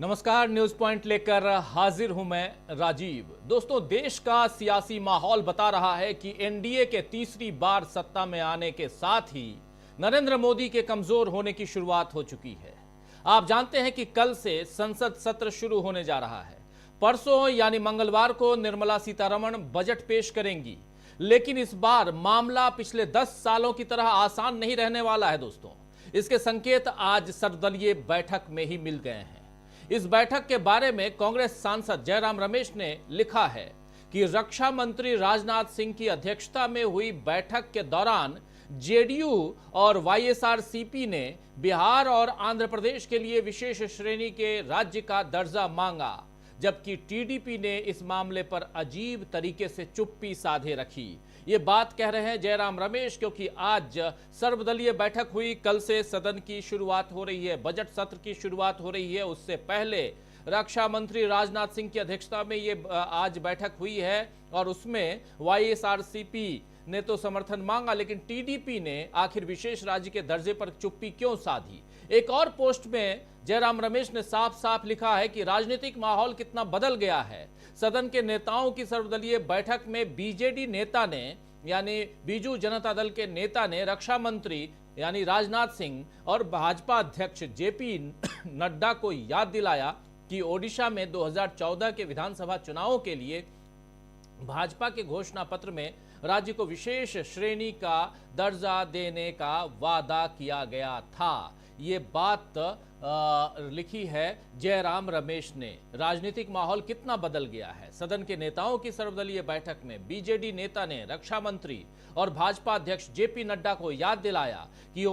नमस्कार, news point लेकर हाजिर हूं मैं राजीव। दोस्तों, देश का सियासी माहौल बता रहा है कि एनडीए के तीसरी बार सत्ता में आने के साथ ही नरेंद्र मोदी के कमजोर होने की शुरुआत हो चुकी है। आप जानते हैं कि कल से संसद सत्र शुरू होने जा रहा है। परसों यानी मंगलवार को निर्मला सीतारमण बजट पेश करेंगी, लेकिन इस बार मामला पिछले 10 सालों की तरह आसान नहीं रहने वाला है। दोस्तों, इसके संकेत आज सर्वदलीय बैठक में ही मिल गए हैं। इस बैठक के बारे में कांग्रेस सांसद जयराम रमेश ने लिखा है कि रक्षा मंत्री राजनाथ सिंह की अध्यक्षता में हुई बैठक के दौरान जेडीयू और वाईएसआरसीपी ने बिहार और आंध्र प्रदेश के लिए विशेष श्रेणी के राज्य का दर्जा मांगा, जबकि टीडीपी ने इस मामले पर अजीब तरीके से चुप्पी साधे रखी। ये बात कह रहे हैं जयराम रमेश, क्योंकि आज सर्वदलीय बैठक हुई। कल से सदन की शुरुआत हो रही है, बजट सत्र की शुरुआत हो रही है। उससे पहले रक्षा मंत्री राजनाथ सिंह की अध्यक्षता में ये आज बैठक हुई है और उसमें वाईएसआरसीपी ने तो समर्थन मांगा, लेकिन टीडीपी ने आखिर विशेष राज्य के दर्जे पर चुप्पी क्यों साधी। एक और पोस्ट में जयराम रमेश ने साफ साफ लिखा है कि राजनीतिक माहौल कितना बदल गया है। सदन के नेताओं की सर्वदलीय बैठक में बीजेडी नेता ने यानी बीजू जनता दल के नेता ने रक्षा मंत्री यानी राजनाथ सिंह और भाजपा अध्यक्ष जेपी नड्डा को याद दिलाया कि ओडिशा में 2014 के विधानसभा चुनावों के लिए भाजपा के घोषणा पत्र में राज्य को विशेष श्रेणी का दर्जा देने का वादा किया गया था। ये बात लिखी है जयराम रमेश ने। राजनीतिक माहौल कितना बदल गया है। सदन के नेताओं की सर्वदलीय बैठक में बीजेडी नेता ने रक्षा मंत्री और भाजपा अध्यक्ष जेपी नड्डा को याद दिलाया कि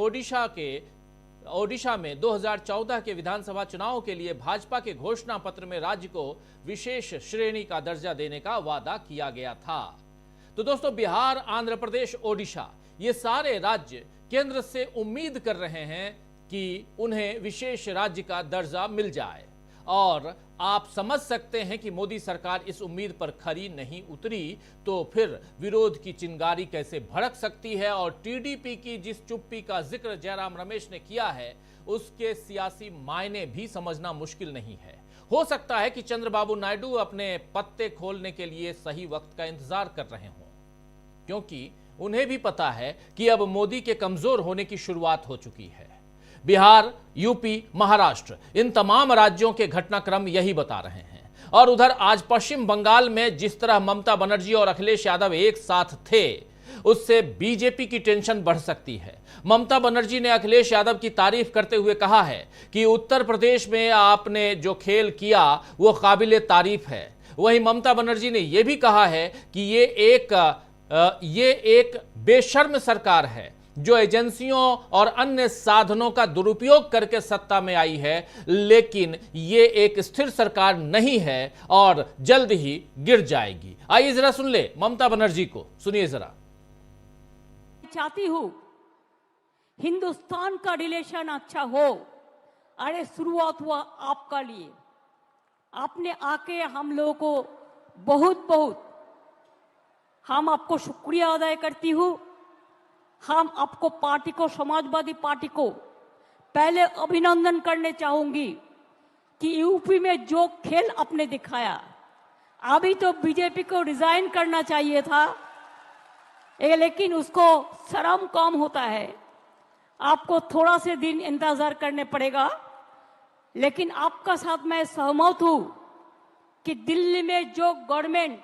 ओडिशा में 2014 के विधानसभा चुनाव के लिए भाजपा के घोषणा पत्र में राज्य को विशेष श्रेणी का दर्जा देने का वादा किया गया था। तो दोस्तों, बिहार, आंध्र प्रदेश, ओडिशा, ये सारे राज्य केंद्र से उम्मीद कर रहे हैं कि उन्हें विशेष राज्य का दर्जा मिल जाए, और आप समझ सकते हैं कि मोदी सरकार इस उम्मीद पर खरी नहीं उतरी तो फिर विरोध की चिंगारी कैसे भड़क सकती है। और टीडीपी की जिस चुप्पी का जिक्र जयराम रमेश ने किया है, उसके सियासी मायने भी समझना मुश्किल नहीं है। हो सकता है कि चंद्रबाबू नायडू अपने पत्ते खोलने के लिए सही वक्त का इंतजार कर रहे हों, क्योंकि उन्हें भी पता है कि अब मोदी के कमजोर होने की शुरुआत हो चुकी है। बिहार, यूपी, महाराष्ट्र, इन तमाम राज्यों के घटनाक्रम यही बता रहे हैं। और उधर आज पश्चिम बंगाल में जिस तरह ममता बनर्जी और अखिलेश यादव एक साथ थे, उससे बीजेपी की टेंशन बढ़ सकती है। ममता बनर्जी ने अखिलेश यादव की तारीफ करते हुए कहा है कि उत्तर प्रदेश में आपने जो खेल किया वो काबिले तारीफ है। वहीं ममता बनर्जी ने यह भी कहा है कि ये एक बेशर्म सरकार है जो एजेंसियों और अन्य साधनों का दुरुपयोग करके सत्ता में आई है, लेकिन ये एक स्थिर सरकार नहीं है और जल्द ही गिर जाएगी। आइए जरा सुन ले ममता बनर्जी को, सुनिए जरा। चाहती हूं हिंदुस्तान का रिलेशन अच्छा हो। अरे शुरुआत हुआ आपका लिए, आपने आके हम लोगों को बहुत हम आपको शुक्रिया अदा करती हूं। हम आपको पार्टी को, समाजवादी पार्टी को पहले अभिनंदन करने चाहूंगी कि यूपी में जो खेल आपने दिखाया, अभी तो बीजेपी को रिजाइन करना चाहिए था, लेकिन उसको शर्म कम होता है। आपको थोड़ा से दिन इंतजार करने पड़ेगा, लेकिन आपका साथ मैं सहमत हूं कि दिल्ली में जो गवर्नमेंट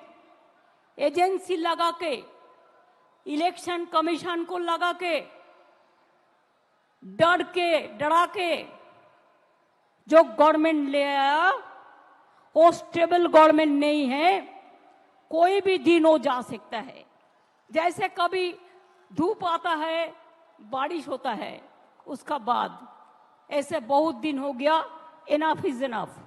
एजेंसी लगा के, इलेक्शन कमीशन को लगा के, डरा के जो गवर्नमेंट ले आया, वो स्टेबल गवर्नमेंट नहीं है। कोई भी दिन हो जा सकता है। जैसे कभी धूप आता है, बारिश होता है, उसका बाद ऐसे बहुत दिन हो गया। Enough is enough.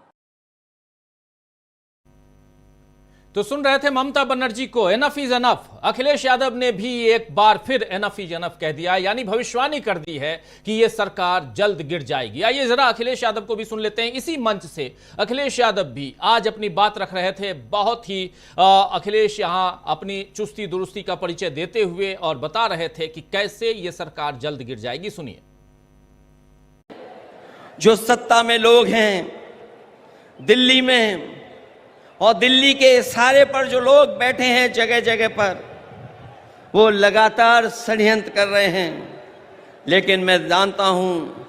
तो सुन रहे थे ममता बनर्जी को, enough is enough. Akhilesh Yadav ने भी एक बार फिर एनफ इज एनफ कह दिया, यानी भविष्यवाणी कर दी है कि यह सरकार जल्द गिर जाएगी। आइए जरा अखिलेश यादव को भी सुन लेते हैं। इसी मंच से अखिलेश यादव भी आज अपनी बात रख रहे थे। बहुत ही अखिलेश यहां अपनी चुस्ती दुरुस्ती का परिचय देते हुए और बता रहे थे कि कैसे यह सरकार जल्द गिर जाएगी। सुनिए। जो सत्ता में लोग हैं दिल्ली में और दिल्ली के इशारे पर जो लोग बैठे हैं जगह जगह पर, वो लगातार षड्यंत्र कर रहे हैं। लेकिन मैं जानता हूं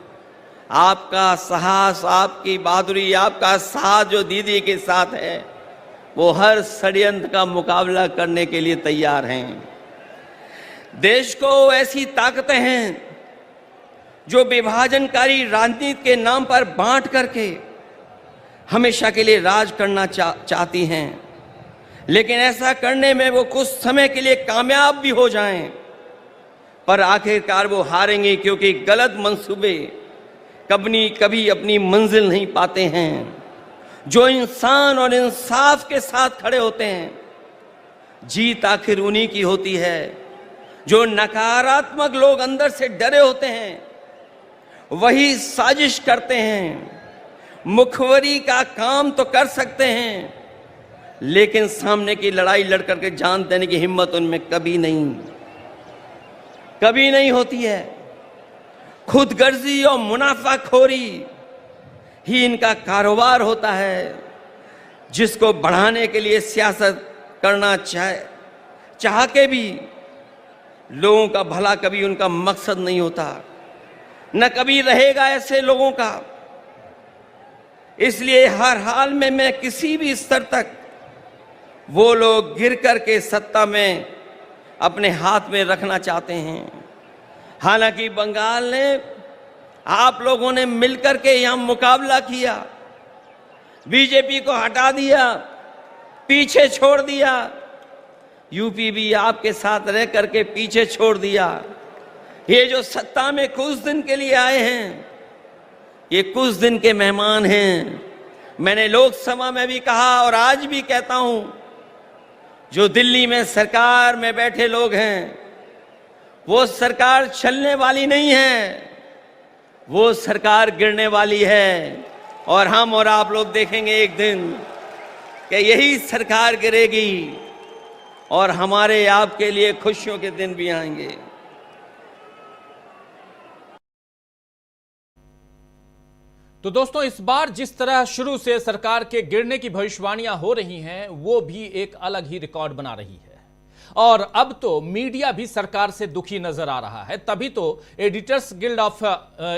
आपका साहस, आपकी बहादुरी, आपका साथ जो दीदी के साथ है, वो हर षड्यंत्र का मुकाबला करने के लिए तैयार हैं। देश को ऐसी ताकतें हैं जो विभाजनकारी राजनीति के नाम पर बांट करके हमेशा के लिए राज करना चाहती हैं, लेकिन ऐसा करने में वो कुछ समय के लिए कामयाब भी हो जाएं, पर आखिरकार वो हारेंगे, क्योंकि गलत मंसूबे कभी अपनी मंजिल नहीं पाते हैं। जो इंसान और इंसाफ के साथ खड़े होते हैं, जीत आखिर उन्हीं की होती है। जो नकारात्मक लोग अंदर से डरे होते हैं, वही साजिश करते हैं। मुखबरी का काम तो कर सकते हैं, लेकिन सामने की लड़ाई लड़ करके जान देने की हिम्मत उनमें कभी नहीं होती है। खुदगर्जी और मुनाफाखोरी ही इनका कारोबार होता है, जिसको बढ़ाने के लिए सियासत करना चाह के भी लोगों का भला कभी उनका मकसद नहीं होता, न कभी रहेगा ऐसे लोगों का। इसलिए हर हाल में मैं किसी भी स्तर तक वो लोग गिर करके सत्ता में अपने हाथ में रखना चाहते हैं। हालांकि बंगाल ने, आप लोगों ने मिलकर के यहां मुकाबला किया, बीजेपी को हटा दिया, पीछे छोड़ दिया। यूपी भी आपके साथ रह करके पीछे छोड़ दिया। ये जो सत्ता में कुछ दिन के लिए आए हैं, ये कुछ दिन के मेहमान हैं। मैंने लोकसभा में भी कहा और आज भी कहता हूं, जो दिल्ली में सरकार में बैठे लोग हैं, वो सरकार चलने वाली नहीं है, वो सरकार गिरने वाली है। और हम और आप लोग देखेंगे एक दिन कि यही सरकार गिरेगी और हमारे आपके लिए खुशियों के दिन भी आएंगे। तो दोस्तों, इस बार जिस तरह शुरू से सरकार के गिरने की भविष्यवाणियां हो रही हैं, वो भी एक अलग ही रिकॉर्ड बना रही है। और अब तो मीडिया भी सरकार से दुखी नजर आ रहा है। तभी तो एडिटर्स गिल्ड ऑफ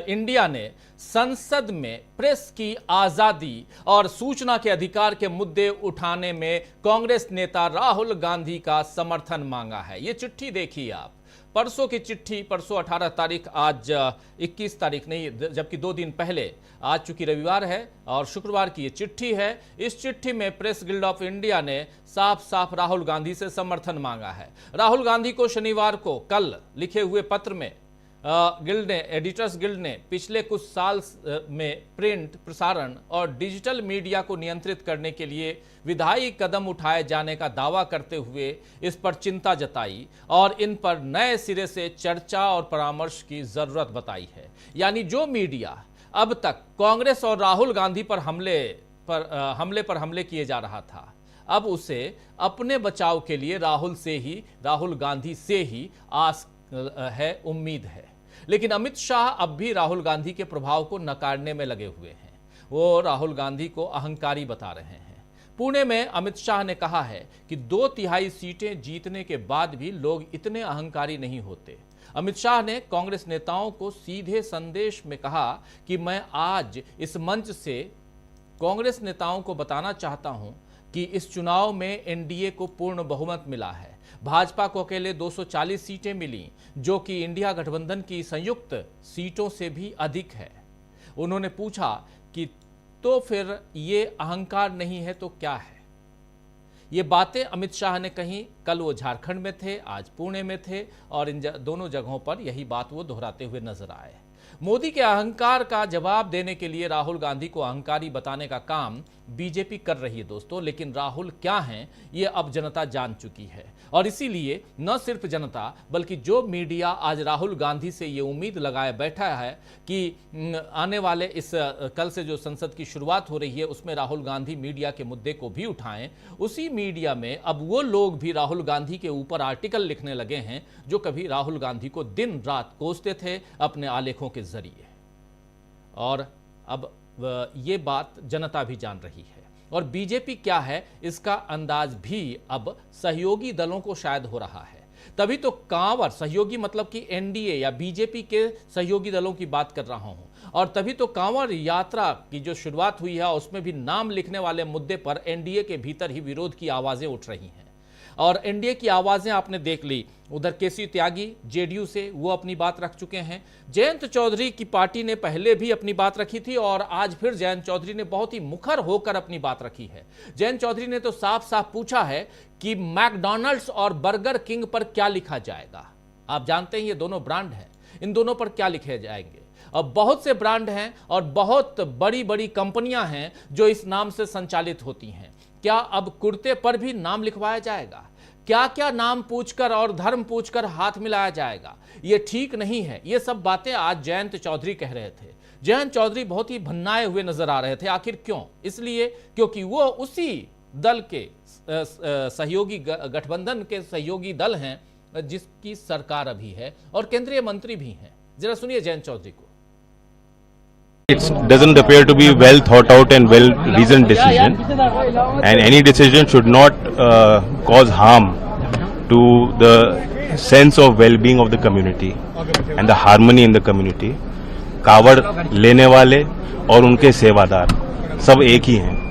इंडिया ने संसद में प्रेस की आजादी और सूचना के अधिकार के मुद्दे उठाने में कांग्रेस नेता राहुल गांधी का समर्थन मांगा है। ये चिट्ठी देखिए आप, परसों की चिट्ठी, परसों 18 तारीख, आज 21 तारीख नहीं, जबकि 2 दिन पहले, आज चूंकि रविवार है और शुक्रवार की ये चिट्ठी है। इस चिट्ठी में प्रेस गिल्ड ऑफ इंडिया ने साफ साफ राहुल गांधी से समर्थन मांगा है। राहुल गांधी को शनिवार को कल लिखे हुए पत्र में एडिटर्स गिल्ड ने पिछले कुछ साल में प्रिंट, प्रसारण और डिजिटल मीडिया को नियंत्रित करने के लिए विधायी कदम उठाए जाने का दावा करते हुए इस पर चिंता जताई और इन पर नए सिरे से चर्चा और परामर्श की जरूरत बताई है। यानी जो मीडिया अब तक कांग्रेस और राहुल गांधी पर हमले किए जा रहा था, अब उसे अपने बचाव के लिए राहुल गांधी से ही आस है, उम्मीद है। लेकिन अमित शाह अब भी राहुल गांधी के प्रभाव को नकारने में लगे हुए हैं। वो राहुल गांधी को अहंकारी बता रहे हैं। पुणे में अमित शाह ने कहा है कि 2/3 सीटें जीतने के बाद भी लोग इतने अहंकारी नहीं होते। अमित शाह ने कांग्रेस नेताओं को सीधे संदेश में कहा कि मैं आज इस मंच से कांग्रेस नेताओं को बताना चाहता हूं कि इस चुनाव में एनडीए को पूर्ण बहुमत मिला है। भाजपा को अकेले 240 सीटें मिली, जो कि इंडिया गठबंधन की संयुक्त सीटों से भी अधिक है। उन्होंने पूछा कि तो फिर ये अहंकार नहीं है तो क्या है? ये बातें अमित शाह ने कही। कल वो झारखंड में थे, आज पुणे में थे और इन दोनों जगहों पर यही बात वो दोहराते हुए नजर आए। मोदी के अहंकार का जवाब देने के लिए राहुल गांधी को अहंकारी बताने का काम बीजेपी कर रही है दोस्तों, लेकिन राहुल क्या हैं ये अब जनता जान चुकी है। और इसीलिए न सिर्फ जनता बल्कि जो मीडिया आज राहुल गांधी से ये उम्मीद लगाए बैठा है कि आने वाले इस कल से जो संसद की शुरुआत हो रही है उसमें राहुल गांधी मीडिया के मुद्दे को भी उठाएं, उसी मीडिया में अब वो लोग भी राहुल गांधी के ऊपर आर्टिकल लिखने लगे हैं जो कभी राहुल गांधी को दिन रात कोसते थे अपने आलेखों के जरिए। और अब ये बात जनता भी जान रही है और बीजेपी क्या है इसका अंदाज भी अब सहयोगी दलों को शायद हो रहा है। तभी तो कांवर सहयोगी मतलब कि एनडीए या बीजेपी के सहयोगी दलों की बात कर रहा हूं और तभी तो कांवर यात्रा की जो शुरुआत हुई है उसमें भी नाम लिखने वाले मुद्दे पर एनडीए के भीतर ही विरोध की आवाजें उठ रही हैं और एनडीए की आवाजें आपने देख ली। उधर केसी त्यागी जेडीयू से वो अपनी बात रख चुके हैं। जयंत चौधरी की पार्टी ने पहले भी अपनी बात रखी थी और आज फिर जयंत चौधरी ने बहुत ही मुखर होकर अपनी बात रखी है। जयंत चौधरी ने तो साफ साफ पूछा है कि मैकडॉनल्ड्स और बर्गर किंग पर क्या लिखा जाएगा। आप जानते हैं ये दोनों ब्रांड हैं, इन दोनों पर क्या लिखे जाएंगे। अब बहुत से ब्रांड हैं और बहुत बड़ी बड़ी कंपनियां हैं जो इस नाम से संचालित होती हैं। क्या अब कुर्ते पर भी नाम लिखवाया जाएगा? क्या क्या नाम पूछकर और धर्म पूछकर हाथ मिलाया जाएगा? ये ठीक नहीं है। ये सब बातें आज जयंत चौधरी कह रहे थे। जयंत चौधरी बहुत ही भन्नाए हुए नजर आ रहे थे। आखिर क्यों? इसलिए क्योंकि वो उसी दल के सहयोगी गठबंधन के सहयोगी दल हैं जिसकी सरकार अभी है और केंद्रीय मंत्री भी हैं। जरा सुनिए जयंत चौधरी को। It doesn't appear to be well thought out and well reasoned decision, and any decision should not cause harm to the sense of well-being of the community and the harmony in the community. कावड़ लेने वाले और उनके सेवादार सब एक ही हैं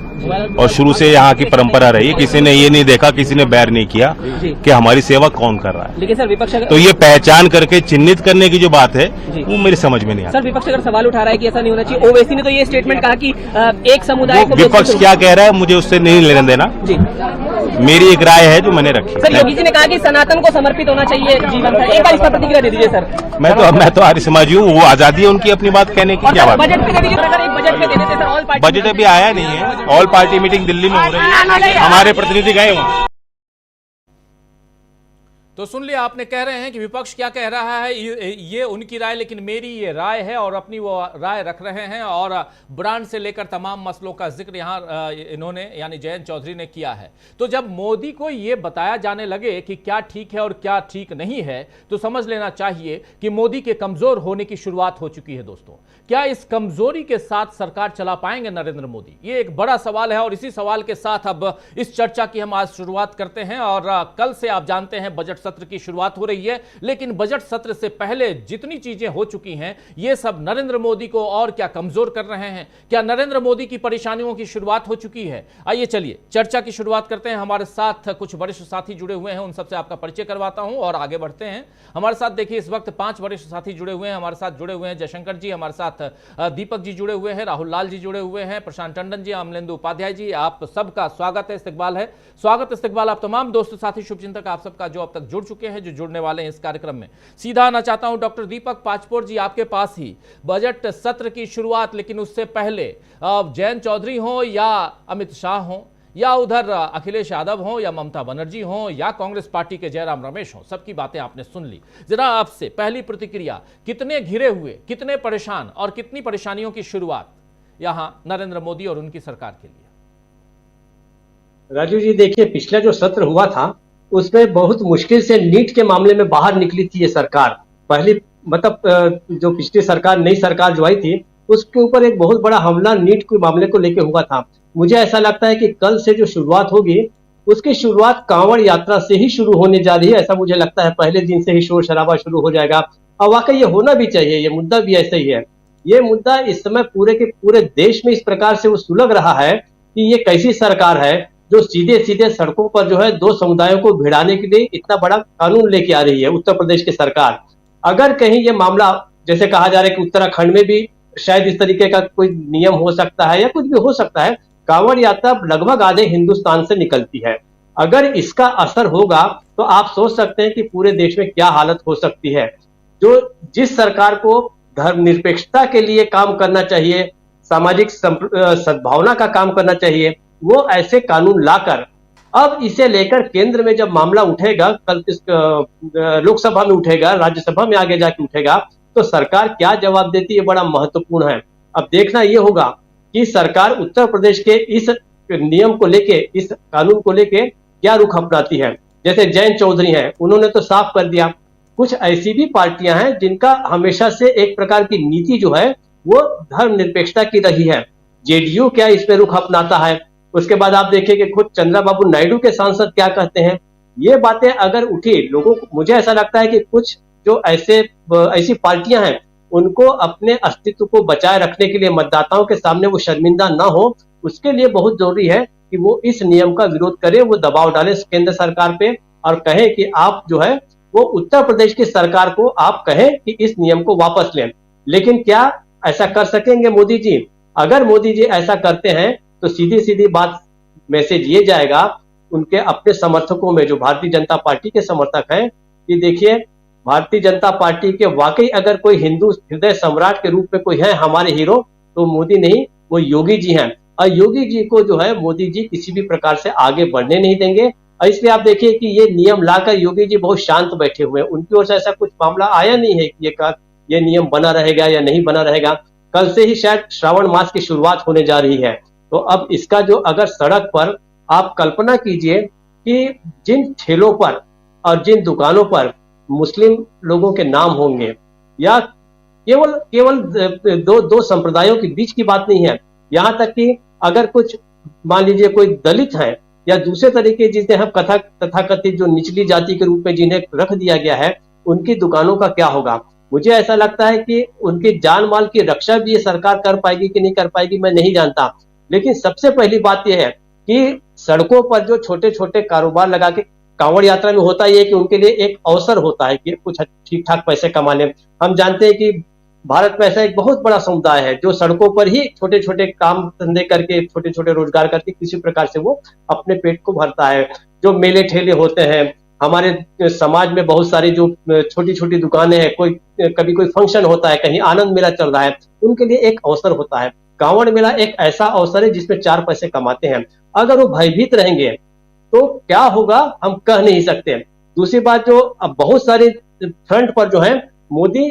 और शुरू से यहाँ की परंपरा रही है। किसी ने ये नहीं देखा, किसी ने बैर नहीं किया कि हमारी सेवा कौन कर रहा है। लेकिन सर विपक्ष तो ये पहचान करके चिन्हित करने की जो बात है वो मेरी समझ में नहीं आता। सर विपक्ष अगर सवाल उठा रहा है कि ऐसा नहीं होना चाहिए, ओवैसी ने तो ये स्टेटमेंट कहा कि एक समुदाय को विपक्ष क्या कह रहा है मुझे उससे नहीं लेना देना जी। मेरी एक राय है जो मैंने रखी। सर योगी जी ने कहा कि सनातन को समर्पित होना चाहिए जीवन भर। एक बार इस पर प्रतिक्रिया दे दीजिए सर। मैं तो आर्य समाजी हूँ, वो आजादी है उनकी अपनी बात कहने की। क्या बात बजट पे दे दीजिए सर, अगर एक बजट पे दे देते सर। ऑल पार्टी बजट अभी आया नहीं है, ऑल पार्टी मीटिंग दिल्ली में हो रही है, हमारे प्रतिनिधि गए वहाँ। तो सुन लिया आपने, कह रहे हैं कि विपक्ष क्या कह रहा है ये उनकी राय, लेकिन मेरी ये राय है और अपनी वो राय रख रहे हैं और ब्रांड से लेकर तमाम मसलों का जिक्र यहाँ इन्होंने यानी जयंत चौधरी ने किया है। तो जब मोदी को ये बताया जाने लगे कि क्या ठीक है और क्या ठीक नहीं है तो समझ लेना चाहिए कि मोदी के कमजोर होने की शुरुआत हो चुकी है। दोस्तों, क्या इस कमजोरी के साथ सरकार चला पाएंगे नरेंद्र मोदी? ये एक बड़ा सवाल है और इसी सवाल के साथ अब इस चर्चा की हम आज शुरुआत करते हैं। और कल से आप जानते हैं बजट सत्र की शुरुआत हो रही है, लेकिन बजट सत्र से पहले जितनी चीजें हो चुकी हैं ये सब नरेंद्र मोदी को और क्या कमजोर कर रहे हैं? क्या नरेंद्र मोदी की परेशानियों की शुरुआत हो चुकी है? आइए चलिए चर्चा की शुरुआत करते हैं। हमारे साथ कुछ वरिष्ठ साथी जुड़े हुए हैं, उन सबसे आपका परिचय करवाता हूं और आगे बढ़ते हैं। हमारे साथ देखिए इस वक्त 5 वरिष्ठ साथी जुड़े हुए हैं। हमारे साथ जुड़े हुए हैं जयशंकर जी, हमारे साथ दीपक जी जुड़े हुए हैं, राहुल लाल जी जुड़े हुए हैं, प्रशांत टंडन जी, अमलेंदु उपाध्याय जी। आप सबका स्वागत है, इस्तकबाल है। स्वागत इस्तकबाल आप तमाम दोस्त साथी शुभचिंतक आप सबका जो अब तक जुड़ चुके हैं, जो जुड़ने वाले हैं इस कार्यक्रम में। सीधा आना चाहता हूं डॉक्टर दीपक पाचपोर जी, आपके पास ही बजट सत्र की शुरुआत, लेकिन उससे पहले जयंत चौधरी हो या अमित शाह हो या उधर अखिलेश यादव हो या ममता बनर्जी हो या कांग्रेस पार्टी के जयराम रमेश हो, सबकी बातें आपने सुन ली। जरा आपसे पहली प्रतिक्रिया, कितने घिरे हुए, कितने परेशान और कितनी परेशानियों की शुरुआत यहां नरेंद्र मोदी और उनकी सरकार के लिए? राजू जी देखिए, पिछला जो सत्र हुआ था उसमें बहुत मुश्किल से नीट के मामले में बाहर निकली थी ये सरकार। पहली मतलब जो पिछली सरकार, नई सरकार जो आई थी उसके ऊपर एक बहुत बड़ा हमला नीट के मामले को लेकर हुआ था। मुझे ऐसा लगता है कि कल से जो शुरुआत होगी उसकी शुरुआत कांवड़ यात्रा से ही शुरू होने जा रही है। ऐसा मुझे लगता है पहले दिन से ही शोर शराबा शुरू हो जाएगा और वाकई ये होना भी चाहिए। ये मुद्दा भी ऐसा ही है। ये मुद्दा इस समय पूरे के पूरे देश में इस प्रकार से वो सुलग रहा है कि ये कैसी सरकार है जो सीधे सीधे सड़कों पर जो है दो समुदायों को भिड़ाने के लिए इतना बड़ा कानून लेके आ रही है उत्तर प्रदेश की सरकार। अगर कहीं ये मामला, जैसे कहा जा रहा है कि उत्तराखंड में भी शायद इस तरीके का कोई नियम हो सकता है या कुछ भी हो सकता है, कांवड़ यात्रा लगभग आधे हिंदुस्तान से निकलती है। अगर इसका असर होगा तो आप सोच सकते हैं कि पूरे देश में क्या हालत हो सकती है। जो जिस सरकार को धर्मनिरपेक्षता के लिए काम करना चाहिए, सामाजिक सद्भावना का काम करना चाहिए, वो ऐसे कानून लाकर अब इसे लेकर केंद्र में जब मामला उठेगा, कल लोकसभा में उठेगा, राज्यसभा में आगे जाके उठेगा, तो सरकार क्या जवाब देती है बड़ा महत्वपूर्ण है। अब देखना यह होगा कि सरकार उत्तर प्रदेश के इस नियम को लेके, इस कानून को लेके क्या रुख अपनाती है। जैसे जयंत चौधरी हैं, उन्होंने तो साफ कर दिया। कुछ ऐसी भी पार्टियां हैं जिनका हमेशा से एक प्रकार की नीति जो है वो धर्मनिरपेक्षता की रही है। जेडीयू क्या इस पे रुख अपनाता है, उसके बाद आप देखिए कि खुद चंद्रबाबू नायडू के सांसद क्या कहते हैं। ये बातें अगर उठी लोगों को, मुझे ऐसा लगता है कि कुछ जो ऐसी पार्टियां हैं उनको अपने अस्तित्व को बचाए रखने के लिए मतदाताओं के सामने वो शर्मिंदा ना हो, उसके लिए बहुत जरूरी है कि वो इस नियम का विरोध करें, वो दबाव डालें केंद्र सरकार पे और कहें कि आप जो है वो उत्तर प्रदेश की सरकार को आप कहें कि इस नियम को वापस लें। लेकिन क्या ऐसा कर सकेंगे मोदी जी? अगर मोदी जी ऐसा करते हैं तो सीधी सीधी बात मैसेज ये जाएगा उनके अपने समर्थकों में, जो भारतीय जनता पार्टी के समर्थक हैं, कि देखिए भारतीय जनता पार्टी के वाकई अगर कोई हिंदू हृदय सम्राट के रूप में कोई है हमारे हीरो, तो मोदी नहीं, वो योगी जी हैं। और योगी जी को जो है मोदी जी किसी भी प्रकार से आगे बढ़ने नहीं देंगे। और इसलिए आप देखिए कि ये नियम लाकर योगी जी बहुत शांत बैठे हुए हैं, उनकी ओर से ऐसा कुछ मामला आया नहीं है कि ये नियम बना रहेगा या नहीं बना रहेगा। कल से ही शायद श्रावण मास की शुरुआत होने जा रही है, तो अब इसका जो अगर सड़क पर आप कल्पना कीजिए कि जिन ठेलों पर और जिन दुकानों पर मुस्लिम लोगों के नाम होंगे, या केवल दो संप्रदायों के बीच की बात नहीं है, यहाँ तक कि अगर कुछ मान लीजिए कोई दलित है या दूसरे तरीके जिसे हम तथाकथित जो निचली जाति के रूप में जिन्हें रख दिया गया है, उनकी दुकानों का क्या होगा? मुझे ऐसा लगता है कि उनकी जान माल की रक्षा भी ये सरकार कर पाएगी कि नहीं कर पाएगी मैं नहीं जानता। लेकिन सबसे पहली बात यह है कि सड़कों पर जो छोटे छोटे कारोबार लगा के, कांवड़ यात्रा में होता यह है कि उनके लिए एक अवसर होता है कि कुछ ठीक ठाक पैसे कमा लें। हम जानते हैं कि भारत में ऐसा एक बहुत बड़ा समुदाय है जो सड़कों पर ही छोटे छोटे काम धंधे करके, छोटे छोटे रोजगार करके किसी प्रकार से वो अपने पेट को भरता है। जो मेले ठेले होते हैं हमारे समाज में, बहुत सारी जो छोटी छोटी दुकानें हैं, कभी कोई फंक्शन होता है, कहीं आनंद मेला चल रहा है, उनके लिए एक अवसर होता है। कांवड़ मेला एक ऐसा अवसर है जिसमें 4 पैसे कमाते हैं। अगर वो भयभीत रहेंगे तो क्या होगा हम कह नहीं सकते। दूसरी बात, जो अब बहुत सारे फ्रंट पर जो है मोदी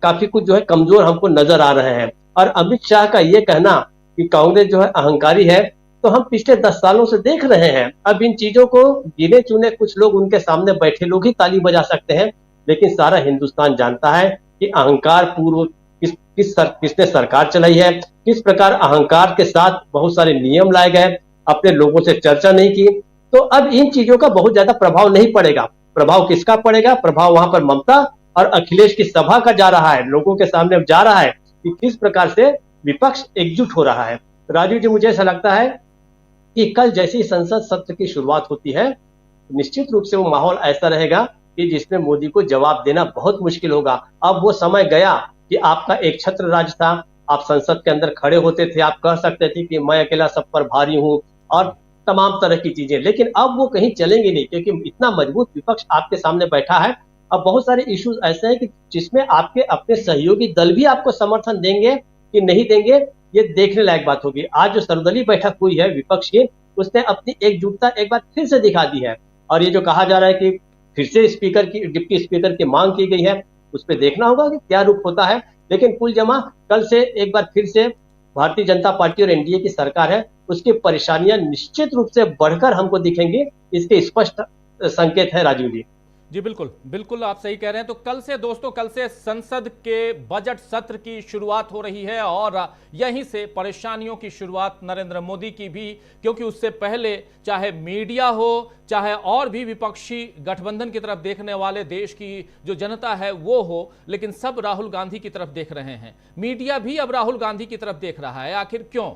काफी कुछ जो है कमजोर हमको नजर आ रहे हैं। और अमित शाह का ये कहना कि कांग्रेस जो है अहंकारी है, तो हम पिछले 10 सालों से देख रहे हैं। अब इन चीजों को गिने चुने कुछ लोग, उनके सामने बैठे लोग ही ताली बजा सकते हैं, लेकिन सारा हिंदुस्तान जानता है कि अहंकार पूर्व किसने सरकार चलाई है, किस प्रकार अहंकार के साथ बहुत सारे नियम लाए गए, अपने लोगों से चर्चा नहीं की। तो अब इन चीजों का बहुत ज्यादा प्रभाव नहीं पड़ेगा। प्रभाव किसका पड़ेगा? प्रभाव वहां पर ममता और अखिलेश की सभा का जा रहा है, लोगों के सामने जा रहा है कि किस प्रकार से विपक्ष एकजुट हो रहा है। राजीव जी, मुझे ऐसा लगता है कि कल जैसी संसद सत्र की शुरुआत होती है, निश्चित रूप से वो माहौल ऐसा रहेगा कि जिसमें मोदी को जवाब देना बहुत मुश्किल होगा। अब वो समय गया कि आपका एक छत्र राज था, आप संसद के अंदर खड़े होते थे, आप कह सकते थे कि मैं अकेला सब पर भारी हूं और तमाम तरह की चीजें, लेकिन अब वो कहीं चलेंगे नहीं, क्योंकि इतना मजबूत विपक्ष आपके सामने बैठा है। अब बहुत सारे इश्यूज ऐसे हैं कि जिसमें आपके अपने सहयोगी दल भी आपको समर्थन देंगे कि नहीं देंगे, ये देखने लायक बात होगी। आज जो सर्वदलीय बैठक हुई है विपक्ष की, उसने अपनी एकजुटता एक बार फिर से दिखा दी है। और ये जो कहा जा रहा है कि फिर से डिप्टी स्पीकर की मांग की गई है, उस पर देखना होगा कि क्या रूप होता है। लेकिन कुल जमा कल से एक बार फिर से भारतीय जनता पार्टी और एनडीए की सरकार है, उसकी परेशानियां निश्चित रूप से बढ़कर हमको दिखेंगी, इसके स्पष्ट संकेत है। राजीव जी, बिल्कुल बिल्कुल आप सही कह रहे हैं। तो कल से दोस्तों, कल से संसद के बजट सत्र की शुरुआत हो रही है और यहीं से परेशानियों की शुरुआत नरेंद्र मोदी की भी, क्योंकि उससे पहले चाहे मीडिया हो, चाहे और भी विपक्षी गठबंधन की तरफ देखने वाले देश की जो जनता है वो हो, लेकिन सब राहुल गांधी की तरफ देख रहे हैं। मीडिया भी अब राहुल गांधी की तरफ देख रहा है। आखिर क्यों?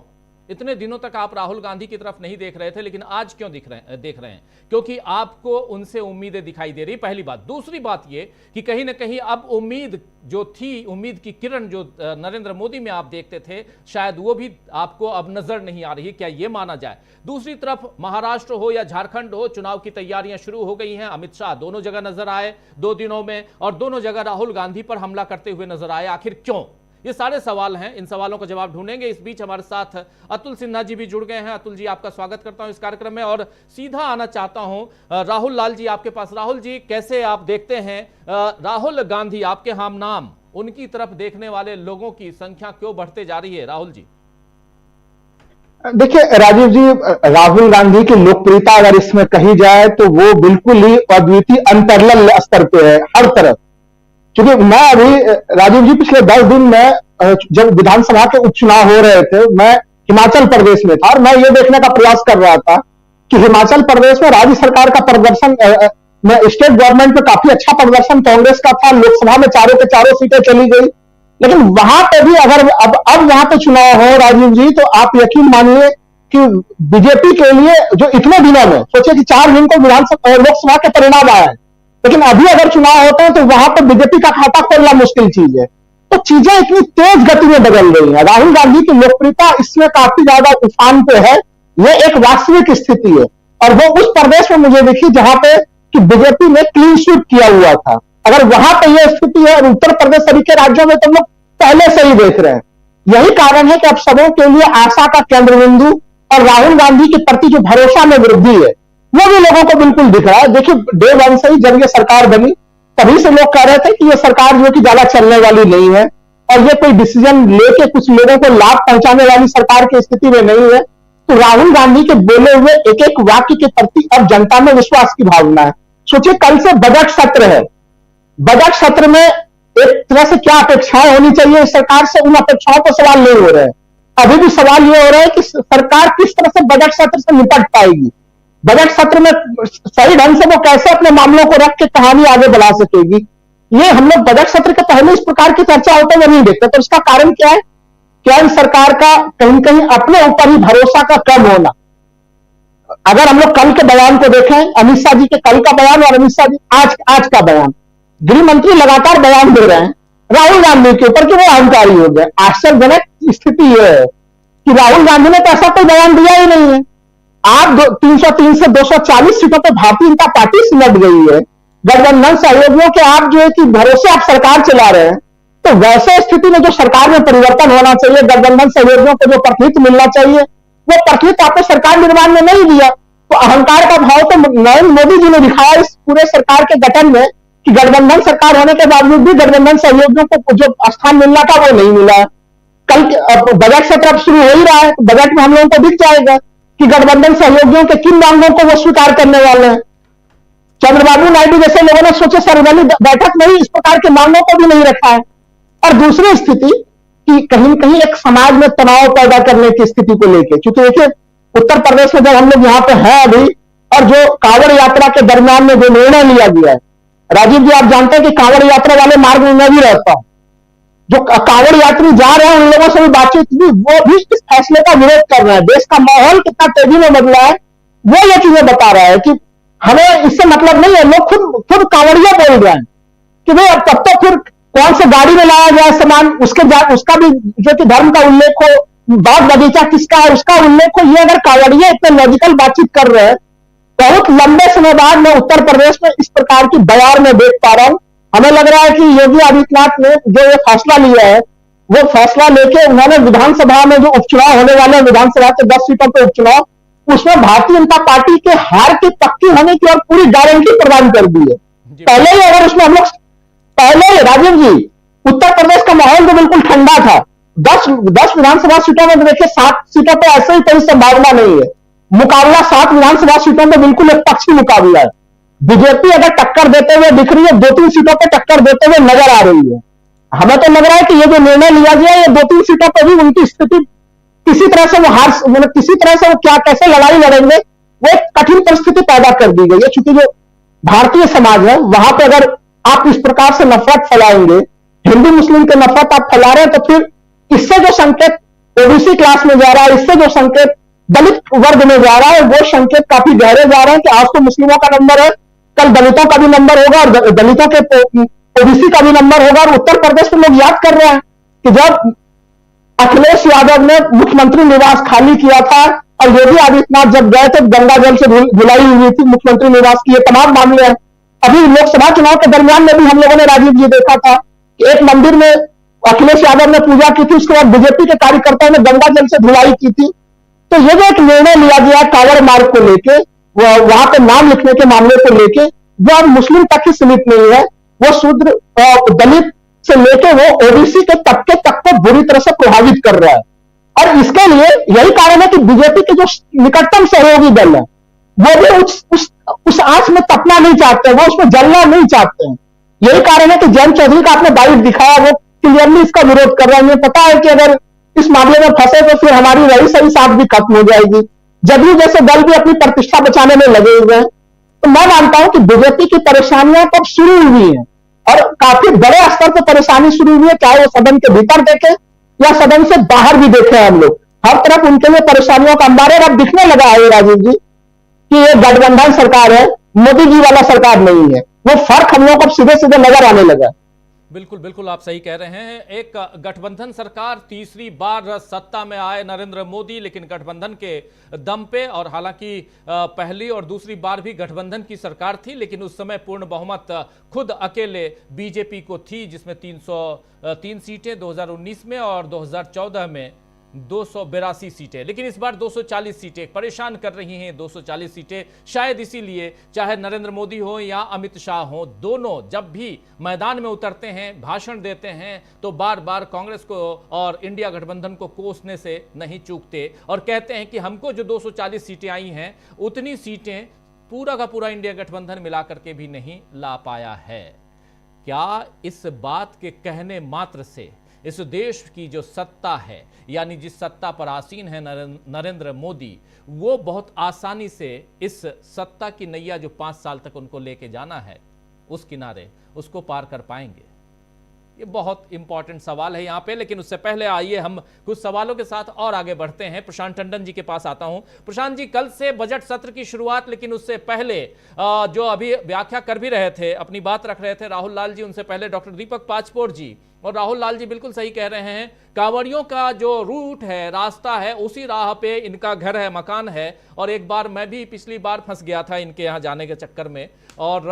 इतने दिनों तक आप राहुल गांधी की तरफ नहीं देख रहे थे, लेकिन आज क्यों देख रहे हैं? क्योंकि आपको उनसे उम्मीदें दिखाई दे रही, पहली बात। दूसरी बात ये कि कहीं ना कहीं अब उम्मीद जो थी, उम्मीद की किरण जो नरेंद्र मोदी में आप देखते थे, शायद वो भी आपको अब नजर नहीं आ रही। क्या ये माना जाए? दूसरी तरफ महाराष्ट्र हो या झारखंड हो, चुनाव की तैयारियां शुरू हो गई हैं। अमित शाह दोनों जगह नजर आए 2 दिनों में, और दोनों जगह राहुल गांधी पर हमला करते हुए नजर आए। आखिर क्यों? ये सारे सवाल हैं, इन सवालों का जवाब ढूंढेंगे। इस बीच हमारे साथ अतुल सिन्हा जी भी जुड़ गए हैं। अतुल जी, आपका स्वागत करता हूं इस कार्यक्रम में, और सीधा आना चाहता हूं राहुल लाल जी आपके पास। राहुल जी, कैसे आप देखते हैं राहुल गांधी, आपके हम नाम, उनकी तरफ देखने वाले लोगों की संख्या क्यों बढ़ते जा रही है? राहुल जी, देखिए राजीव जी, राहुल गांधी की लोकप्रियता अगर इसमें कही जाए तो वो बिल्कुल ही अद्वितीय अनपैरेलल स्तर पे है हर तरफ। क्योंकि मैं अभी राजीव जी पिछले 10 दिन में, जब विधानसभा के उपचुनाव हो रहे थे, मैं हिमाचल प्रदेश में था और मैं ये देखने का प्रयास कर रहा था कि हिमाचल प्रदेश में राज्य सरकार का प्रदर्शन में स्टेट गवर्नमेंट में काफी अच्छा प्रदर्शन कांग्रेस का था, लोकसभा में चारों के चारों सीटें चली गई, लेकिन वहां पे भी अगर अब वहां पे चुनाव हो राजीव जी, तो आप यकीन मानिए कि बीजेपी के लिए जो इतने दिनों में सोचे कि 4 दिन को विधानसभा लोकसभा के परिणाम आए, लेकिन अभी अगर चुनाव होते हैं तो वहां पर बीजेपी का खाता खोलना मुश्किल चीज है। तो चीजें इतनी तेज गति में बदल रही हैं। राहुल गांधी की लोकप्रियता इसमें काफी ज्यादा उफान पे है, ये एक वास्तविक स्थिति है और वो उस प्रदेश में मुझे दिखी जहां पे कि बीजेपी ने क्लीन स्वीप किया हुआ था। अगर वहां पे यह स्थिति है और उत्तर प्रदेश सभी के राज्यों में तो लोग पहले से ही देख रहे हैं। यही कारण है कि अब सबों के लिए आशा का केंद्र बिंदु और राहुल गांधी के प्रति जो भरोसा में वृद्धि है वो भी लोगों को बिल्कुल दिख रहा है। देखिए डे वन से ही जब ये सरकार बनी तभी से लोग कह रहे थे कि ये सरकार जो कि ज्यादा चलने वाली नहीं है और ये कोई डिसीजन लेके कुछ लोगों को लाभ पहुंचाने वाली सरकार की स्थिति में नहीं है। तो राहुल गांधी के बोले हुए एक एक वाक्य के प्रति अब जनता में विश्वास की भावना है। सोचिए कल से बजट सत्र है, बजट सत्र में एक तरह से क्या अपेक्षाएं होनी चाहिए इस सरकार से, उन अपेक्षाओं पर सवाल नहीं हो रहे हैं। अभी भी सवाल ये हो रहा है कि सरकार किस तरह से बजट सत्र से निपट पाएगी, बजट सत्र में सही ढंग से वो कैसे अपने मामलों को रख के कहानी आगे बढ़ा सकेगी। ये हम लोग बजट सत्र के पहले इस प्रकार की चर्चा होते हुए नहीं देखते। तो इसका कारण क्या है? क्या सरकार का कहीं कहीं अपने ऊपर ही भरोसा का कम होना। अगर हम लोग कल के बयान को देखें, अमित शाह जी के कल का बयान और अमित शाह जी आज का बयान, गृह मंत्री लगातार बयान दे रहे हैं राहुल गांधी के ऊपर कि वो अहंकारी हो गए। आश्चर्यजनक स्थिति यह है कि राहुल गांधी ने तो ऐसा कोई बयान दिया ही नहीं है। आप 303 से 240 सीटों पर भारतीय जनता पार्टी सिमट गई है, गठबंधन सहयोगियों के आप जो है कि भरोसे आप सरकार चला रहे हैं। तो वैसे स्थिति में जो सरकार में परिवर्तन होना चाहिए, गठबंधन सहयोगियों को जो प्रतिनिधित्व मिलना चाहिए वो प्रतिनिधित्व आपने सरकार निर्माण में नहीं दिया। तो अहंकार का भाव तो नरेंद्र मोदी जी ने दिखाया इस पूरे सरकार के गठन में कि गठबंधन सरकार होने के बावजूद भी गठबंधन सहयोगियों को जो स्थान मिलना था वो नहीं मिला। कल बजट सत्र अब शुरू हो ही रहा है, बजट में हम लोगों को दिख जाएगा कि गठबंधन सहयोगियों के किन मांगों को वो स्वीकार करने वाले हैं। चंद्रबाबू नायडू जैसे लोगों ने सोचे सर्वदलीय बैठक में ही इस प्रकार के मांगों को भी नहीं रखा है। और दूसरी स्थिति कि कहीं न कहीं एक समाज में तनाव पैदा करने की स्थिति को लेकर, क्योंकि देखिए उत्तर प्रदेश में जब हम लोग यहाँ पे हैं अभी और जो कांवड़ यात्रा के दरमियान में जो निर्णय लिया गया है, राजीव जी आप जानते हैं कि कांवड़ यात्रा वाले मार्ग में मैं भी रहता हूं, जो कांवड़ यात्री जा रहे हैं उन लोगों से भी बातचीत हुई, वो भी इस फैसले का विरोध कर रहे हैं। देश का माहौल कितना तेजी में बदला है वो ये चीजें बता रहा है कि हमें इससे मतलब नहीं है। लोग खुद कांवड़िया बोल रहे हैं कि भाई अब तब तो फिर कौन से गाड़ी में लाया जाए सामान, उसका भी जो कि धर्म का उल्लेख हो, बाग बगीचा किसका है उसका उल्लेख हो। ये अगर कांवड़िया इतने लॉजिकल बातचीत कर रहे हैं, बहुत लंबे समय बाद मैं उत्तर प्रदेश में इस प्रकार की बयार में देख पा रहा हूं। हमें लग रहा है कि योगी आदित्यनाथ ने जो ये फैसला लिया है वो फैसला लेके उन्होंने विधानसभा में जो उपचुनाव होने वाले हैं, विधानसभा के 10 सीटों पर उपचुनाव, उसमें भारतीय जनता पार्टी के हार की पक्की होने की और पूरी गारंटी प्रदान कर दी है। पहले ही अगर उसमें हम लोग राजीव जी उत्तर प्रदेश का माहौल तो बिल्कुल ठंडा था। 10 विधानसभा सीटों में देखिए 7 सीटों पर ऐसे ही कोई संभावना नहीं है। मुकाबला 7 विधानसभा सीटों में बिल्कुल एक पक्षी मुकाबला है। बीजेपी अगर टक्कर देते हुए दिख रही है, 2-3 सीटों पर टक्कर देते हुए नजर आ रही है। हमें तो लग रहा है कि ये जो निर्णय लिया गया है, ये 2-3 सीटों पर भी उनकी स्थिति किसी तरह से वो हार, मतलब किसी तरह से वो क्या कैसे लड़ाई लड़ेंगे वो एक कठिन परिस्थिति पैदा कर दी गई है। चूंकि जो भारतीय समाज है वहां पर अगर आप इस प्रकार से नफरत फैलाएंगे, हिंदू मुस्लिम के नफरत आप फैला रहे हैं, तो फिर इससे जो संकेत ओबीसी क्लास में जा रहा है, इससे जो संकेत दलित वर्ग में जा रहा है, वो संकेत काफी गहरे जा रहे हैं कि आज तो मुस्लिमों का नंबर है, कल दलितों का भी नंबर होगा और दलितों के ओबीसी का भी नंबर होगा। और उत्तर प्रदेश में लोग याद कर रहे हैं कि जब अखिलेश यादव ने मुख्यमंत्री निवास खाली किया था और योगी आदित्यनाथ जब गए थे गंगा जल से धुलाई हुई थी मुख्यमंत्री निवास की, ये तमाम मामले हैं। अभी लोकसभा चुनाव के दरमियान में भी हम लोगों ने राजीव जी देखा था कि एक मंदिर में अखिलेश यादव ने पूजा की थी, उसके बाद बीजेपी के कार्यकर्ताओं ने गंगा जल से धुलाई की थी। तो ये जो एक निर्णय लिया गया कांवड़ मार्ग को लेके, वहां पे नाम लिखने के मामले को लेके, वो अब मुस्लिम तक ही सीमित नहीं है, वो शूद्र दलित से लेके वो ओबीसी के तबके तक को बुरी तरह से प्रभावित कर रहा है। और इसके लिए यही कारण है कि बीजेपी के जो निकटतम सहयोगी दल है वो भी उस आंच में तपना नहीं चाहते, वो उसमें जलना नहीं चाहते हैं। यही कारण है कि जयंत चौधरी का आपने बाइट दिखाया, वो क्लियरली इसका विरोध कर रहे हैं। पता है कि अगर इस मामले में फंसे तो फिर हमारी रही सही साथ भी खत्म हो जाएगी। जदयू जैसे दल भी अपनी प्रतिष्ठा बचाने में लगे हुए हैं। तो मैं मानता हूं कि बीजेपी की परेशानियां तब शुरू हुई हैं और काफी बड़े स्तर पर परेशानी शुरू हुई है, चाहे वो सदन के भीतर देखे या सदन से बाहर भी देखे। हम लोग हर तरफ उनके लिए परेशानियों का अंबार अब दिखने लगा है राजीव जी कि ये गठबंधन सरकार है, मोदी जी वाला सरकार नहीं है। वो फर्क हम लोग को सीधे सीधे नजर आने लगा। बिल्कुल बिल्कुल आप सही कह रहे हैं। एक गठबंधन सरकार, तीसरी बार सत्ता में आए नरेंद्र मोदी, लेकिन गठबंधन के दम पे। और हालांकि पहली और दूसरी बार भी गठबंधन की सरकार थी, लेकिन उस समय पूर्ण बहुमत खुद अकेले बीजेपी को थी, जिसमें 303 सीटें 2019 में और 2014 में 282 सीटें। लेकिन इस बार 240 सीटें परेशान कर रही हैं। 240 सीटें शायद इसीलिए, चाहे नरेंद्र मोदी हो या अमित शाह हो, दोनों जब भी मैदान में उतरते हैं, भाषण देते हैं, तो बार बार कांग्रेस को और इंडिया गठबंधन को कोसने से नहीं चूकते और कहते हैं कि हमको जो 240 सीटें आई हैं उतनी सीटें पूरा का पूरा इंडिया गठबंधन मिलाकर के भी नहीं ला पाया है। क्या इस बात के कहने मात्र से इस देश की जो सत्ता है, यानी जिस सत्ता पर आसीन है नरेंद्र मोदी, वो बहुत आसानी से इस सत्ता की नैया जो 5 साल तक उनको लेके जाना है उस किनारे, उसको पार कर पाएंगे? ये बहुत इंपॉर्टेंट सवाल है यहाँ पे। लेकिन उससे पहले आइए हम कुछ सवालों के साथ और आगे बढ़ते हैं। प्रशांत टंडन जी के पास आता हूं। प्रशांत जी, कल से बजट सत्र की शुरुआत, लेकिन उससे पहले जो अभी व्याख्या कर भी रहे थे, अपनी बात रख रहे थे राहुल लाल जी, उनसे पहले डॉक्टर दीपक पाचपोर जी। और राहुल लाल जी बिल्कुल सही कह रहे हैं, कांवड़ियों का जो रूट है, रास्ता है, उसी राह पे इनका घर है, मकान है। और एक बार मैं भी पिछली बार फंस गया था इनके यहाँ जाने के चक्कर में। और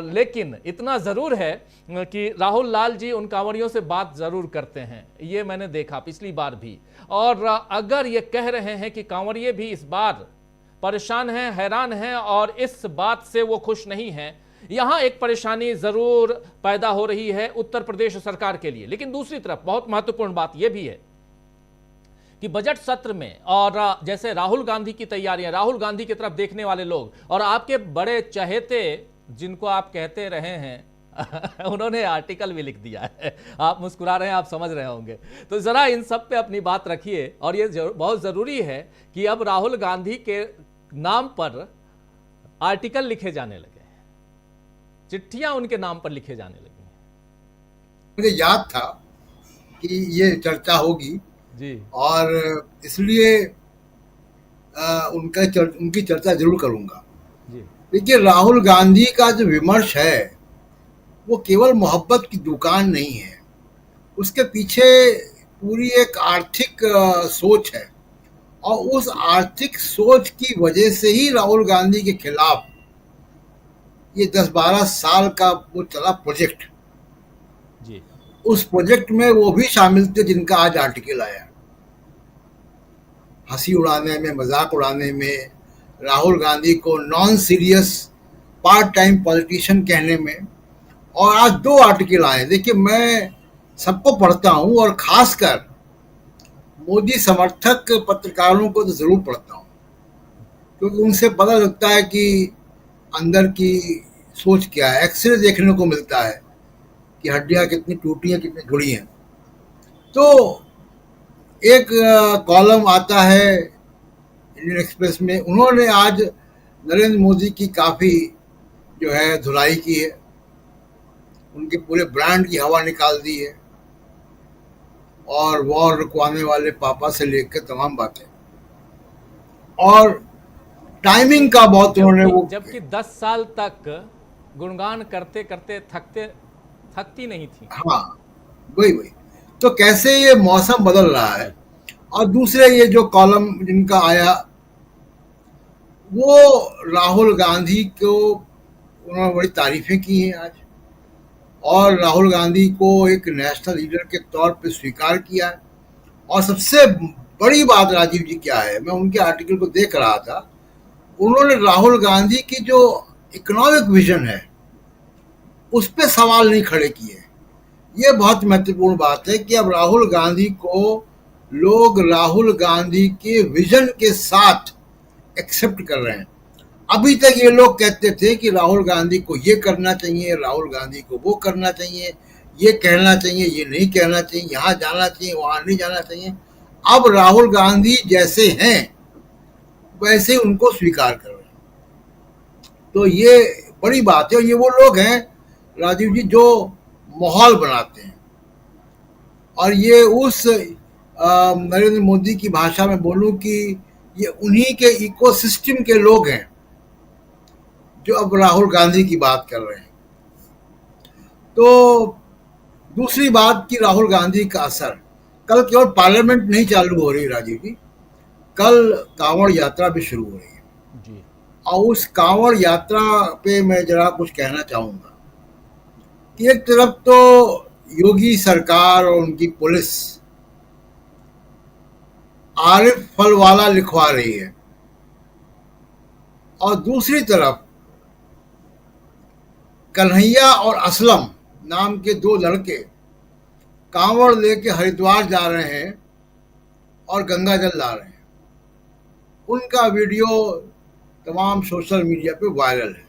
लेकिन इतना ज़रूर है कि राहुल लाल जी उन कांवड़ियों से बात ज़रूर करते हैं, ये मैंने देखा पिछली बार भी। और अगर ये कह रहे हैं कि कांवड़िए भी इस बार परेशान हैं, हैरान हैं और इस बात से वो खुश नहीं हैं, यहां एक परेशानी जरूर पैदा हो रही है उत्तर प्रदेश सरकार के लिए। लेकिन दूसरी तरफ बहुत महत्वपूर्ण बात यह भी है कि बजट सत्र में और जैसे राहुल गांधी की तैयारियां, राहुल गांधी की तरफ देखने वाले लोग और आपके बड़े चहेते जिनको आप कहते रहे हैं उन्होंने आर्टिकल भी लिख दिया है। आप मुस्कुरा रहे हैं, आप समझ रहे होंगे। तो जरा इन सब पे अपनी बात रखिए। और ये बहुत जरूरी है कि अब राहुल गांधी के नाम पर आर्टिकल लिखे जाने लगे, चिट्ठियां उनके नाम पर लिखे जाने लगी। मुझे याद था कि ये चर्चा होगी जी, और इसलिए उनकी चर्चा जरूर करूंगा। जी, देखिए, राहुल गांधी का जो विमर्श है वो केवल मोहब्बत की दुकान नहीं है, उसके पीछे पूरी एक आर्थिक सोच है। और उस आर्थिक सोच की वजह से ही राहुल गांधी के खिलाफ ये 10-12 साल का वो चला प्रोजेक्ट, जी, उस प्रोजेक्ट में वो भी शामिल थे जिनका आज आर्टिकल आया। हंसी उड़ाने में, मजाक उड़ाने में, राहुल गांधी को non serious part time politician कहने में, और आज 2 आर्टिकल आए। देखिए, मैं सबको पढ़ता हूँ और खासकर मोदी समर्थक पत्रकारों को तो जरूर पढ़ता हूँ, क्योंकि उनसे पता लगता है कि अंदर की सोच क्या है। एक्सरे देखने को मिलता है कि हड्डियां कितनी टूटी हैं, कितनी जुड़ी हैं। तो एक कॉलम आता है इंडियन एक्सप्रेस में, उन्होंने आज नरेंद्र मोदी की काफ़ी जो है धुलाई की है, उनके पूरे ब्रांड की हवा निकाल दी है, और वॉर रुकवाने वाले पापा से लेकर तमाम बातें, और टाइमिंग का बहुत उन्होंने वो, जबकि 10 साल तक गुणगान करते करते थकती नहीं थी। हाँ, वही। तो कैसे ये मौसम बदल रहा है। और दूसरे ये जो कॉलम जिनका आया, वो राहुल गांधी को उन्होंने बड़ी तारीफें की हैं आज, और राहुल गांधी को एक नेशनल लीडर के तौर पे स्वीकार किया है। और सबसे बड़ी बात राजीव जी क्या है, मैं उनके आर्टिकल को देख रहा था, उन्होंने राहुल गांधी की जो इकोनॉमिक विजन है उस पे सवाल नहीं खड़े किए। ये बहुत महत्वपूर्ण बात है कि अब राहुल गांधी को लोग राहुल गांधी के विजन के साथ एक्सेप्ट कर रहे हैं। अभी तक ये लोग कहते थे कि राहुल गांधी को ये करना चाहिए, राहुल गांधी को वो करना चाहिए, ये कहना चाहिए, ये नहीं कहना चाहिए, यहाँ जाना चाहिए, वहां नहीं जाना चाहिए। अब राहुल गांधी जैसे हैं वैसे उनको स्वीकार कर रहे हैं। तो ये बड़ी बात है। और ये वो लोग हैं राजीव जी जो माहौल बनाते हैं। और ये उस नरेंद्र मोदी की भाषा में बोलूं कि ये उन्हीं के इकोसिस्टम के लोग हैं जो अब राहुल गांधी की बात कर रहे हैं। तो दूसरी बात कि राहुल गांधी का असर, कल केवल पार्लियामेंट नहीं चालू हो रही राजीव जी, कल कांवड़ यात्रा भी शुरू हो रही है जी। और उस कांवड़ यात्रा पे मैं जरा कुछ कहना चाहूंगा कि एक तरफ तो योगी सरकार और उनकी पुलिस आरिफ फलवाला लिखवा रही है और दूसरी तरफ कन्हैया और असलम नाम के दो लड़के कांवड़ लेके हरिद्वार जा रहे हैं और गंगा जल ला रहे हैं। उनका वीडियो तमाम सोशल मीडिया पे वायरल है।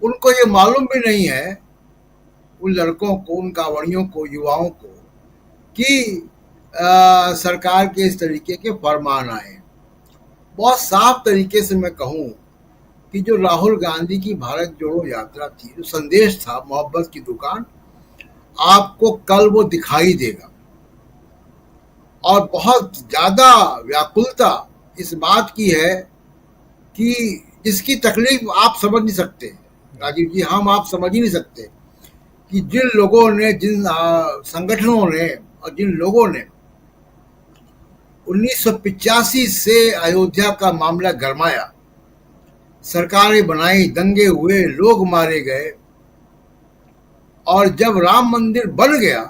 उनको ये मालूम भी नहीं है, उन लड़कों को, उन कांवड़ियों को, युवाओं को, कि सरकार के इस तरीके के फरमान आए। बहुत साफ तरीके से मैं कहूँ कि जो राहुल गांधी की भारत जोड़ो यात्रा थी, जो संदेश था मोहब्बत की दुकान, आपको कल वो दिखाई देगा। और बहुत ज्यादा व्याकुलता इस बात की है कि जिसकी तकलीफ आप समझ नहीं सकते राजीव जी, हम आप समझ ही नहीं सकते कि जिन लोगों ने, जिन संगठनों ने और जिन लोगों ने 1985 से अयोध्या का मामला गरमाया, सरकारें बनाई, दंगे हुए, लोग मारे गए, और जब राम मंदिर बन गया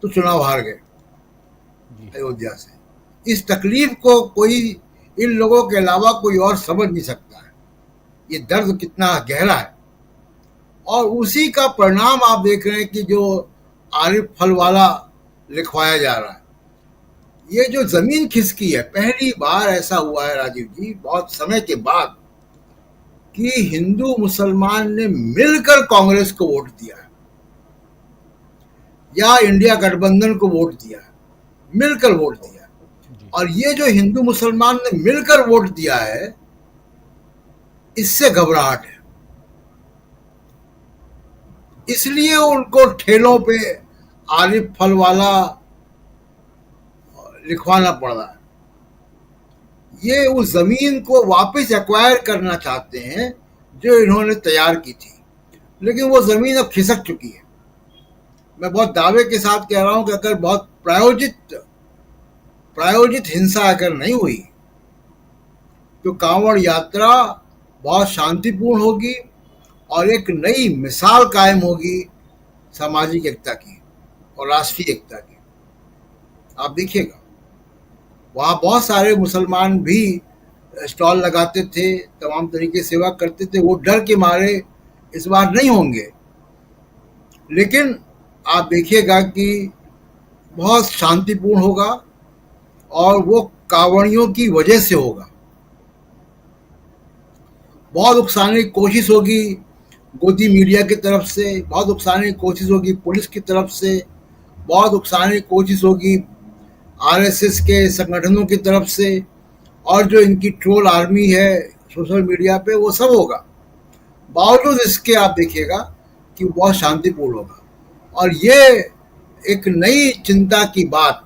तो चुनाव हार गए अयोध्या से। इस तकलीफ को कोई, इन लोगों के अलावा कोई और समझ नहीं सकता है, ये दर्द कितना गहरा है। और उसी का परिणाम आप देख रहे हैं कि जो आरिफ फलवाला लिखवाया जा रहा है, ये जो जमीन खिसकी है, पहली बार ऐसा हुआ है राजीव जी बहुत समय के बाद कि हिंदू मुसलमान ने मिलकर कांग्रेस को वोट दिया है या इंडिया गठबंधन को वोट दिया है, मिलकर वोट दिया है। और ये जो हिंदू मुसलमान ने मिलकर वोट दिया है, इससे घबराहट है, इसलिए उनको ठेलों पे आरिफ फलवाला लिखवाना पड़ रहा है। ये उस जमीन को वापस एक्वायर करना चाहते हैं जो इन्होंने तैयार की थी, लेकिन वो जमीन अब खिसक चुकी है। मैं बहुत दावे के साथ कह रहा हूं कि अगर बहुत प्रायोजित हिंसा अगर नहीं हुई तो कांवड़ यात्रा बहुत शांतिपूर्ण होगी और एक नई मिसाल कायम होगी सामाजिक एकता की और राष्ट्रीय एकता की। आप देखिएगा वहाँ बहुत सारे मुसलमान भी स्टॉल लगाते थे, तमाम तरीके सेवा करते थे, वो डर के मारे इस बार नहीं होंगे। लेकिन आप देखिएगा कि बहुत शांतिपूर्ण होगा और वो कांवड़ियों की वजह से होगा। बहुत उकसाने की कोशिश होगी गोदी मीडिया की तरफ से, बहुत उकसाने की कोशिश होगी पुलिस की तरफ से, बहुत उकसाने की कोशिश होगी आरएसएस के संगठनों की तरफ से, और जो इनकी ट्रोल आर्मी है सोशल मीडिया पे, वो सब होगा। बावजूद इसके आप देखिएगा कि बहुत शांतिपूर्ण होगा। और ये एक नई चिंता की बात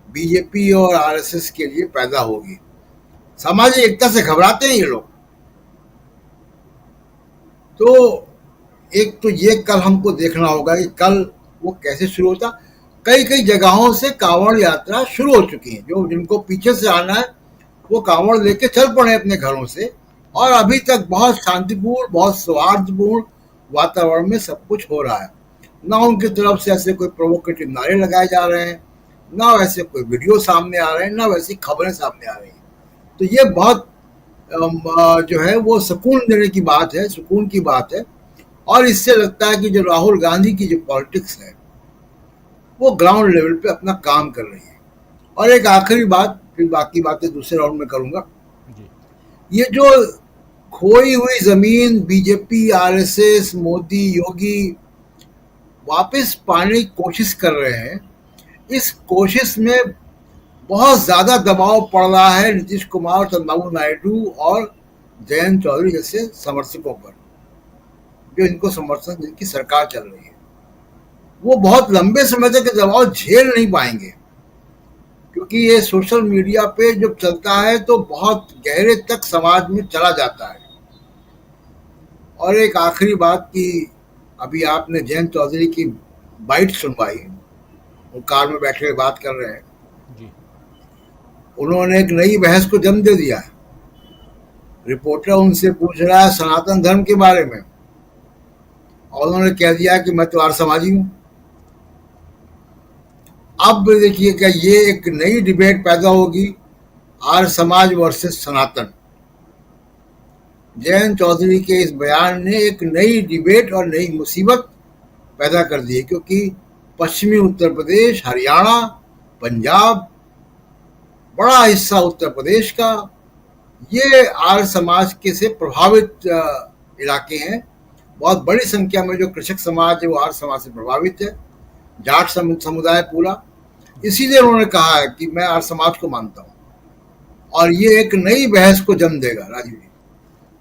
बीजेपी और आरएसएस के लिए पैदा होगी। सामाजिक एकता से घबराते हैं ये लोग। तो एक तो ये कल हमको देखना होगा कि कल वो कैसे शुरू होता। कई कई जगहों से कांवड़ यात्रा शुरू हो चुकी है, जो जिनको पीछे से आना है वो कांवड़ लेके चल पड़े अपने घरों से, और अभी तक बहुत शांतिपूर्ण, बहुत सौहार्दपूर्ण वातावरण में सब कुछ हो रहा है। ना उनकी तरफ से ऐसे कोई प्रोवोकेटिव नारे लगाए जा रहे हैं, ना वैसे कोई वीडियो सामने आ रहे हैं, ना वैसी खबरें सामने आ रही हैं। तो ये बहुत जो है वो सुकून देने की बात है, सुकून की बात है। और इससे लगता है कि जो राहुल गांधी की जो पॉलिटिक्स है वो ग्राउंड लेवल पे अपना काम कर रही है। और एक आखिरी बात, फिर बाकी बातें दूसरे राउंड में करूंगा। ये जो खोई हुई जमीन बीजेपी, आरएसएस, मोदी, योगी वापस पाने की कोशिश कर रहे हैं। इस कोशिश में बहुत ज्यादा दबाव पड़ रहा है नीतीश कुमार, चंद्रबाबू नायडू और जयंत चौधरी जैसे समर्थकों पर, जो इनको समर्थन जिनकी सरकार चल रही है। वो बहुत लंबे समय तक दबाव झेल नहीं पाएंगे, क्योंकि ये सोशल मीडिया पे जब चलता है तो बहुत गहरे तक समाज में चला जाता है। और एक आखिरी बात कि अभी आपने जयंत चौधरी की बाइट सुनवाई, वो कार में बैठे हुए बात कर रहे हैं जी। उन्होंने एक नई बहस को जन्म दे दिया है। रिपोर्टर उनसे पूछ रहा है सनातन धर्म के बारे में, और उन्होंने कह दिया कि मैं तो आर्य समाजी हूं। अब देखिए क्या ये एक नई डिबेट पैदा होगी, आर्य समाज वर्सेस सनातन। जयंत चौधरी के इस बयान ने एक नई डिबेट और नई मुसीबत पैदा कर दी है, क्योंकि पश्चिमी उत्तर प्रदेश, हरियाणा, पंजाब, बड़ा हिस्सा उत्तर प्रदेश का, ये आर्य समाज के से प्रभावित इलाके हैं। बहुत बड़ी संख्या में जो कृषक समाज है वो आर्य समाज से प्रभावित है, जाट समुदाय पूरा। इसीलिए उन्होंने कहा है कि मैं आर्य समाज को मानता हूं, और ये एक नई बहस को जन्म देगा। राजीव जी,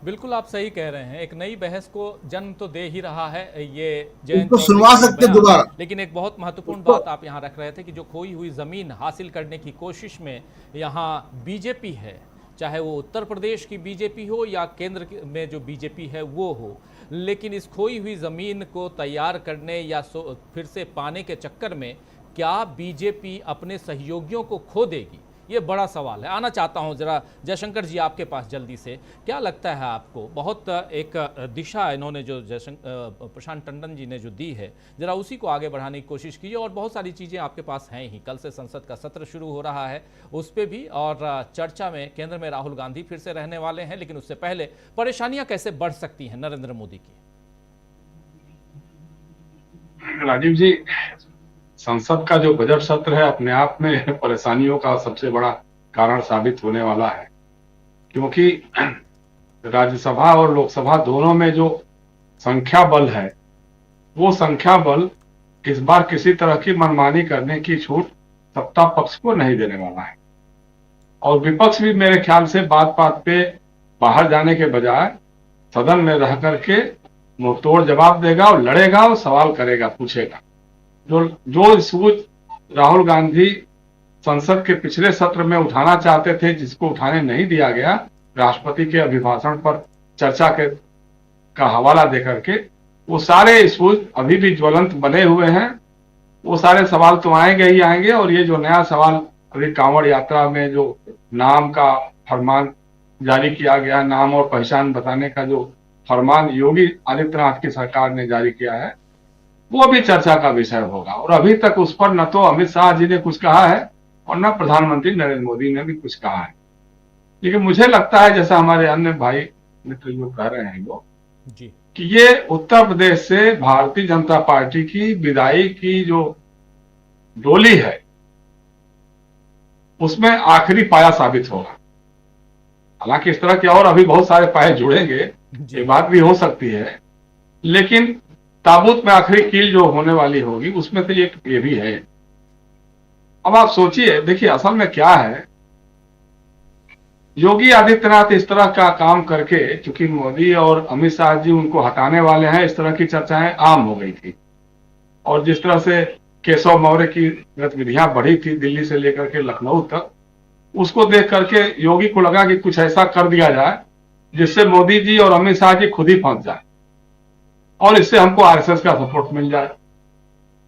बिल्कुल आप सही कह रहे हैं, एक नई बहस को जन्म तो दे ही रहा है ये जयंत इसको चौधरी सुनवा का सकते बयान। दोबारा। लेकिन एक बहुत महत्वपूर्ण बात आप यहाँ रख रहे थे कि जो खोई हुई जमीन हासिल करने की कोशिश में यहाँ बीजेपी है, चाहे वो उत्तर प्रदेश की बीजेपी हो या केंद्र में जो बीजेपी है वो हो, लेकिन इस खोई हुई जमीन को तैयार करने या फिर से पाने के चक्कर में क्या बीजेपी अपने सहयोगियों को खो देगी, ये बड़ा सवाल है। आना चाहता हूं जरा जयशंकर जी आपके पास जल्दी से, क्या लगता है आपको, बहुत एक दिशा इन्होंने जो प्रशांत टंडन जी ने जो दी है, जरा उसी को आगे बढ़ाने की कोशिश कीजिए। और बहुत सारी चीज़ें आपके पास हैं ही, कल से संसद का सत्र शुरू हो रहा है उस पर भी, और चर्चा में केंद्र में राहुल गांधी फिर से रहने वाले हैं, लेकिन उससे पहले परेशानियां कैसे बढ़ सकती हैं नरेंद्र मोदी की? राजीव जी, संसद का जो बजट सत्र है अपने आप में परेशानियों का सबसे बड़ा कारण साबित होने वाला है, क्योंकि राज्यसभा और लोकसभा दोनों में जो संख्या बल है, वो संख्या बल इस बार किसी तरह की मनमानी करने की छूट सत्ता पक्ष को नहीं देने वाला है। और विपक्ष भी मेरे ख्याल से बात बात पे बाहर जाने के बजाय सदन में रह करके मुंहतोड़ जवाब देगा और लड़ेगा और सवाल करेगा, पूछेगा। जो सूझ राहुल गांधी संसद के पिछले सत्र में उठाना चाहते थे, जिसको उठाने नहीं दिया गया, राष्ट्रपति के अभिभाषण पर चर्चा का हवाला देकर के, वो सारे इशूज अभी भी ज्वलंत बने हुए हैं। वो सारे सवाल तो आएंगे ही आएंगे। और ये जो नया सवाल अभी कांवड़ यात्रा में जो नाम का फरमान जारी किया गया, नाम और पहचान बताने का जो फरमान योगी आदित्यनाथ की सरकार ने जारी किया है, वो भी चर्चा का विषय होगा। और अभी तक उस पर न तो अमित शाह जी ने कुछ कहा है और न प्रधानमंत्री नरेंद्र मोदी ने भी कुछ कहा है। लेकिन मुझे लगता है, जैसा हमारे अन्य भाई मित्र जो कह रहे हैं वो जी, कि ये उत्तर प्रदेश से भारतीय जनता पार्टी की विदाई की जो डोली है, उसमें आखिरी पाया साबित होगा। हालांकि इस तरह के और अभी बहुत सारे पाए जुड़ेंगे, ये बात भी हो सकती है, लेकिन ताबूत में आखिरी कील जो होने वाली होगी उसमें से एक ये भी है। अब आप सोचिए, देखिए असल में क्या है, योगी आदित्यनाथ इस तरह का काम करके, चूंकि मोदी और अमित शाह जी उनको हटाने वाले हैं, इस तरह की चर्चाएं आम हो गई थी। और जिस तरह से केशव मौर्य की गतिविधियां बढ़ी थी दिल्ली से लेकर के लखनऊ तक, उसको देख करके योगी को लगा कि कुछ ऐसा कर दिया जाए जिससे मोदी जी और अमित शाह जी खुद ही फंस जाए और इससे हमको आरएसएस का सपोर्ट मिल जाए।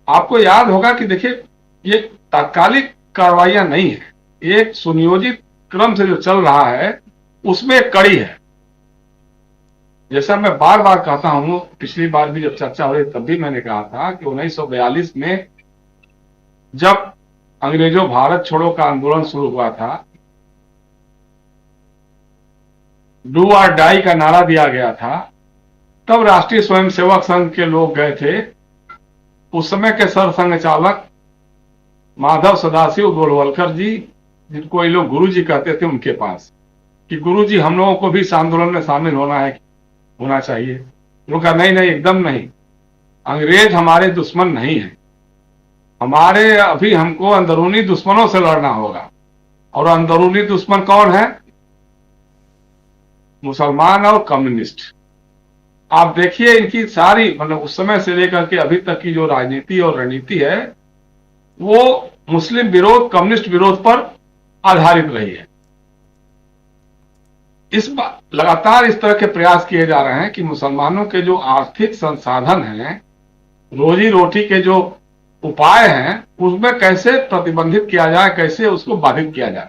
आपको याद होगा कि देखिए, ये तात्कालिक कार्रवाइयां नहीं है, एक सुनियोजित क्रम से जो चल रहा है उसमें एक कड़ी है। जैसा मैं बार बार कहता हूं, पिछली बार भी जब चर्चा हो रही तब भी मैंने कहा था कि 1942 में जब अंग्रेजों भारत छोड़ो का आंदोलन शुरू हुआ था, डू और डाई का नारा दिया गया था, तब राष्ट्रीय स्वयंसेवक संघ के लोग गए थे। उस समय के सरसंघ चालक माधव सदाशिव गोलवलकर जी, जिनको ये लोग गुरुजी कहते थे, उनके पास कि गुरुजी हम लोगों को भी इस आंदोलन में शामिल होना चाहिए। उन्होंने कहा नहीं नहीं, एकदम नहीं, अंग्रेज हमारे दुश्मन नहीं है। हमारे अभी हमको अंदरूनी दुश्मनों से लड़ना होगा, और अंदरूनी दुश्मन कौन है? मुसलमान और कम्युनिस्ट। आप देखिए इनकी सारी, मतलब उस समय से लेकर के अभी तक की जो राजनीति और रणनीति है वो मुस्लिम विरोध, कम्युनिस्ट विरोध पर आधारित रही है। लगातार इस तरह के प्रयास किए जा रहे हैं कि मुसलमानों के जो आर्थिक संसाधन हैं, रोजी रोटी के जो उपाय हैं, उसमें कैसे प्रतिबंधित किया जाए, कैसे उसको बाधित किया जाए।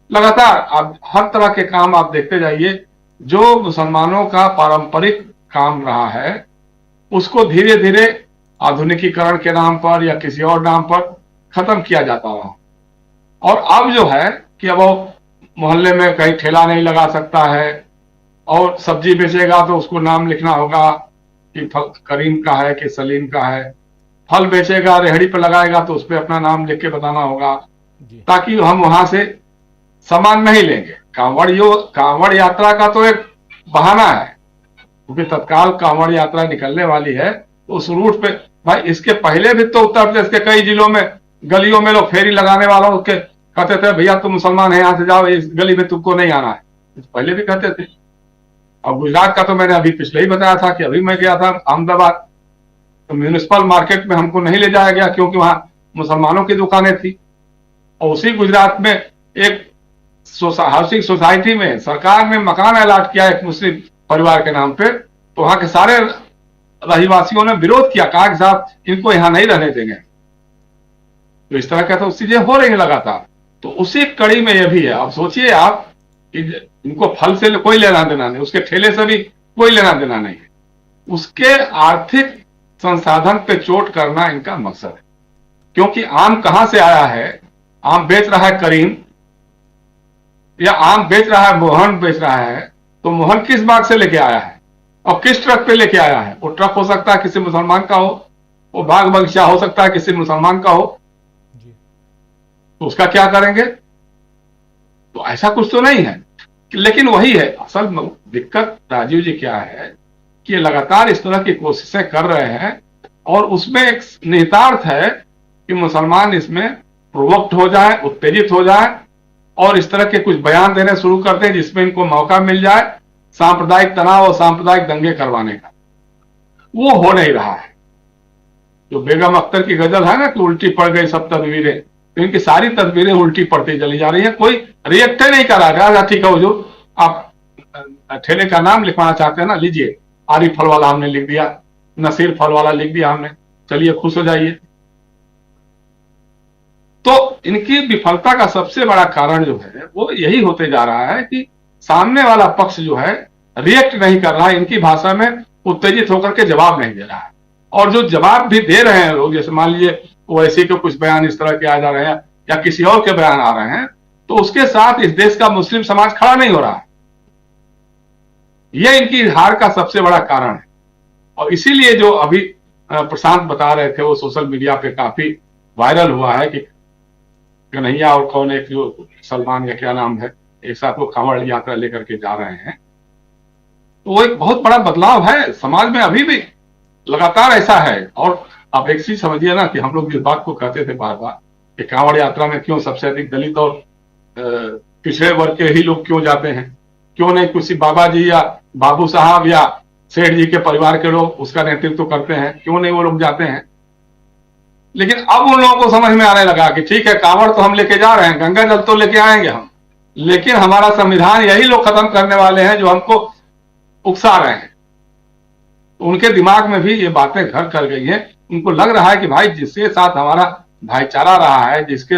लगातार आप हर तरह के काम आप देखते जाइए, जो मुसलमानों का पारंपरिक काम रहा है उसको धीरे धीरे आधुनिकीकरण के नाम पर या किसी और नाम पर खत्म किया जाता रहा। और अब जो है कि अब वो मोहल्ले में कहीं ठेला नहीं लगा सकता है, और सब्जी बेचेगा तो उसको नाम लिखना होगा कि करीम का है कि सलीम का है। फल बेचेगा, रेहड़ी पर लगाएगा तो उस पर अपना नाम लिख के बताना होगा, ताकि हम वहां से सामान नहीं लेंगे। कांवड़ यात्रा का तो एक बहाना है, क्योंकि तत्काल कांवड़ यात्रा निकलने वाली है, तो उस रूट पे भाई इसके पहले भी तो उत्तर प्रदेश के कई जिलों में गलियों में लोग फेरी लगाने वालों के कहते थे भैया तुम मुसलमान है यहां से जाओ, इस गली में तुमको नहीं आना है, पहले भी कहते थे। और गुजरात का तो मैंने अभी पिछले ही बताया था कि अभी मैं गया था अहमदाबाद, तो म्यूनिसिपल मार्केट में हमको नहीं ले जाया गया क्योंकि वहां मुसलमानों की दुकानें थी। और उसी गुजरात में एक हाउसिंग सोसाइटी में सरकार ने मकान अलॉट किया एक मुस्लिम परिवार के नाम पे, तो वहां के सारे रहीवासियों ने विरोध किया, कहा कि साहब इनको यहां नहीं रहने देंगे। तो इस तरह का तो चीजें हो रही है लगातार। तो उसी कड़ी में यह भी है। अब सोचिए आप कि इनको फल से कोई लेना देना नहीं, उसके ठेले से भी कोई लेना देना नहीं है, उसके आर्थिक संसाधन पे चोट करना इनका मकसद है। क्योंकि आम कहां से आया है? आम बेच रहा है करीम, या आम बेच रहा है मोहन बेच रहा है, तो मोहन किस बाग से लेके आया है और किस ट्रक पे लेके आया है? वो ट्रक हो सकता है किसी मुसलमान का हो, वो बाग बगीचा हो सकता है किसी मुसलमान का हो, तो उसका क्या करेंगे? तो ऐसा कुछ तो नहीं है। लेकिन वही है असल दिक्कत राजीव जी, क्या है कि लगातार इस तरह की कोशिशें कर रहे हैं, और उसमें एक निहितार्थ है कि मुसलमान इसमें प्रोवोक्ट हो जाए, उत्तेजित हो जाए, और इस तरह के कुछ बयान देने शुरू करते हैं जिसमें इनको मौका मिल जाए सांप्रदायिक तनाव और सांप्रदायिक दंगे करवाने का। वो हो नहीं रहा है। जो बेगम अख्तर की गजल है ना कि उल्टी पड़ गई सब तदबीरें, तो इनकी सारी तदबीरें उल्टी पड़ती चली जा रही है, कोई रिएक्ट नहीं कर रहा। ठीक है, जो आप ठेले का नाम लिखवाना चाहते हैं ना, लीजिए, आरिफ फल वाला हमने लिख दिया, नसीर फल वाला लिख दिया हमने, चलिए खुश हो जाइए। तो इनकी विफलता का सबसे बड़ा कारण जो है वो यही होते जा रहा है कि सामने वाला पक्ष जो है रिएक्ट नहीं कर रहा है, इनकी भाषा में उत्तेजित होकर के जवाब नहीं दे रहा है। और जो जवाब भी दे रहे हैं लोग, जैसे मान लीजिए ओवैसी के कुछ बयान इस तरह के आ जा रहे हैं या किसी और के बयान आ रहे हैं, तो उसके साथ इस देश का मुस्लिम समाज खड़ा नहीं हो रहा है। यह इनकी हार का सबसे बड़ा कारण है। और इसीलिए जो अभी प्रशांत बता रहे थे, वो सोशल मीडिया पे काफी वायरल हुआ है कि कन्हैया और कौन एक जो सलमान या क्या नाम है, एक साथ वो कांवड़ यात्रा लेकर के जा रहे हैं। तो वो एक बहुत बड़ा बदलाव है समाज में, अभी भी लगातार ऐसा है। और आप एक चीज समझिए ना कि हम लोग जिस बात को कहते थे बार बार कि कांवड़ यात्रा में क्यों सबसे अधिक दलित और पिछड़े वर्ग के ही लोग क्यों जाते हैं, क्यों नहीं किसी बाबा जी या बाबू साहब या सेठ जी के परिवार के लोग उसका नेतृत्व करते हैं, क्यों नहीं वो लोग जाते हैं? लेकिन अब उन लोगों को समझ में आने लगा कि ठीक है, कांवड़ तो हम लेके जा रहे हैं, गंगा जल तो लेके आएंगे हम, लेकिन हमारा संविधान यही लोग खत्म करने वाले हैं जो हमको उकसा रहे हैं। उनके दिमाग में भी ये बातें घर कर गई हैं। उनको लग रहा है कि भाई जिसके साथ हमारा भाईचारा रहा है, जिसके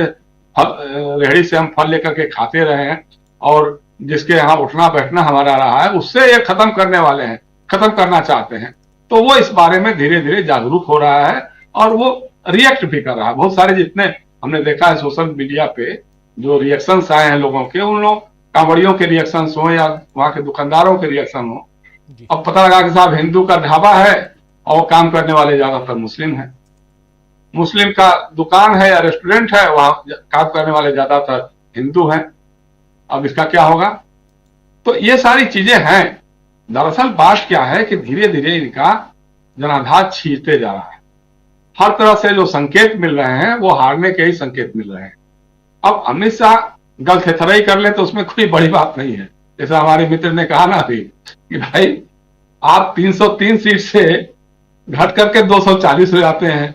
रेहड़ी से हम फल लेकर के खाते रहे हैं और जिसके यहाँ उठना बैठना हमारा रहा है, उससे ये खत्म करने वाले हैं, खत्म करना चाहते हैं। तो वो इस बारे में धीरे धीरे जागरूक हो रहा है और वो रिएक्ट भी कर रहा है। बहुत सारे जितने हमने देखा है सोशल मीडिया पे जो रिएक्शंस आए हैं लोगों के, उन लोग कांवड़ियों के रिएक्शंस हो या वहां के दुकानदारों के रिएक्शन हो, अब पता लगा कि साहब हिंदू का ढाबा है और काम करने वाले ज्यादातर मुस्लिम हैं, मुस्लिम का दुकान है या रेस्टोरेंट है, वहां काम करने वाले ज्यादातर हिंदू हैं। अब इसका क्या होगा? तो ये सारी चीजें हैं। दरअसल बात क्या है कि धीरे धीरे इनका जनाधार छीनते जा रहा है। हर तरह से जो संकेत मिल रहे हैं वो हारने के ही संकेत मिल रहे हैं। अब अमित शाह गलथेथराई कर ले तो उसमें कोई बड़ी बात नहीं है। जैसा हमारे मित्र ने कहा ना अभी कि भाई आप 303 सीट से घट करके 240 हो जाते हैं,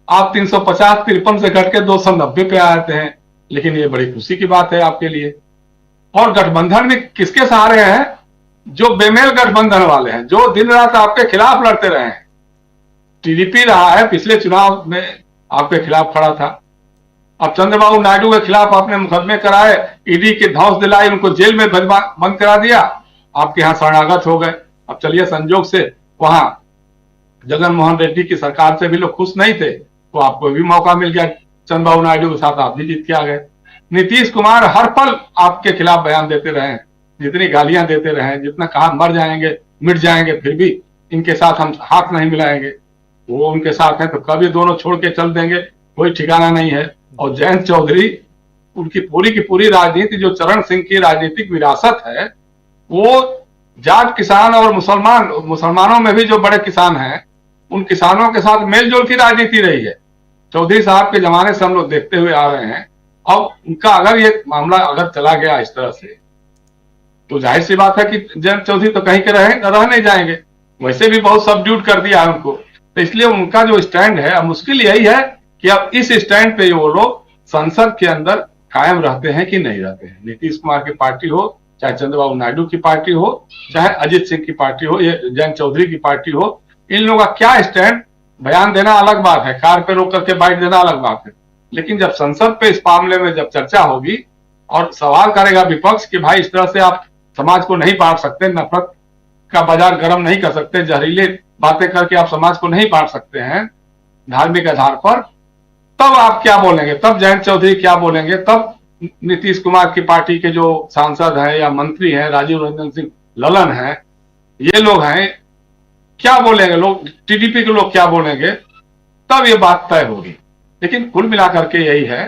आप 350-53 से घट के 290 पे आ जाते हैं, लेकिन ये बड़ी खुशी की बात है आपके लिए। और गठबंधन में किसके सहारे हैं? जो बेमेल गठबंधन वाले हैं, जो दिन रात आपके खिलाफ लड़ते रहे हैं। टीडीपी रहा है, पिछले चुनाव में आपके खिलाफ खड़ा था। अब चंद्रबाबू नायडू के खिलाफ आपने मुकदमे कराए, ईडी की धौंस दिलाई, उनको जेल में बंद करा दिया, आपके यहां शरणागत हो गए। अब चलिए संजोग से वहां जगन मोहन रेड्डी की सरकार से भी लोग खुश नहीं थे, तो आपको भी मौका मिल गया, चंद्रबाबू नायडू के साथ आप भी जीत के आ गए। नीतीश कुमार हर पल आपके खिलाफ बयान देते रहे, जितनी गालियां देते रहे, जितना कहा मर जाएंगे मिट जाएंगे, फिर भी इनके साथ हम हाथ नहीं मिलाएंगे। वो उनके साथ हैं तो कभी दोनों छोड़ के चल देंगे, कोई ठिकाना नहीं है। और जयंत चौधरी, उनकी पूरी की पूरी राजनीति जो चरण सिंह की राजनीतिक विरासत है, वो जाट किसान और मुसलमानों में भी जो बड़े किसान हैं, उन किसानों के साथ मेलजोल की राजनीति रही है। चौधरी साहब के जमाने से हम लोग देखते हुए आ रहे हैं। अब उनका अगर ये मामला अगर चला गया इस तरह से, तो जाहिर सी बात है कि जयंत चौधरी तो कहीं के रह नहीं जाएंगे। वैसे भी बहुत सबड्यूट कर दिया है उनको, तो इसलिए उनका जो स्टैंड है, अब मुश्किल यही है कि अब इस स्टैंड पे वो लोग संसद के अंदर कायम रहते हैं कि नहीं रहते हैं। नीतीश कुमार की पार्टी हो, चाहे चंद्रबाबू नायडू की पार्टी हो, चाहे अजित सिंह की पार्टी हो, या जयंत चौधरी की पार्टी हो, इन लोगों का क्या स्टैंड, बयान देना अलग बात है, कार पे रोक करके बाइट देना अलग बात है, लेकिन जब संसद पे इस मामले में जब चर्चा होगी और सवाल करेगा विपक्ष कि भाई इस तरह से आप समाज को नहीं बांट सकते, नफरत का बाजार गर्म नहीं कर सकते, जहरीले बातें करके आप समाज को नहीं बांट सकते हैं धार्मिक आधार पर, तब आप क्या बोलेंगे? तब जयंत चौधरी क्या बोलेंगे? तब नीतीश कुमार की पार्टी के जो सांसद हैं या मंत्री हैं, राजीव रंजन सिंह ललन हैं, ये लोग हैं, क्या बोलेंगे लोग? टीडीपी के लोग क्या बोलेंगे? तब ये बात तय होगी। लेकिन कुल मिलाकर के यही है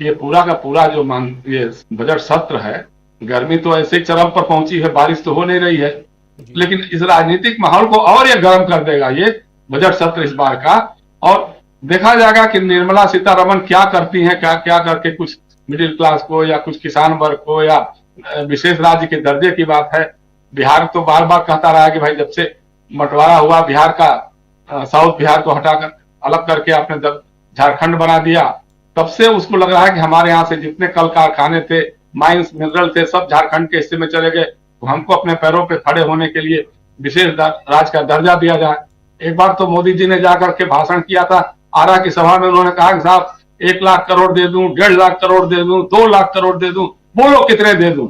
कि ये पूरा का पूरा जो ये बजट सत्र है, गर्मी तो ऐसे ही चरम पर पहुंची है, बारिश तो हो नहीं रही है, लेकिन इस राजनीतिक माहौल को और ये गर्म कर देगा ये बजट सत्र इस बार का। और देखा जाएगा कि निर्मला सीतारमण क्या करती हैं, क्या करके कुछ मिडिल क्लास को या कुछ किसान वर्ग को या विशेष राज्य के दर्जे की बात है। बिहार तो बार बार कहता रहा कि भाई जब से बंटवारा हुआ बिहार का, साउथ बिहार को हटाकर अलग करके आपने झारखंड बना दिया, तब से उसको लग रहा है कि हमारे यहाँ से जितने कल कारखाने थे, माइंस मिनरल थे, सब झारखंड के हिस्से में चले गए, तो हमको अपने पैरों पे खड़े होने के लिए विशेष राज्य का दर्जा दिया जाए। एक बार तो मोदी जी ने जाकर के भाषण किया था आरा की सभा में, उन्होंने कहा कि साहब 1 लाख करोड़ दे दूं, 1.5 लाख करोड़ दे दूं, 2 लाख करोड़ दे दूं, बोलो कितने दे दूं?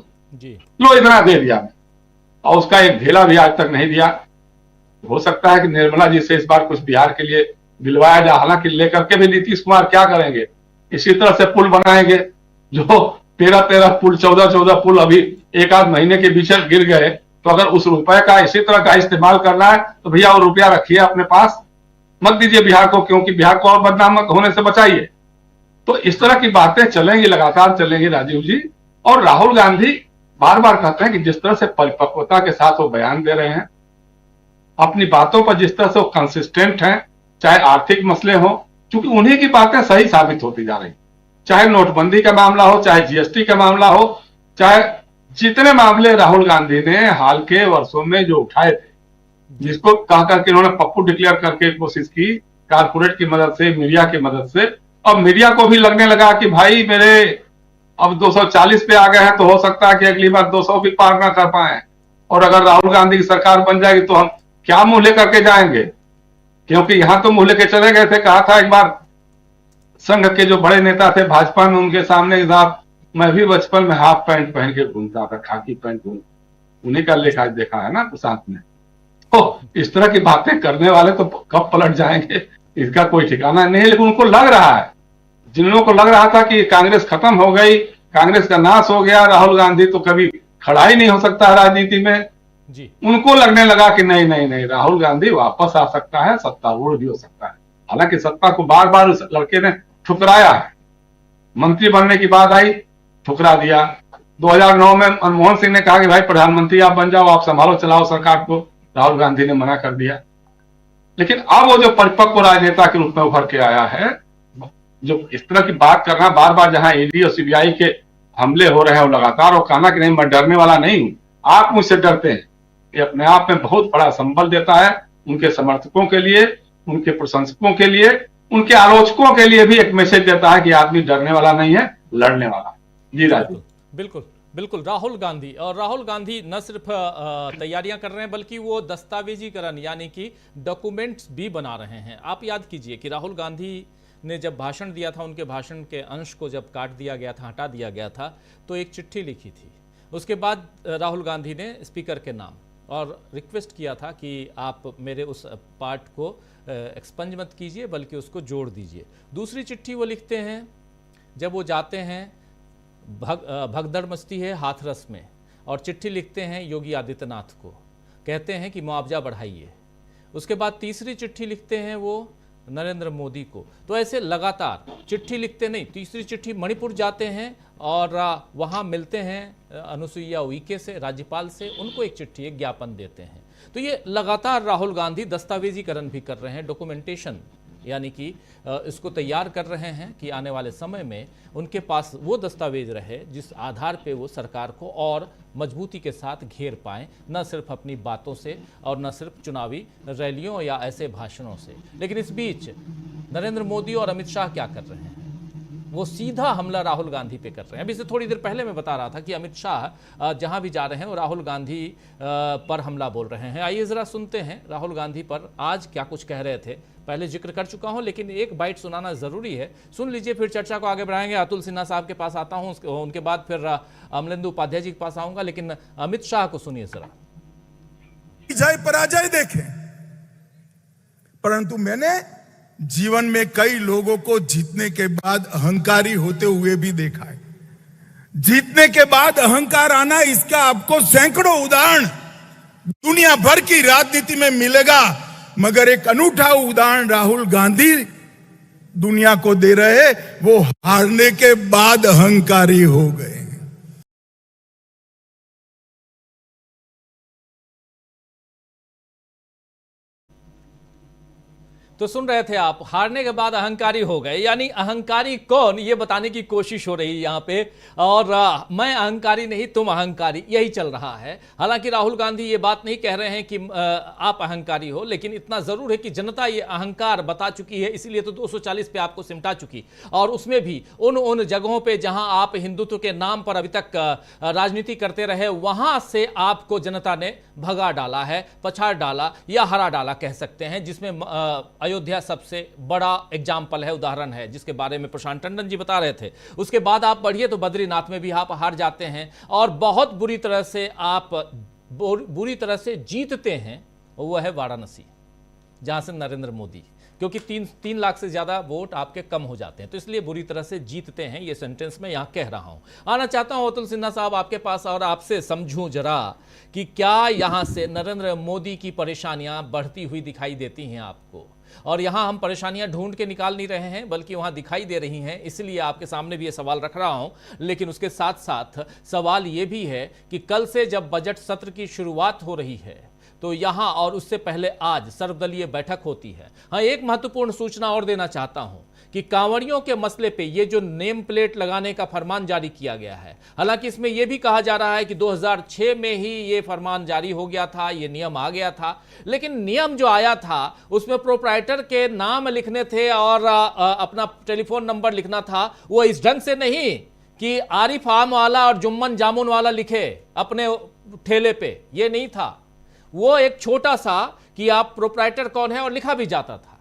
लो इतना दे दिया, और उसका एक ढेला भी आज तक नहीं दिया। हो सकता है कि निर्मला जी से इस बार कुछ बिहार के लिए दिलवाया जाए, हालांकि लेकर के भी नीतीश कुमार क्या करेंगे? इसी तरह से पुल बनाएंगे, जो 13 पुल, 14 पुल अभी एक आध महीने के बीच गिर गए, तो अगर उस रुपए का इसी तरह का इस्तेमाल करना है तो भैया वो रुपया रखिए अपने पास, मत दीजिए बिहार को, क्योंकि बिहार को और बदनाम होने से बचाइए। तो इस तरह की बातें चलेंगी, लगातार चलेंगी राजीव जी। और राहुल गांधी बार बार कहते हैं कि जिस तरह से परिपक्वता के साथ वो बयान दे रहे हैं, अपनी बातों पर जिस तरह से वो कंसिस्टेंट हैं, चाहे आर्थिक मसले हो, क्योंकि उन्हीं की बातें सही साबित होती जा रही, चाहे नोटबंदी का मामला हो, चाहे जीएसटी का मामला हो, चाहे जितने मामले राहुल गांधी ने हाल के वर्षों में जो उठाए थे, जिसको कह करके इन्होंने पप्पू डिक्लेयर करके कोशिश की कारपोरेट की मदद से, मीडिया की मदद से। अब मीडिया को भी लगने लगा कि भाई मेरे अब 240 पे आ गए हैं, तो हो सकता है कि अगली बार 200 भी पार ना कर पाए, और अगर राहुल गांधी की सरकार बन जाएगी तो हम क्या मुंह लेकर के जाएंगे? क्योंकि यहां तो मुंह लेके चले गए थे। कहा था एक बार संघ के जो बड़े नेता थे भाजपा में, उनके सामने साहब मैं भी बचपन में हाफ पैंट पहन के घूमता था, खाकी पैंट, उन्हीं का लेखा देखा है ना साथ में। तो इस तरह की बातें करने वाले तो कब पलट जाएंगे इसका कोई ठिकाना नहीं है। लेकिन उनको लग रहा है, जिन लोगों को लग रहा था कि कांग्रेस खत्म हो गई, कांग्रेस का नाश हो गया, राहुल गांधी तो कभी खड़ा ही नहीं हो सकता है राजनीति में जी, उनको लगने लगा कि नहीं नहीं नहीं, राहुल गांधी वापस आ सकता है, सत्तारूढ़ भी हो सकता है। हालांकि सत्ता को बार बार उस लड़के ने ठुकराया है, मंत्री बनने की बात आई ठुकरा दिया। 2009 में मनमोहन सिंह ने कहा कि भाई प्रधानमंत्री आप बन जाओ, आप संभालो चलाओ सरकार को, राहुल गांधी ने मना कर दिया। लेकिन अब वो जो परिपक्व राजनेता के रूप में उभर के आया है, जो इस तरह की बात करना बार बार, जहां ईडी और सीबीआई के हमले हो रहे हैं वो लगातार, और कहना कि नहीं मैं डरने वाला नहीं हूं, आप मुझसे डरते हैं, ये अपने आप में बहुत बड़ा संबल देता है उनके समर्थकों के लिए, उनके प्रशंसकों के लिए, उनके आलोचकों के लिए भी एक मैसेज देता है कि आदमी डरने वाला नहीं है, लड़ने वाला है। जी राजू। बिल्कुल बिल्कुल। राहुल गांधी, और राहुल गांधी न सिर्फ तैयारियां कर रहे हैं बल्कि वो दस्तावेजीकरण यानी कि डॉक्यूमेंट्स भी बना रहे हैं। आप याद कीजिए कि राहुल गांधी ने जब भाषण दिया था, उनके भाषण के अंश को जब काट दिया गया था, हटा दिया गया था, तो एक चिट्ठी लिखी थी। उसके बाद राहुल गांधी ने स्पीकर के नाम और रिक्वेस्ट किया था कि आप मेरे उस पार्ट को एक्सपंज मत कीजिए बल्कि उसको जोड़ दीजिए। दूसरी चिट्ठी वो लिखते हैं जब वो जाते हैं भगदड़ मस्ती है हाथरस में, और चिट्ठी लिखते हैं योगी आदित्यनाथ को, कहते हैं कि मुआवजा बढ़ाइए। उसके बाद तीसरी चिट्ठी लिखते हैं वो नरेंद्र मोदी को। तो ऐसे लगातार चिट्ठी लिखते नहीं, तीसरी चिट्ठी मणिपुर जाते हैं और वहाँ मिलते हैं अनुसुईया उइके से, राज्यपाल से, उनको एक चिट्ठी, एक ज्ञापन देते हैं। तो ये लगातार राहुल गांधी दस्तावेजीकरण भी कर रहे हैं, डॉक्यूमेंटेशन यानी कि इसको तैयार कर रहे हैं कि आने वाले समय में उनके पास वो दस्तावेज रहे जिस आधार पे वो सरकार को और मजबूती के साथ घेर पाएं, न सिर्फ अपनी बातों से और न सिर्फ चुनावी रैलियों या ऐसे भाषणों से। लेकिन इस बीच नरेंद्र मोदी और अमित शाह क्या कर रहे हैं? वो सीधा हमला राहुल गांधी पे कर रहे हैं। अभी से थोड़ी देर पहले मैं बता रहा था कि अमित शाह जहां भी जा रहे हैं वो राहुल गांधी पर हमला बोल रहे हैं। आइए जरा सुनते हैं राहुल गांधी पर आज क्या कुछ कह रहे थे। पहले जिक्र कर चुका हूं लेकिन एक बाइट सुनाना जरूरी है, सुन लीजिए, फिर चर्चा को आगे बढ़ाएंगे। अतुल सिन्हा साहब के पास आता हूं, उनके बाद फिर अमलेंदु उपाध्याय जी के पास आऊंगा, लेकिन अमित शाह को सुनिए जरा। जय पराजय देखें, परंतु मैंने जीवन में कई लोगों को जीतने के बाद अहंकारी होते हुए भी देखा है। जीतने के बाद अहंकार आना, इसका आपको सैकड़ों उदाहरण दुनिया भर की राजनीति में मिलेगा, मगर एक अनूठा उदाहरण राहुल गांधी दुनिया को दे रहे, वो हारने के बाद अहंकारी हो गए। तो सुन रहे थे आप, हारने के बाद अहंकारी हो गए, यानी अहंकारी कौन ये बताने की कोशिश हो रही है यहाँ पे। और मैं अहंकारी नहीं तुम अहंकारी, यही चल रहा है। हालांकि राहुल गांधी ये बात नहीं कह रहे हैं कि आप अहंकारी हो, लेकिन इतना जरूर है कि जनता ये अहंकार बता चुकी है, इसीलिए तो 240 पे आपको सिमटा चुकी। और उसमें भी उन जगहों पे जहां आप हिंदुत्व के नाम पर अभी तक राजनीति करते रहे, वहां से आपको जनता ने भगा डाला है, पछाड़ डाला या हरा डाला कह सकते हैं, जिसमें अयोध्या सबसे बड़ा एग्जाम्पल है, उदाहरण है, जिसके बारे में प्रशांत टंडन जी बता रहे थे। उसके बाद आप बढ़िए तो बद्रीनाथ में भी आप हार जाते हैं और बहुत बुरी तरह से जीतते हैं, वो है वाराणसी, जहां से नरेंद्र मोदी, क्योंकि 3 लाख से ज्यादा वोट आपके कम हो जाते हैं, तो इसलिए बुरी तरह से जीतते हैं। ये सेंटेंस मैं यहां कह रहा हूं। आना चाहता हूं अतुल सिन्हा साहब आपके पास और आपसे समझूं जरा कि क्या यहां से नरेंद्र मोदी की परेशानियां बढ़ती हुई दिखाई देती हैं आपको? और यहां हम परेशानियां ढूंढ के निकाल नहीं रहे हैं बल्कि वहां दिखाई दे रही हैं, इसलिए आपके सामने भी ये सवाल रख रहा हूं। लेकिन उसके साथ साथ सवाल ये भी है कि कल से जब बजट सत्र की शुरुआत हो रही है तो यहां और उससे पहले आज सर्वदलीय बैठक होती है। हाँ, एक महत्वपूर्ण सूचना और देना चाहता हूं कि कांवड़ियों के मसले पे ये जो नेम प्लेट लगाने का फरमान जारी किया गया है, हालांकि इसमें यह भी कहा जा रहा है कि 2006 में ही ये फरमान जारी हो गया था, ये नियम आ गया था, लेकिन नियम जो आया था उसमें प्रोप्राइटर के नाम लिखने थे और अपना टेलीफोन नंबर लिखना था। वो इस ढंग से नहीं कि आरिफ आम वाला और जुम्मन जामुन वाला लिखे अपने ठेले पे, ये नहीं था। वो एक छोटा सा कि आप प्रोप्राइटर कौन है और लिखा भी जाता था।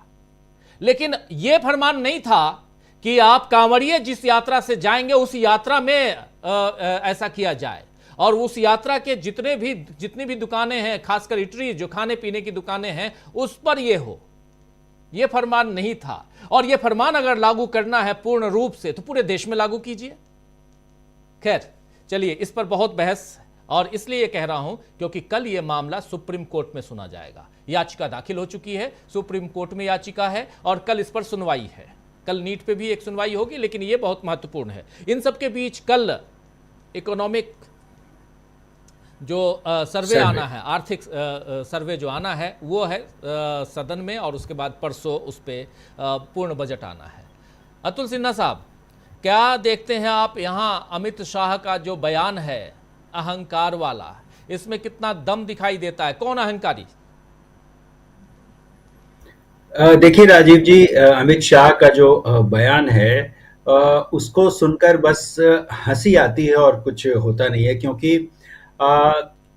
लेकिन यह फरमान नहीं था कि आप कांवड़िए जिस यात्रा से जाएंगे उस यात्रा में ऐसा किया जाए, और उस यात्रा के जितनी भी दुकानें हैं, खासकर इटरी जो खाने पीने की दुकानें हैं, उस पर यह हो। यह फरमान नहीं था। और यह फरमान अगर लागू करना है पूर्ण रूप से तो पूरे देश में लागू कीजिए। खैर चलिए, इस पर बहुत बहस, और इसलिए कह रहा हूं क्योंकि कल यह मामला सुप्रीम कोर्ट में सुना जाएगा। याचिका दाखिल हो चुकी है, सुप्रीम कोर्ट में याचिका है और कल इस पर सुनवाई है। कल नीट पे भी एक सुनवाई होगी, लेकिन यह बहुत महत्वपूर्ण है। इन सब के बीच कल इकोनॉमिक जो सर्वे आना है, आर्थिक सर्वे जो आना है वो है सदन में, और उसके बाद परसों उस पर पूर्ण बजट आना है। अतुल सिन्हा साहब, क्या देखते हैं आप यहाँ अमित शाह का जो बयान है अहंकार वाला, इसमें कितना दम दिखाई देता है? कौन अहंकारी? देखिए राजीव जी, अमित शाह का जो बयान है उसको सुनकर बस हंसी आती है और कुछ होता नहीं है, क्योंकि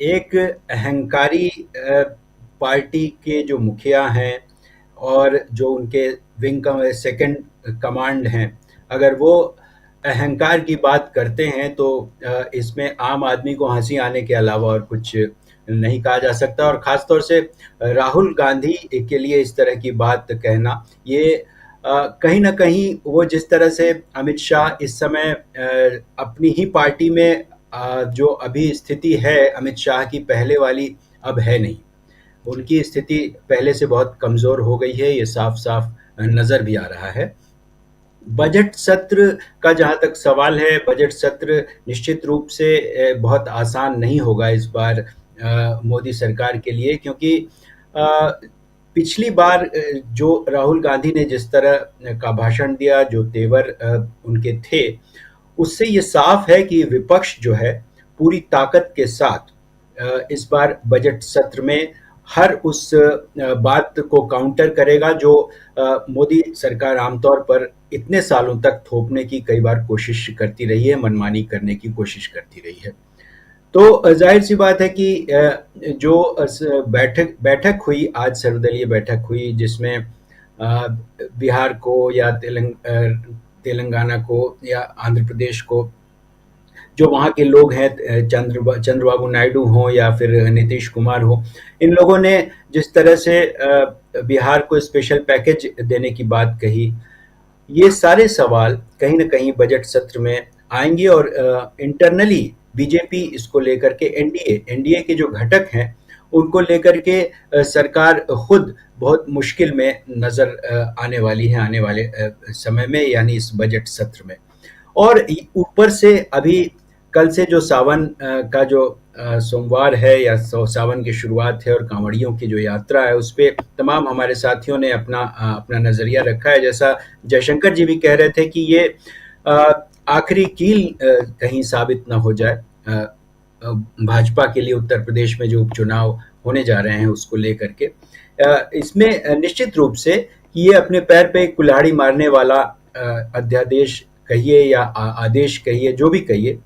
एक अहंकारी पार्टी के जो मुखिया हैं और जो उनके विंग सेकंड कमांड हैं, अगर वो अहंकार की बात करते हैं तो इसमें आम आदमी को हंसी आने के अलावा और कुछ नहीं कहा जा सकता। और ख़ास तौर से राहुल गांधी के लिए इस तरह की बात कहना, ये कहीं ना कहीं वो जिस तरह से अमित शाह इस समय अपनी ही पार्टी में जो अभी स्थिति है अमित शाह की पहले वाली अब है नहीं, उनकी स्थिति पहले से बहुत कमज़ोर हो गई है, ये साफ साफ नज़र भी आ रहा है। बजट सत्र का जहाँ तक सवाल है, बजट सत्र निश्चित रूप से बहुत आसान नहीं होगा इस बार मोदी सरकार के लिए, क्योंकि पिछली बार जो राहुल गांधी ने जिस तरह का भाषण दिया, जो तेवर उनके थे, उससे ये साफ है कि विपक्ष जो है पूरी ताकत के साथ इस बार बजट सत्र में हर उस बात को काउंटर करेगा जो मोदी सरकार आमतौर पर इतने सालों तक थोपने की कई बार कोशिश करती रही है, मनमानी करने की कोशिश करती रही है। तो जाहिर सी बात है कि जो बैठक हुई, आज सर्वदलीय बैठक हुई, जिसमें बिहार को या तेलंगाना को या आंध्र प्रदेश को, जो वहाँ के लोग हैं, चंद्रबाबू नायडू हों या फिर नीतीश कुमार हो, इन लोगों ने जिस तरह से बिहार को स्पेशल पैकेज देने की बात कही, ये सारे सवाल कहीं ना कहीं बजट सत्र में आएंगे। और इंटरनली बीजेपी इसको लेकर के एनडीए के जो घटक हैं उनको लेकर के सरकार खुद बहुत मुश्किल में नज़र आने वाली है आने वाले समय में, यानी इस बजट सत्र में। और ऊपर से अभी कल से जो सावन का जो सोमवार है या सावन की शुरुआत है और कांवड़ियों की जो यात्रा है, उस पर तमाम हमारे साथियों ने अपना नज़रिया रखा है। जैसा जयशंकर जी भी कह रहे थे कि ये आखिरी कील कहीं साबित ना हो जाए भाजपा के लिए उत्तर प्रदेश में जो उपचुनाव होने जा रहे हैं उसको लेकर के। इसमें निश्चित रूप से ये अपने पैर पे कुल्हाड़ी मारने वाला अध्यादेश कहिए या आदेश कहिए, जो भी कहिए,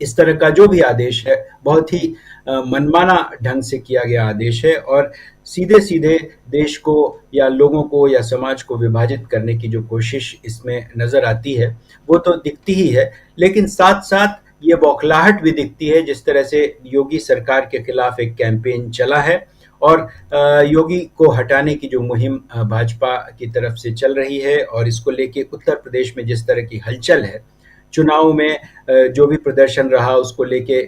इस तरह का जो भी आदेश है बहुत ही मनमाना ढंग से किया गया आदेश है और सीधे सीधे देश को या लोगों को या समाज को विभाजित करने की जो कोशिश इसमें नज़र आती है वो तो दिखती ही है, लेकिन साथ साथ ये बौखलाहट भी दिखती है जिस तरह से योगी सरकार के खिलाफ एक कैंपेन चला है और योगी को हटाने की जो मुहिम भाजपा की तरफ से चल रही है और इसको लेके उत्तर प्रदेश में जिस तरह की हलचल है, चुनाव में जो भी प्रदर्शन रहा उसको लेके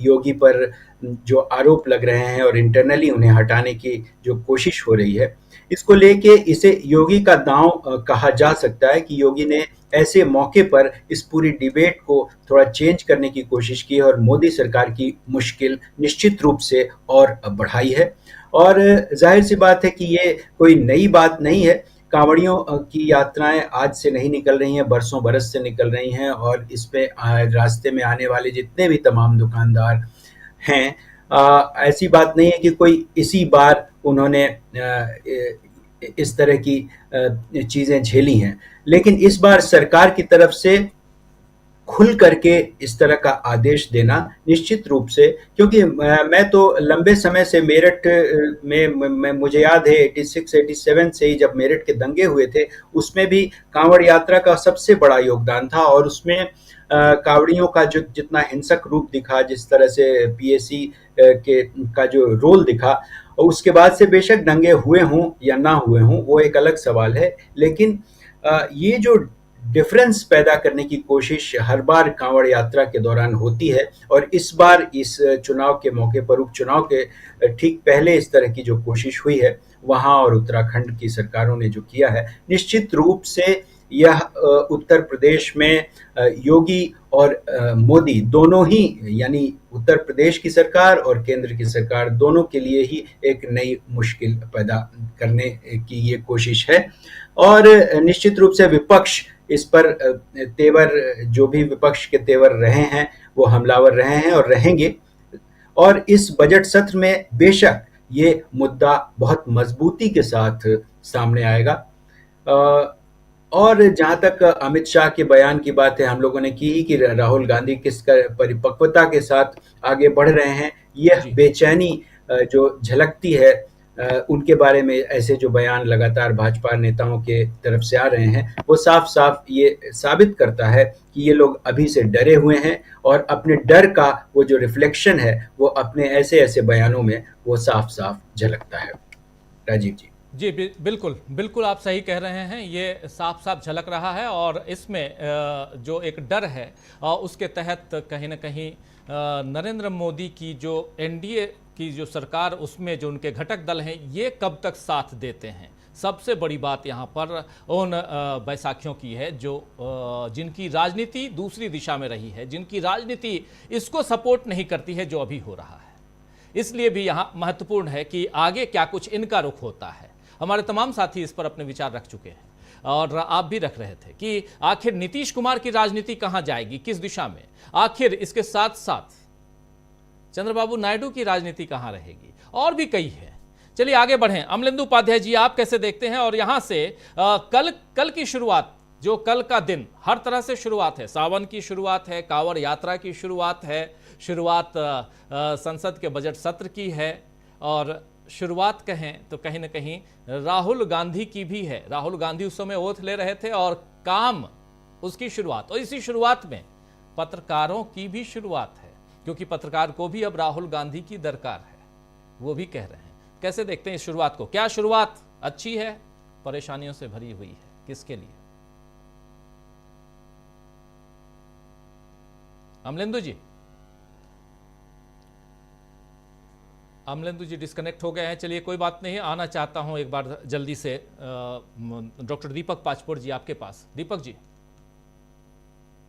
योगी पर जो आरोप लग रहे हैं और इंटरनली उन्हें हटाने की जो कोशिश हो रही है, इसको लेके इसे योगी का दांव कहा जा सकता है कि योगी ने ऐसे मौके पर इस पूरी डिबेट को थोड़ा चेंज करने की कोशिश की और मोदी सरकार की मुश्किल निश्चित रूप से और बढ़ाई है। और जाहिर सी बात है कि ये कोई नई बात नहीं है, कांवड़ियों की यात्राएं आज से नहीं निकल रही हैं, बरसों बरस से निकल रही हैं और इस पे रास्ते में आने वाले जितने भी तमाम दुकानदार हैं, ऐसी बात नहीं है कि कोई इसी बार उन्होंने इस तरह की चीज़ें झेली हैं, लेकिन इस बार सरकार की तरफ से खुल करके इस तरह का आदेश देना निश्चित रूप से, क्योंकि मैं तो लंबे समय से मेरठ में मुझे याद है 86-87 से ही जब मेरठ के दंगे हुए थे उसमें भी कांवड़ यात्रा का सबसे बड़ा योगदान था और उसमें कांवड़ियों का जो जितना हिंसक रूप दिखा, जिस तरह से पीएसी का जो रोल दिखा, और उसके बाद से बेशक दंगे हुए हों या ना हुए हों वो एक अलग सवाल है, लेकिन ये जो डिफरेंस पैदा करने की कोशिश हर बार कांवड़ यात्रा के दौरान होती है और इस बार इस चुनाव के मौके पर, उपचुनाव के ठीक पहले इस तरह की जो कोशिश हुई है वहाँ और उत्तराखंड की सरकारों ने जो किया है, निश्चित रूप से यह उत्तर प्रदेश में योगी और मोदी दोनों ही, यानी उत्तर प्रदेश की सरकार और केंद्र की सरकार दोनों के लिए ही एक नई मुश्किल पैदा करने की ये कोशिश है। और निश्चित रूप से विपक्ष इस पर तेवर, जो भी विपक्ष के तेवर रहे हैं वो हमलावर रहे हैं और रहेंगे। और इस बजट सत्र में बेशक ये मुद्दा बहुत मजबूती के साथ सामने आएगा। और जहाँ तक अमित शाह के बयान की बात है, हम लोगों ने की कि राहुल गांधी किस परिपक्वता के साथ आगे बढ़ रहे हैं, यह बेचैनी जो झलकती है उनके बारे में ऐसे जो बयान लगातार भाजपा नेताओं के तरफ से आ रहे हैं, वो साफ साफ ये साबित करता है कि ये लोग अभी से डरे हुए हैं और अपने डर का वो जो रिफ्लेक्शन है वो अपने ऐसे ऐसे बयानों में वो साफ साफ झलकता है। राजीव जी। जी बिल्कुल बिल्कुल, आप सही कह रहे हैं, ये साफ साफ झलक रहा है। और इसमें जो एक डर है उसके तहत कहीं ना कहीं नरेंद्र मोदी की जो एनडीए की जो सरकार, उसमें जो उनके घटक दल हैं, ये कब तक साथ देते हैं। सबसे बड़ी बात यहाँ पर उन बैसाखियों की है जो जिनकी राजनीति दूसरी दिशा में रही है, जिनकी राजनीति इसको सपोर्ट नहीं करती है जो अभी हो रहा है। इसलिए भी यहाँ महत्वपूर्ण है कि आगे क्या कुछ इनका रुख होता है। हमारे तमाम साथी इस पर अपने विचार रख चुके हैं और आप भी रख रहे थे कि आखिर नीतीश कुमार की राजनीति कहाँ जाएगी, किस दिशा में। आखिर इसके साथ साथ चंद्रबाबू नायडू की राजनीति कहाँ रहेगी, और भी कई है। चलिए आगे बढ़ें। अमलेंदु उपाध्याय जी, आप कैसे देखते हैं। और यहाँ से कल की शुरुआत, जो कल का दिन हर तरह से शुरुआत है, सावन की शुरुआत है, कांवड़ यात्रा की शुरुआत है, शुरुआत संसद के बजट सत्र की है, और शुरुआत कहें तो कहीं ना कहीं राहुल गांधी की भी है। राहुल गांधी उस समय ओथ ले रहे थे और काम उसकी शुरुआत, और इसी शुरुआत में पत्रकारों की भी शुरुआत है, क्योंकि पत्रकार को भी अब राहुल गांधी की दरकार है, वो भी कह रहे हैं। कैसे देखते हैं इस शुरुआत को। क्या शुरुआत अच्छी है, परेशानियों से भरी हुई है, किसके लिए। अमलेंदु जी, अमलेंदु जी डिस्कनेक्ट हो गए हैं। चलिए कोई बात नहीं, आना चाहता हूं एक बार जल्दी से डॉक्टर दीपक पाचपुर जी आपके पास। दीपक जी।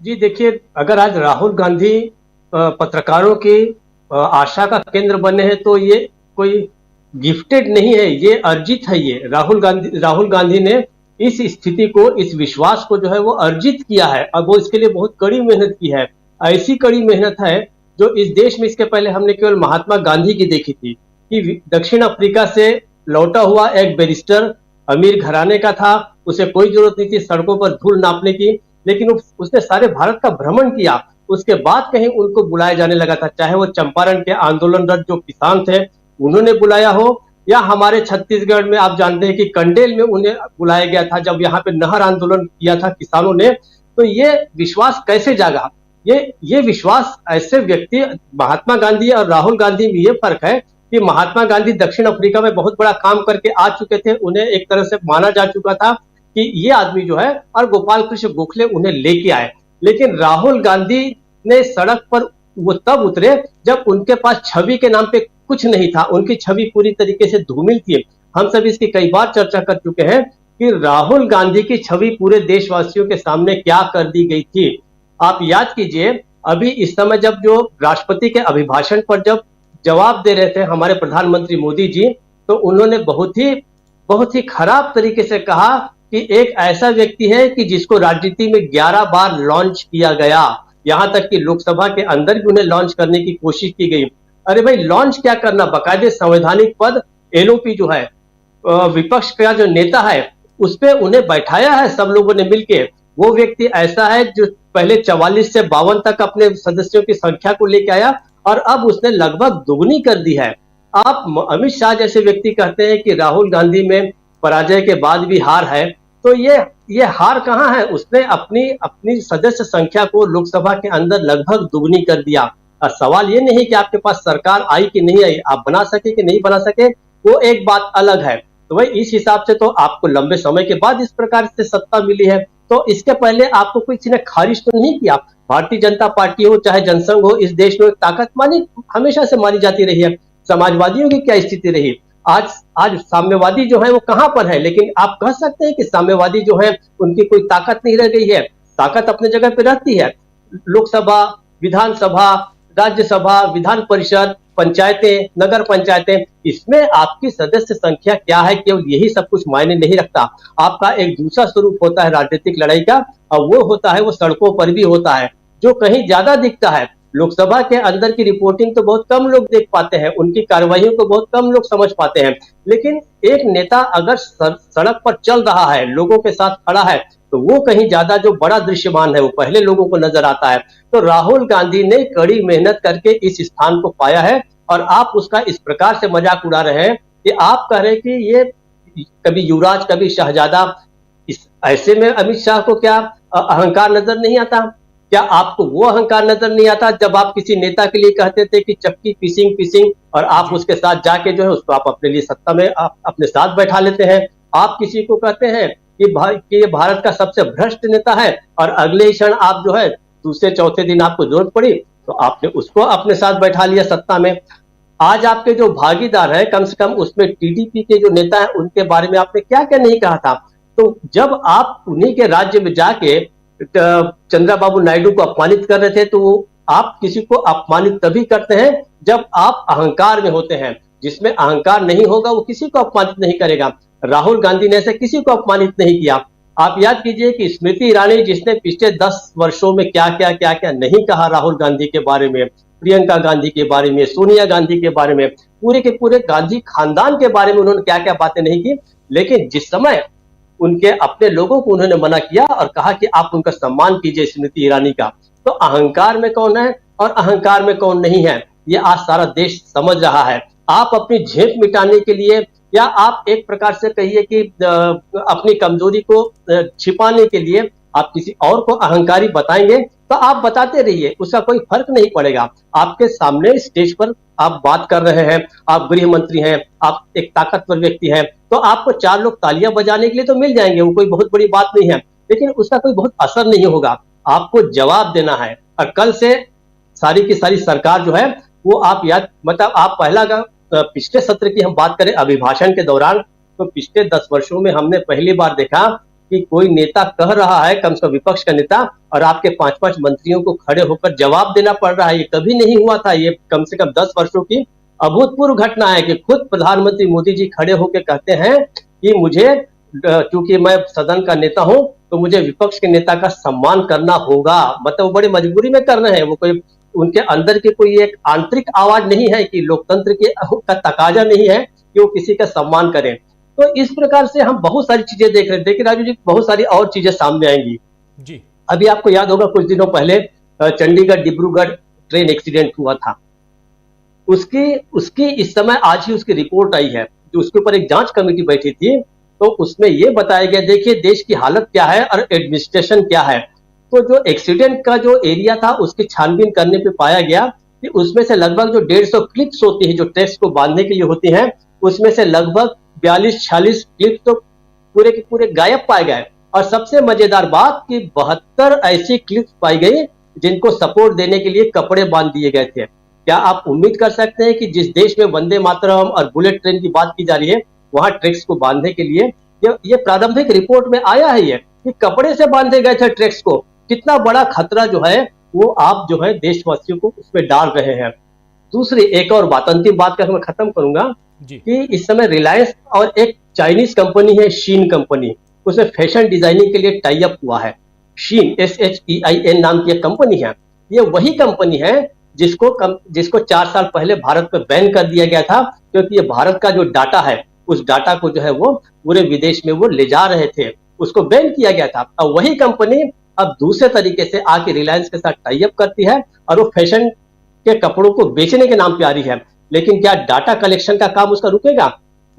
जी देखिए, अगर आज राहुल गांधी पत्रकारों की आशा का केंद्र बने हैं तो ये कोई गिफ्टेड नहीं है, ये अर्जित है। ये राहुल गांधी ने इस स्थिति को, इस विश्वास को जो है वो अर्जित किया है। अब वो इसके लिए बहुत कड़ी मेहनत की है। ऐसी कड़ी मेहनत है जो इस देश में इसके पहले हमने केवल महात्मा गांधी की देखी थी कि दक्षिण अफ्रीका से लौटा हुआ एक बैरिस्टर अमीर घराने का था, उसे कोई जरूरत नहीं थी सड़कों पर धूल नापने की, लेकिन उसने सारे भारत का भ्रमण किया। उसके बाद कहीं उनको बुलाया जाने लगा था, चाहे वो चंपारण के आंदोलनरत जो किसान थे उन्होंने बुलाया हो, या हमारे छत्तीसगढ़ में आप जानते हैं कि कंडेल में उन्हें बुलाया गया था जब यहाँ पे नहर आंदोलन किया था किसानों ने। तो ये विश्वास कैसे जागा। ये विश्वास ऐसे व्यक्ति, महात्मा गांधी और राहुल गांधी में ये फर्क है कि महात्मा गांधी दक्षिण अफ्रीका में बहुत बड़ा काम करके आ चुके थे, उन्हें एक तरह से माना जा चुका था कि ये आदमी जो है, और गोपाल कृष्ण गोखले उन्हें लेके आए। लेकिन राहुल गांधी ने सड़क पर वो तब उतरे जब उनके पास छवि के नाम पे कुछ नहीं था, उनकी छवि पूरी तरीके से धूमिल थी। हम सब इसकी कई बार चर्चा कर चुके हैं कि राहुल गांधी की छवि पूरे देशवासियों के सामने क्या कर दी गई थी। आप याद कीजिए, अभी इस समय जब जो राष्ट्रपति के अभिभाषण पर जब जवाब दे रहे थे हमारे प्रधानमंत्री मोदी जी, तो उन्होंने बहुत ही खराब तरीके से कहा कि एक ऐसा व्यक्ति है कि जिसको राजनीति में 11 बार लॉन्च किया गया, यहां तक कि लोकसभा के अंदर भी उन्हें लॉन्च करने की कोशिश की गई। अरे भाई, लॉन्च क्या करना, बाकायदे संवैधानिक पद एलओपी जो है, विपक्ष का जो नेता है, उस पर उन्हें बैठाया है सब लोगों ने मिलके। वो व्यक्ति ऐसा है जो पहले 44 से 52 तक अपने सदस्यों की संख्या को लेके आया और अब उसने लगभग दुगनी कर दी है। आप अमित शाह जैसे व्यक्ति कहते हैं कि राहुल गांधी में पराजय के बाद भी हार है, तो ये हार कहाँ है। उसने अपनी सदस्य संख्या को लोकसभा के अंदर लगभग दुगनी कर दिया। और सवाल ये नहीं कि आपके पास सरकार आई कि नहीं आई, आप बना सके कि नहीं बना सके, वो एक बात अलग है। तो भाई इस हिसाब से तो आपको लंबे समय के बाद इस प्रकार से सत्ता मिली है, तो इसके पहले आपको किसी ने खारिज तो नहीं किया। भारतीय जनता पार्टी हो चाहे जनसंघ हो, इस देश में ताकत हमेशा से मानी जाती रही है। समाजवादियों की क्या स्थिति रही, आज साम्यवादी जो है वो कहां पर है, लेकिन आप कह सकते हैं कि साम्यवादी जो है उनकी कोई ताकत नहीं रह गई है। ताकत अपने जगह पे रहती है। लोकसभा, विधानसभा, राज्यसभा, विधान परिषद, पंचायतें, नगर पंचायतें, इसमें आपकी सदस्य संख्या क्या है, केवल यही सब कुछ मायने नहीं रखता। आपका एक दूसरा स्वरूप होता है राजनीतिक लड़ाई का, और वो होता है, वो सड़कों पर भी होता है, जो कहीं ज्यादा दिखता है। लोकसभा के अंदर की रिपोर्टिंग तो बहुत कम लोग देख पाते हैं, उनकी कार्रवाइयों को बहुत कम लोग समझ पाते हैं, लेकिन एक नेता अगर सड़क पर चल रहा है, लोगों के साथ खड़ा है, तो वो कहीं ज्यादा जो बड़ा दृश्यमान है वो पहले लोगों को नजर आता है। तो राहुल गांधी ने कड़ी मेहनत करके इस स्थान को पाया है, और आप उसका इस प्रकार से मजाक उड़ा रहे हैं कि आप कह रहे हैं कि ये कभी युवराज कभी शहजादा। ऐसे में अमित शाह को क्या अहंकार नजर नहीं आता? क्या आपको वो अहंकार नजर नहीं आता जब आप किसी नेता के लिए कहते थे कि चक्की पीसिंग, और आप उसके साथ जाके जो है उसको आप अपने लिए सत्ता में आप अपने साथ बैठा लेते हैं। आप किसी को कहते हैं कि ये भारत का सबसे भ्रष्ट नेता है, और अगले ही क्षण आप जो है दूसरे चौथे दिन आपको जरूरत पड़ी तो आपने उसको अपने साथ बैठा लिया सत्ता में। आज आपके जो भागीदार है, कम से कम उसमें टीडीपी के जो नेता है, उनके बारे में आपने क्या क्या नहीं कहा था। तो जब आप उन्हीं के राज्य में जाके चंद्रबाबू नायडू को अपमानित कर रहे थे, तो आप किसी को अपमानित तभी करते हैं जब आप अहंकार में होते हैं। जिसमें अहंकार नहीं होगा वो किसी को अपमानित नहीं करेगा। राहुल गांधी ने ऐसे किसी को अपमानित नहीं किया। आप याद कीजिए कि स्मृति ईरानी, जिसने पिछले 10 वर्षों में क्या क्या नहीं कहा राहुल गांधी के बारे में, प्रियंका गांधी के बारे में, सोनिया गांधी के बारे में, पूरे के पूरे गांधी खानदान के बारे में उन्होंने क्या क्या बातें नहीं की, लेकिन जिस समय उनके अपने लोगों को उन्होंने मना किया और कहा कि आप उनका सम्मान कीजिए स्मृति ईरानी का, तो अहंकार में कौन है और अहंकार में कौन नहीं है, ये आज सारा देश समझ रहा है। आप अपनी झेप मिटाने के लिए, या आप एक प्रकार से कहिए कि अपनी कमजोरी को छिपाने के लिए आप किसी और को अहंकारी बताएंगे, तो आप बताते रहिए, उसका कोई फर्क नहीं पड़ेगा। आपके सामने स्टेज पर आप बात कर रहे हैं, आप गृह मंत्री हैं, आप एक ताकतवर व्यक्ति हैं, तो आपको 4 लोग तालियां बजाने के लिए तो मिल जाएंगे, वो कोई बहुत बड़ी बात नहीं है, लेकिन उसका कोई बहुत असर नहीं होगा। आपको जवाब देना है, और कल से सारी की सारी सरकार जो है वो आप मतलब आप पहला पिछले सत्र की हम बात करें अभिभाषण के दौरान, तो पिछले 10 वर्षों में हमने पहली बार देखा कि कोई नेता कह रहा है, कम से कम विपक्ष का नेता, और आपके 5-5 मंत्रियों को खड़े होकर जवाब देना पड़ रहा है। ये कभी नहीं हुआ था। ये कम से कम 10 वर्षों की अभूतपूर्व घटना है कि खुद प्रधानमंत्री मोदी जी खड़े होकर कहते हैं कि मुझे, क्योंकि मैं सदन का नेता हूं, तो मुझे विपक्ष के नेता का सम्मान करना होगा। मतलब वो बड़ी मजबूरी में कर रहे हैं, वो कोई उनके अंदर की कोई एक आंतरिक आवाज नहीं है कि लोकतंत्र का तकाजा नहीं है कि वो किसी का सम्मान करें। तो इस प्रकार से हम बहुत सारी चीजें देख रहे हैं। देखिए राजू जी, बहुत सारी और चीजें सामने आएंगी जी। अभी आपको याद होगा कुछ दिनों पहले चंडीगढ़ डिब्रूगढ़ ट्रेन एक्सीडेंट हुआ था, उसकी इस समय आज ही उसकी रिपोर्ट आई है, जो उसके ऊपर एक जांच कमेटी बैठी थी, तो उसमें यह बताया गया, देखिए देश की हालत क्या है और एडमिनिस्ट्रेशन क्या है। तो जो एक्सीडेंट का जो एरिया था उसकी छानबीन करने पे पाया गया कि उसमें से लगभग जो 150 क्लिप्स होती है जो ट्रैक्स को बांधने के लिए होती हैं, उसमें से लगभग 42-46 क्लिप्स तो पूरे के पूरे गायब पाए गए। और सबसे मजेदार बात कि 72 ऐसी क्लिप्स पाई गई जिनको सपोर्ट देने के लिए कपड़े बांध दिए गए थे। क्या आप उम्मीद कर सकते हैं कि जिस देश में वंदे मातरम और बुलेट ट्रेन की बात की जा रही है, वहां ट्रैक्स को बांधने के लिए ये प्रारंभिक रिपोर्ट में आया है कि कपड़े से बांधे गए थे ट्रैक्स को। कितना बड़ा खतरा जो है वो आप जो है देशवासियों को उसमें डाल रहे हैं। दूसरी एक और बात, अंतिम बात कर मैं खत्म करूंगा कि इस समय रिलायंस और एक चाइनीज कंपनी है शीन कंपनी, उसमें फैशन डिजाइनिंग के लिए टाई अप हुआ है। शीन SHEIN नाम की एक कंपनी है। ये वही कंपनी है जिसको 4 साल पहले भारत में बैन कर दिया गया था, क्योंकि ये भारत का जो डाटा है उस डाटा को जो है वो पूरे विदेश में वो ले जा रहे थे, उसको बैन किया गया था। और वही कंपनी अब दूसरे तरीके से आके रिलायंस के साथ टाई अप करती है और वो फैशन के कपड़ों को बेचने के नाम पे आ रही है। लेकिन क्या डाटा कलेक्शन का काम उसका रुकेगा?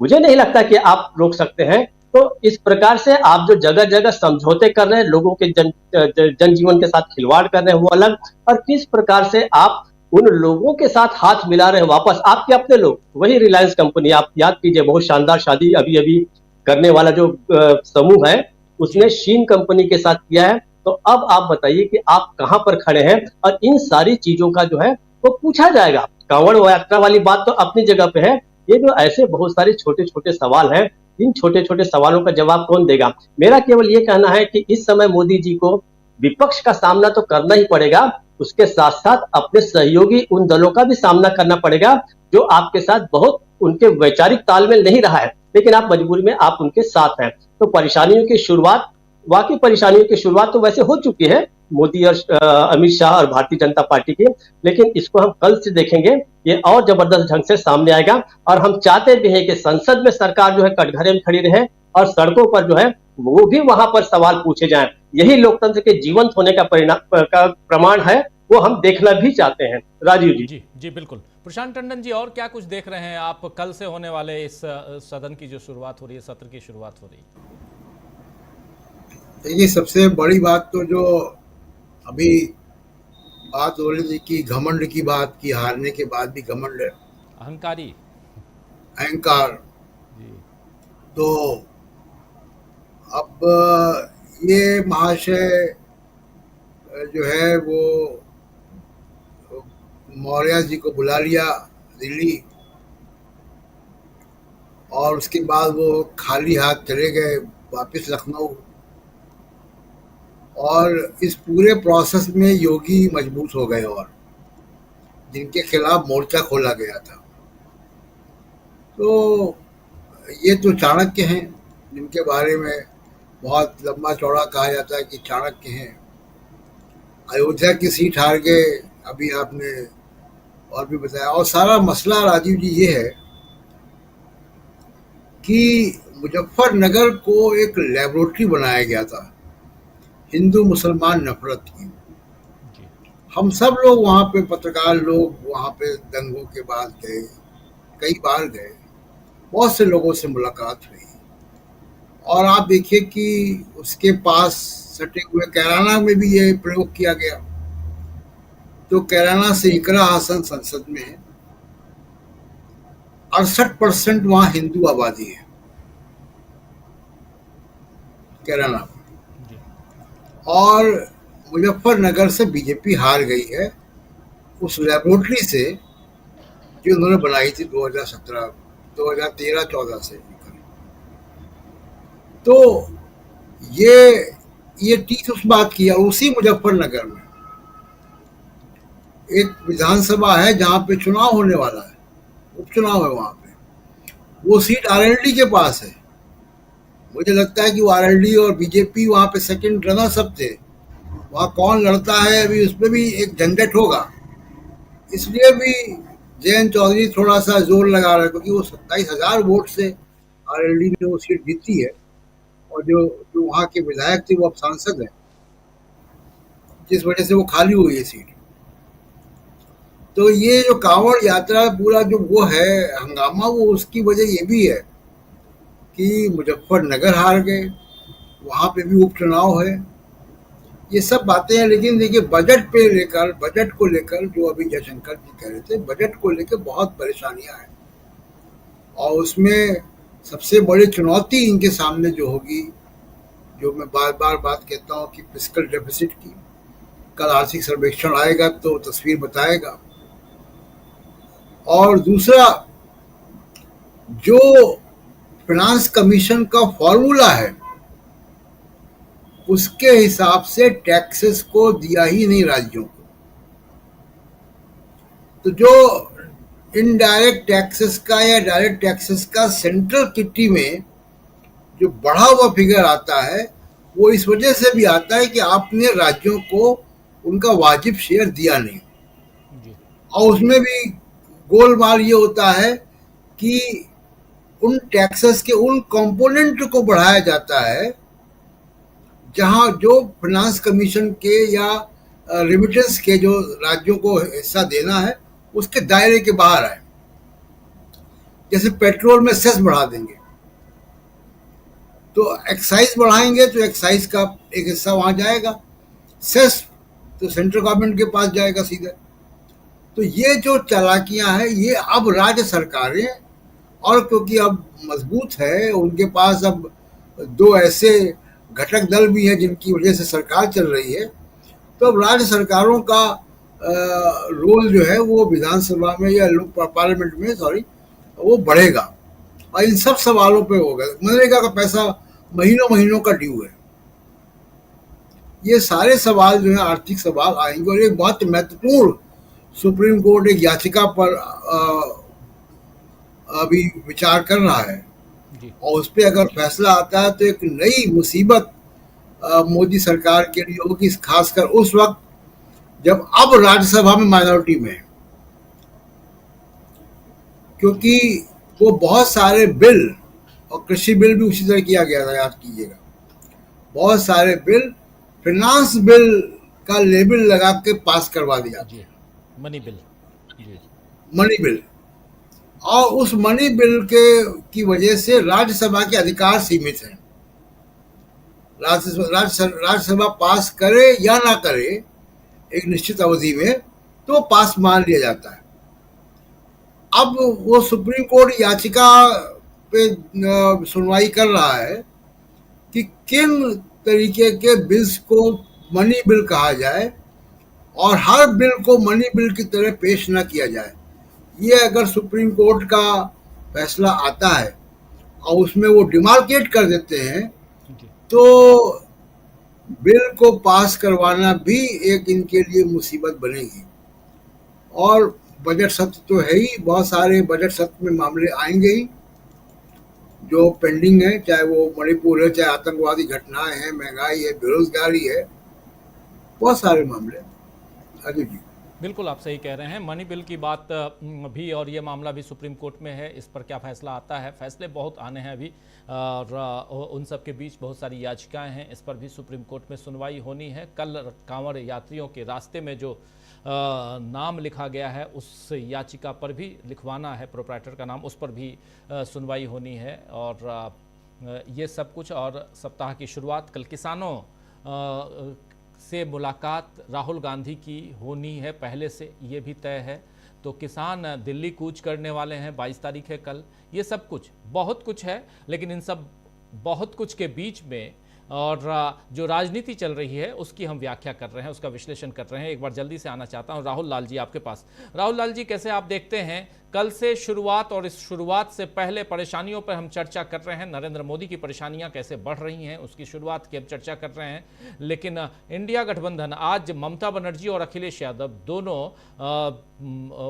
मुझे नहीं लगता कि आप रोक सकते हैं। तो इस प्रकार से आप जो जगह जगह समझौते कर रहे हैं, लोगों के जनजीवन के साथ खिलवाड़ कर रहे हैं वो अलग, और किस प्रकार से आप उन लोगों के साथ हाथ मिला रहे हैं वापस, आपके अपने लोग। वही रिलायंस कंपनी, आप याद कीजिए, बहुत शानदार शादी अभी अभी करने वाला जो समूह है उसने शीन कंपनी के साथ किया है। तो अब आप बताइए कि आप कहां पर खड़े हैं, और इन सारी चीजों का जो है वो पूछा जाएगा। कांवड़ यात्रा वाली बात तो अपनी जगह पे है ये जो ऐसे बहुत सारे छोटे छोटे सवाल हैं, इन छोटे छोटे सवालों का जवाब कौन देगा? मेरा केवल ये कहना है कि इस समय मोदी जी को विपक्ष का सामना तो करना ही पड़ेगा, उसके साथ साथ अपने सहयोगी उन दलों का भी सामना करना पड़ेगा जो आपके साथ बहुत उनके वैचारिक तालमेल नहीं रहा है, लेकिन आप मजबूरी में आप उनके साथ हैं। तो परेशानियों की शुरुआत, वाकई परेशानियों की शुरुआत तो वैसे हो चुकी है मोदी और अमित शाह और भारतीय जनता पार्टी की, लेकिन इसको हम कल से देखेंगे, ये और जबरदस्त ढंग से सामने आएगा। और हम चाहते भी हैं कि संसद में सरकार जो है कटघरे में खड़ी रहे और सड़कों पर जो है वो भी वहां पर सवाल पूछे जाएं। यही लोकतंत्र के जीवंत होने का प्रमाण है, वो हम देखना भी चाहते हैं। राजीव जी। जी जी बिल्कुल। प्रशांत टंडन जी, और क्या कुछ देख रहे हैं आप कल से होने वाले इस सदन की जो शुरुआत हो रही है, सत्र की शुरुआत हो रही है? देखिए, सबसे बड़ी बात तो जो अभी बात हो रही थी कि घमंड की बात की, हारने के बाद भी घमंड, अहंकारी, अहंकार, तो अब ये महाशय जो है वो मौर्य जी को बुला लिया दिल्ली, और उसके बाद वो खाली हाथ चले गए वापस लखनऊ। और इस पूरे प्रोसेस में योगी मजबूत हो गए और जिनके खिलाफ मोर्चा खोला गया था। तो ये तो चाणक्य हैं, जिनके बारे में बहुत लंबा चौड़ा कहा जाता है कि चाणक्य हैं। अयोध्या की सीट हार गए, अभी आपने और भी बताया। और सारा मसला राजीव जी ये है कि मुजफ्फरनगर को एक लेबोरेटरी बनाया गया था हिंदू मुसलमान नफरत की। हम सब लोग वहाँ पे, पत्रकार लोग वहाँ पे दंगों के बाद गए, कई बार गए, बहुत से लोगों से मुलाकात हुई। और आप देखिए कि उसके पास सटे हुए कैराना में भी ये प्रयोग किया गया। तो कैराना से इकरा हासन संसद में है, 68% वहाँ हिंदू आबादी है कैराना। और मुजफ्फरनगर से बीजेपी हार गई है उस लेबोरेटरी से जो उन्होंने बनाई थी 2013-14 से। तो ये टीक उस बात की। और उसी मुजफ्फरनगर में एक विधानसभा है जहां पे चुनाव होने वाला है, उपचुनाव है वहां पे। वो सीट आरएलडी के पास है। मुझे लगता है कि वो आरएलडी और बीजेपी वहां पे सेकंड रनर्स अप थे। वहां कौन लड़ता है अभी उसमें भी एक झंझट होगा, इसलिए भी जयंत चौधरी थोड़ा सा जोर लगा रहे हैं, क्योंकि वो 27,000 वोट से आरएलडी ने वो सीट जीती है। और जो वहाँ के विधायक थे वो अब सांसद हैं, जिस वजह से वो खाली हुई है सीट। तो ये जो कांवड़ यात्रा पूरा जो वो है हंगामा, वो उसकी वजह ये भी है कि मुजफ्फरनगर हार गए, वहाँ पे भी उपचुनाव है, ये सब बातें हैं। लेकिन देखिए, बजट को लेकर जो अभी जयशंकर जी कह रहे थे, बजट को लेकर बहुत परेशानियां हैं। और उसमें सबसे बड़ी चुनौती इनके सामने जो होगी, जो मैं बार बार बात कहता हूँ कि फिस्कल डेफिसिट की। कल आर्थिक सर्वेक्षण आएगा तो तस्वीर बताएगा। और दूसरा, जो फाइनेंस कमीशन का फॉर्मूला है उसके हिसाब से टैक्सेस को दिया ही नहीं राज्यों को। तो जो इनडायरेक्ट टैक्सेस का या डायरेक्ट टैक्सेस का सेंट्रल किट्टी में जो बढ़ा हुआ फिगर आता है, वो इस वजह से भी आता है कि आपने राज्यों को उनका वाजिब शेयर दिया नहीं। और उसमें भी गोलमाल ये होता है कि उन टैक्सेस के उन कंपोनेंट को बढ़ाया जाता है जहां जो फाइनेंस कमीशन के या रेमिटेंस के जो राज्यों को हिस्सा देना है उसके दायरे के बाहर आए। जैसे पेट्रोल में सेस बढ़ा देंगे तो एक्साइज बढ़ाएंगे, तो एक्साइज का एक हिस्सा वहां जाएगा, सेस तो सेंट्रल गवर्नमेंट के पास जाएगा सीधे। तो ये जो चालाकियां हैं ये अब राज्य सरकारें, और क्योंकि अब मजबूत है उनके पास, अब दो ऐसे घटक दल भी हैं जिनकी वजह से सरकार चल रही है, तो अब राज्य सरकारों का रोल जो है वो विधानसभा में या पार्लियामेंट में वो बढ़ेगा। और इन सब सवालों पे होगा। मनरेगा का पैसा महीनों महीनों का ड्यू है। ये सारे सवाल जो है आर्थिक सवाल आएंगे। और एक बहुत महत्वपूर्ण सुप्रीम कोर्ट एक याचिका पर अभी विचार कर रहा है, और उस पर अगर फैसला आता है तो एक नई मुसीबत मोदी सरकार के लिए होगी, खासकर उस वक्त जब अब राज्यसभा में माइनॉरिटी में है। क्योंकि वो बहुत सारे बिल, और कृषि बिल भी उसी तरह किया गया था, याद कीजिएगा, बहुत सारे बिल फाइनेंस बिल का लेबल लगा के पास करवा दिया, मनी बिल, मनी बिल। और उस मनी बिल की वजह से राज्यसभा के अधिकार सीमित हैं। राज्यसभा पास करे या ना करे एक निश्चित अवधि में, तो पास मान लिया जाता है। अब वो सुप्रीम कोर्ट याचिका पे सुनवाई कर रहा है कि किन तरीके के बिल्स को मनी बिल कहा जाए और हर बिल को मनी बिल की तरह पेश न किया जाए। ये अगर सुप्रीम कोर्ट का फैसला आता है और उसमें वो डिमार्केट कर देते हैं, तो बिल को पास करवाना भी एक इनके लिए मुसीबत बनेगी। और बजट सत्र तो है ही, बहुत सारे बजट सत्र में मामले आएंगे ही जो पेंडिंग है, चाहे वो मणिपुर है, चाहे आतंकवादी घटनाएं हैं, महंगाई है, बेरोजगारी है, बहुत सारे मामले। अजय जी बिल्कुल आप सही कह रहे हैं। मनी बिल की बात भी, और ये मामला भी सुप्रीम कोर्ट में है। इस पर क्या फैसला आता है, फैसले बहुत आने हैं अभी, और उन सब के बीच बहुत सारी याचिकाएं हैं। इस पर भी सुप्रीम कोर्ट में सुनवाई होनी है। कल कांवड़ यात्रियों के रास्ते में जो नाम लिखा गया है, उस याचिका पर भी लिखवाना है, प्रोप्राइटर का नाम, उस पर भी सुनवाई होनी है। और ये सब कुछ, और सप्ताह की शुरुआत कल किसानों से मुलाकात राहुल गांधी की होनी है, पहले से ये भी तय है। तो किसान दिल्ली कूच करने वाले हैं, 22 तारीख है कल। ये सब कुछ, बहुत कुछ है, लेकिन इन सब बहुत कुछ के बीच में और जो राजनीति चल रही है उसकी हम व्याख्या कर रहे हैं, उसका विश्लेषण कर रहे हैं। एक बार जल्दी से आना चाहता हूं राहुल लाल जी आपके पास। राहुल लाल जी, कैसे आप देखते हैं कल से शुरुआत, और इस शुरुआत से पहले परेशानियों पर हम चर्चा कर रहे हैं, नरेंद्र मोदी की परेशानियां कैसे बढ़ रही हैं उसकी शुरुआत की हम चर्चा कर रहे हैं। लेकिन इंडिया गठबंधन, आज ममता बनर्जी और अखिलेश यादव दोनों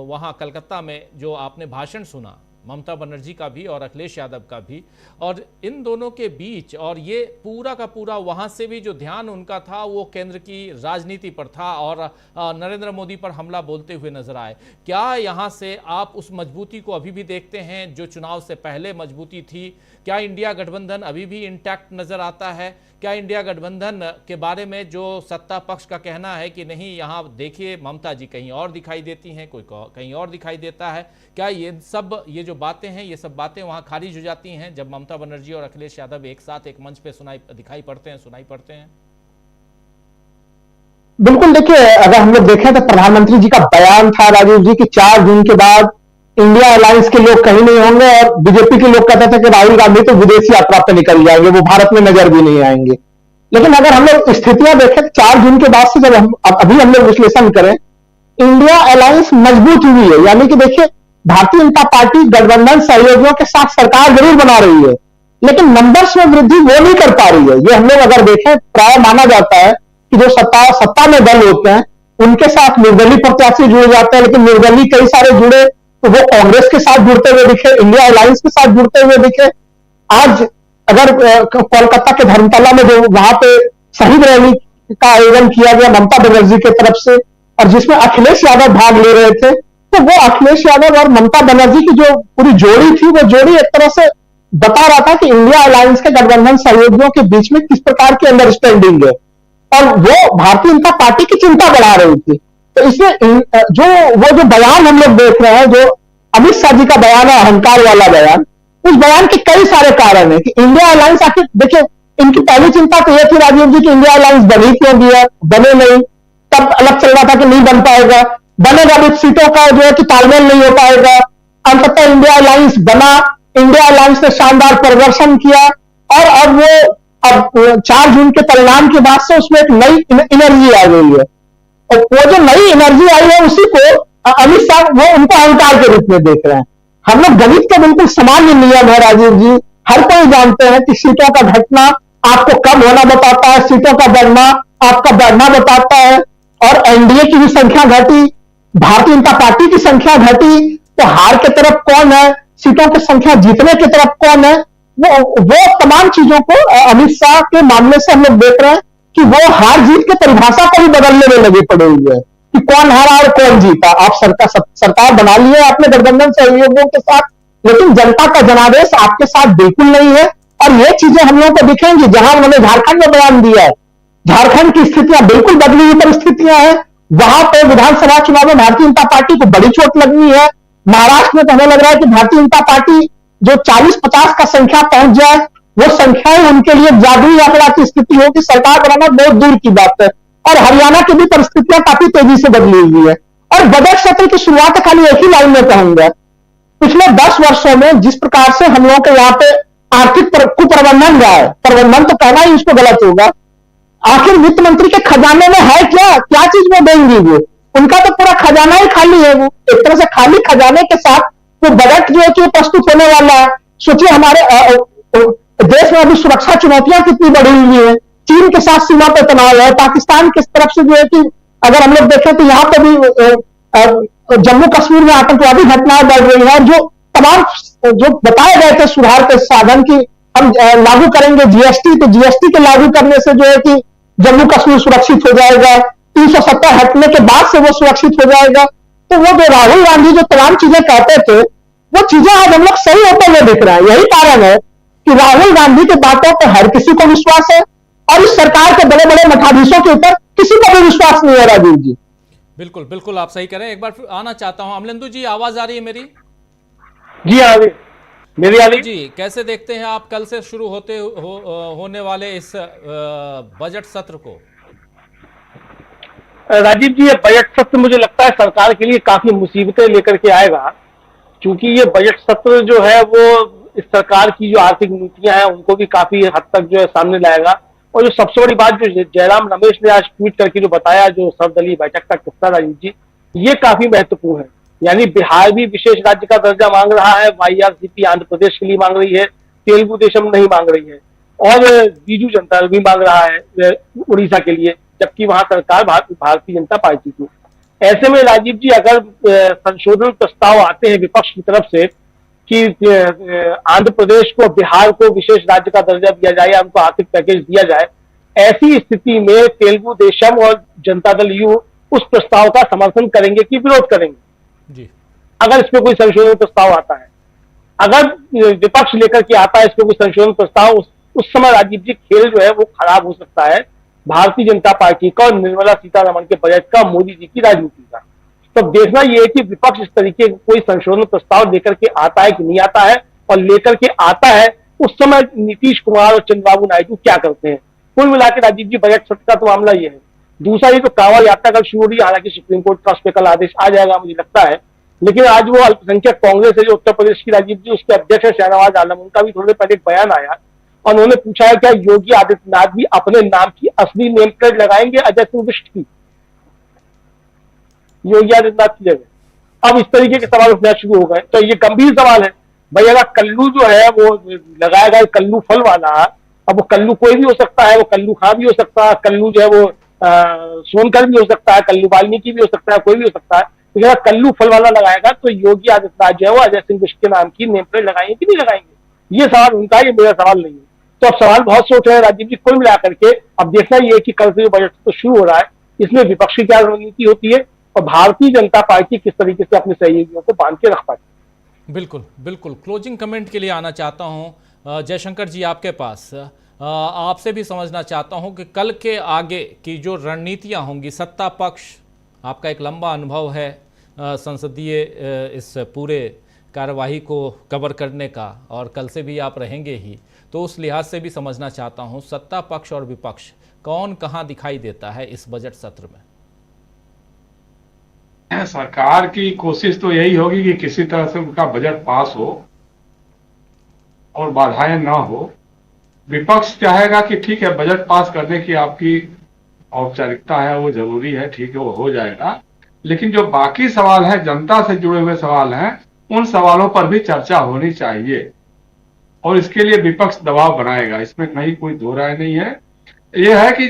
वहां कलकत्ता में जो आपने भाषण सुना, ममता बनर्जी का भी और अखिलेश यादव का भी, और इन दोनों के बीच, और ये पूरा का पूरा वहां से भी जो ध्यान उनका था वो केंद्र की राजनीति पर था और नरेंद्र मोदी पर हमला बोलते हुए नजर आए। क्या यहां से आप उस मजबूती को अभी भी देखते हैं जो चुनाव से पहले मजबूती थी? क्या इंडिया गठबंधन अभी भी इंटैक्ट नजर आता है? क्या इंडिया गठबंधन के बारे में जो सत्ता पक्ष का कहना है कि नहीं, यहाँ देखिए ममता जी कहीं और दिखाई देती हैं, कोई कहीं और दिखाई देता है, क्या ये जो बातें हैं, ये सब बातें वहां खारिज हो जाती हैं जब ममता बनर्जी और अखिलेश यादव एक साथ एक मंच पे दिखाई पड़ते हैं? बिल्कुल। देखिए, अगर हम लोग देखें तो प्रधानमंत्री जी का बयान था राजीव जी कि 4 जून के बाद इंडिया अलायंस के लोग कहीं नहीं होंगे, और बीजेपी के लोग कहते थे कि राहुल गांधी तो विदेशी यात्रा पर निकल जाएंगे, वो भारत में नजर भी नहीं आएंगे। लेकिन अगर हम लोग स्थितियां देखें, 4 जून के बाद से जब अभी हम लोग विश्लेषण करें, इंडिया अलायंस मजबूत हुई है। यानी कि देखिए, भारतीय जनता पार्टी गठबंधन सहयोगियों के साथ सरकार जरूर बना रही है, लेकिन नंबर्स में वृद्धि वो नहीं कर पा रही है। ये हम लोग अगर देखें, प्राय माना जाता है कि जो सत्ता में दल होते हैं उनके साथ निर्दलीय प्रत्याशी जुड़ जाते हैं, लेकिन निर्दलीय कई सारे जुड़े तो वो कांग्रेस के साथ जुड़ते हुए दिखे, इंडिया अलायंस के साथ जुड़ते हुए दिखे। आज अगर कोलकाता के धर्मतला में जो वहां पे शहीद रैली का आयोजन किया गया ममता बनर्जी की तरफ से, और जिसमें अखिलेश यादव भाग ले रहे थे, तो वो अखिलेश यादव और ममता बनर्जी की जो पूरी जोड़ी थी, वो जोड़ी एक तरह से बता रहा था कि इंडिया अलायंस के गठबंधन सहयोगियों के बीच में किस प्रकार की अंडरस्टैंडिंग है, और वो भारतीय जनता पार्टी की चिंता बढ़ा रही थी। तो इसमें जो बयान हम लोग देख रहे हैं, जो अमित शाह जी का बयान है, अहंकार वाला बयान, उस बयान के कई सारे कारण है कि इंडिया अलायंस आखिर, देखिए, इनकी पहली चिंता तो यह थी राजीव जी कि इंडिया अलायंस बनी क्यों गया, बने नहीं, तब अलग चल रहा था कि नहीं बन पाएगा, बनेगा भी, सीटों का जो है कि तालमेल नहीं हो पाएगा। अंततः इंडिया अलायंस बना, इंडिया अलायंस ने शानदार प्रदर्शन किया, और अब 4 जून के परिणाम के बाद से उसमें एक नई एनर्जी आ गई है, और वो जो नई एनर्जी आई है उसी को अमित शाह वो उनको अहंकार के रूप में देख रहे हैं। हम लोग गणित के बिल्कुल सामान्य नियम है राजीव जी, हर कोई जानते हैं कि सीटों का घटना आपको कम होना बताता है, सीटों का बढ़ना आपका बढ़ना बताता है। और एनडीए की भी संख्या घटी, भारतीय जनता पार्टी की संख्या घटी, तो हार की तरफ कौन है, सीटों की संख्या जीतने की तरफ कौन है, वो तमाम चीजों को अमित शाह के मामले से हम लोग देख रहे हैं कि वो हार जीत की परिभाषा को भी बदलने में लगे पड़े हुए हैं कि कौन हारा और कौन जीता। आप सरकार बना ली है आपने गठबंधन सहयोगियों के साथ, लेकिन जनता का जनादेश आपके साथ बिल्कुल नहीं है। और ये चीजें हम लोगों को दिखेंगी, जहां उन्होंने झारखंड में बयान दिया है, झारखंड की स्थितियां बिल्कुल बदली हुई परिस्थितियां हैं, वहां पे विधानसभा चुनाव में भारतीय जनता पार्टी को बड़ी चोट लगनी है। महाराष्ट्र में तो हमें लग रहा है कि भारतीय जनता पार्टी जो 40-50 का संख्या पहुंच जाए, वो संख्याएं उनके लिए जादुई आंकड़ा की स्थिति होगी, सरकार बनाना बहुत दूर की बात है। और हरियाणा की भी परिस्थितियां काफी तेजी से बदली हुई है। और बजट सत्र की शुरुआत खाली एक ही लाइन में कहूंगा, पिछले 10 वर्षों में जिस प्रकार से हम लोगों के यहाँ पे आर्थिक कुप्रबंधन रहा है, प्रबंधन तो कहना ही उसको गलत होगा, आखिर वित्त मंत्री के खजाने में है क्या चीज वो देंगी, वो उनका तो पूरा खजाना ही खाली है। वो एक तरह से खाली खजाने के साथ वो बजट जो है कि प्रस्तुत होने वाला है। सोचिए हमारे देश में अभी सुरक्षा चुनौतियां कितनी बढ़ी हुई है, चीन के साथ सीमा पर तनाव है, पाकिस्तान की तरफ से जो है कि अगर हम लोग देखें तो यहाँ पे भी जम्मू कश्मीर में आतंकवादी घटनाएं बढ़ रही है। जो तमाम जो बताए गए थे सुधार के साधन की हम लागू करेंगे जीएसटी, तो जीएसटी के लागू करने से जो है कि जम्मू कश्मीर सुरक्षित हो जाएगा, 370 हटने के बाद से वो सुरक्षित हो जाएगा। तो वो जो राहुल गांधी जो तमाम चीजें कहते थे, वो चीजें आज हम लोग सही होते हुए दिख रहे हैं। यही कारण है कि राहुल गांधी की बातों पर हर किसी को विश्वास है और इस सरकार के बड़े बड़े मठाधीशों के ऊपर किसी को भी विश्वास नहीं है। राजीव जी बिल्कुल बिल्कुल आप सही कह रहे हैं। एक बार फिर आना चाहता हूं अमलेंदु जी, आवाज आ रही है मेरी? जी आ रही, मेरी आ रही जी। कैसे देखते हैं आप कल से शुरू होने वाले इस बजट सत्र को? राजीव जी, ये बजट सत्र मुझे लगता है सरकार के लिए काफी मुसीबतें लेकर के आएगा, क्योंकि ये बजट सत्र जो है वो इस सरकार की जो आर्थिक नीतियां हैं उनको भी काफी हद तक जो है सामने लाएगा। और जो सबसे बड़ी बात जो जयराम रमेश ने आज ट्वीट करके जो बताया, जो सर्वदलीय बैठक का किस्सा राजीव जी, ये काफी महत्वपूर्ण है। यानी बिहार भी विशेष राज्य का दर्जा मांग रहा है, वाईआरसीपी आंध्र प्रदेश के लिए मांग रही है, तेलुगु देशम नहीं मांग रही है, और बीजू जनता दल भी मांग रहा है उड़ीसा के लिए, जबकि वहां सरकार भारतीय जनता पार्टी की। ऐसे में राजीव जी अगर संशोधन प्रस्ताव आते हैं विपक्ष की तरफ से कि आंध्र प्रदेश को, बिहार को विशेष राज्य का दर्जा दिया जाए या उनको आर्थिक पैकेज दिया जाए, ऐसी स्थिति में तेलुगु देशम और जनता दल यू उस प्रस्ताव का समर्थन करेंगे कि विरोध करेंगे जी? अगर इसमें कोई संशोधन प्रस्ताव आता है, अगर विपक्ष लेकर के आता है इसमें कोई संशोधन प्रस्ताव, उस समय राजीव जी खेल जो है वो खराब हो सकता है भारतीय जनता पार्टी का और निर्मला सीतारमण के बजट का, मोदी जी की राजनीति का। तो देखना यह है कि विपक्ष इस तरीके कोई संशोधन प्रस्ताव लेकर के आता है कि नहीं आता है, और लेकर के आता है उस समय नीतीश कुमार और चंद्रबाबू नायडू क्या करते हैं। कुल मिलाकर राजीव जी बजट सत्र का तो मामला ये है। दूसरा, ये तो कांवड़ यात्रा कल शुरू हो रही है, हालांकि सुप्रीम कोर्ट का उस पर कल आदेश आ जाएगा मुझे लगता है, लेकिन आज वो अल्पसंख्यक कांग्रेस है जो उत्तर प्रदेश की राजीव जी, उसके अध्यक्ष है शाहनवाज आलम, उनका भी थोड़े पहले एक बयान आया और उन्होंने पूछा है क्या योगी आदित्यनाथ भी अपने नाम की असली नेम प्लेट लगाएंगे अजय सिंह बिष्ट की, योगी आदित्यनाथ की जगह। अब इस तरीके के सवाल उठना शुरू हो गए, तो ये गंभीर सवाल है भाई। अगर कल्लू जो है वो लगाएगा कल्लू फल वाला, अब वो कल्लू कोई भी हो सकता है, वो कल्लू खां भी हो सकता है, कल्लू जो है वो सोनकर भी हो सकता है, कल्लू वाल्मीकि भी हो सकता है, कोई भी हो सकता है, तो अगर कल्लू फल वाला लगाएगा तो योगी आदित्यनाथ जो है वो अजय सिंह बिष्ट के नाम की नेम प्लेट लगाएंगे कि नहीं लगाएंगे? ये सवाल उनका, ये मेरा सवाल नहीं है। तो अब सवाल बहुत से उठ रहे हैं राजीव जी। कुल मिलाकर के अब देखना ये कि कल से जो बजट तो शुरू हो रहा है, इसमें विपक्ष की क्या रणनीति होती है और भारतीय जनता पार्टी किस तरीके से अपने सहयोगियों को बांध के रख पाती है। बिल्कुल बिल्कुल। क्लोजिंग कमेंट के लिए आना चाहता हूं जयशंकर जी आपके पास। आपसे भी समझना चाहता हूं कि कल के आगे की जो रणनीतियां होंगी, सत्ता पक्ष, आपका एक लंबा अनुभव है संसदीय इस पूरे कार्यवाही को कवर करने का, और कल से भी आप रहेंगे ही, तो उस लिहाज से भी समझना चाहता हूं सत्ता पक्ष और विपक्ष कौन कहां दिखाई देता है इस बजट सत्र में? सरकार की कोशिश तो यही होगी कि किसी तरह से उनका बजट पास हो और बाधाएं ना हो। विपक्ष चाहेगा कि ठीक है बजट पास करने की आपकी औपचारिकता है, वो जरूरी है, ठीक है वो हो जाएगा, लेकिन जो बाकी सवाल है, जनता से जुड़े हुए सवाल हैं, उन सवालों पर भी चर्चा होनी चाहिए और इसके लिए विपक्ष दबाव बनाएगा, इसमें कहीं कोई दो राय नहीं है। यह है कि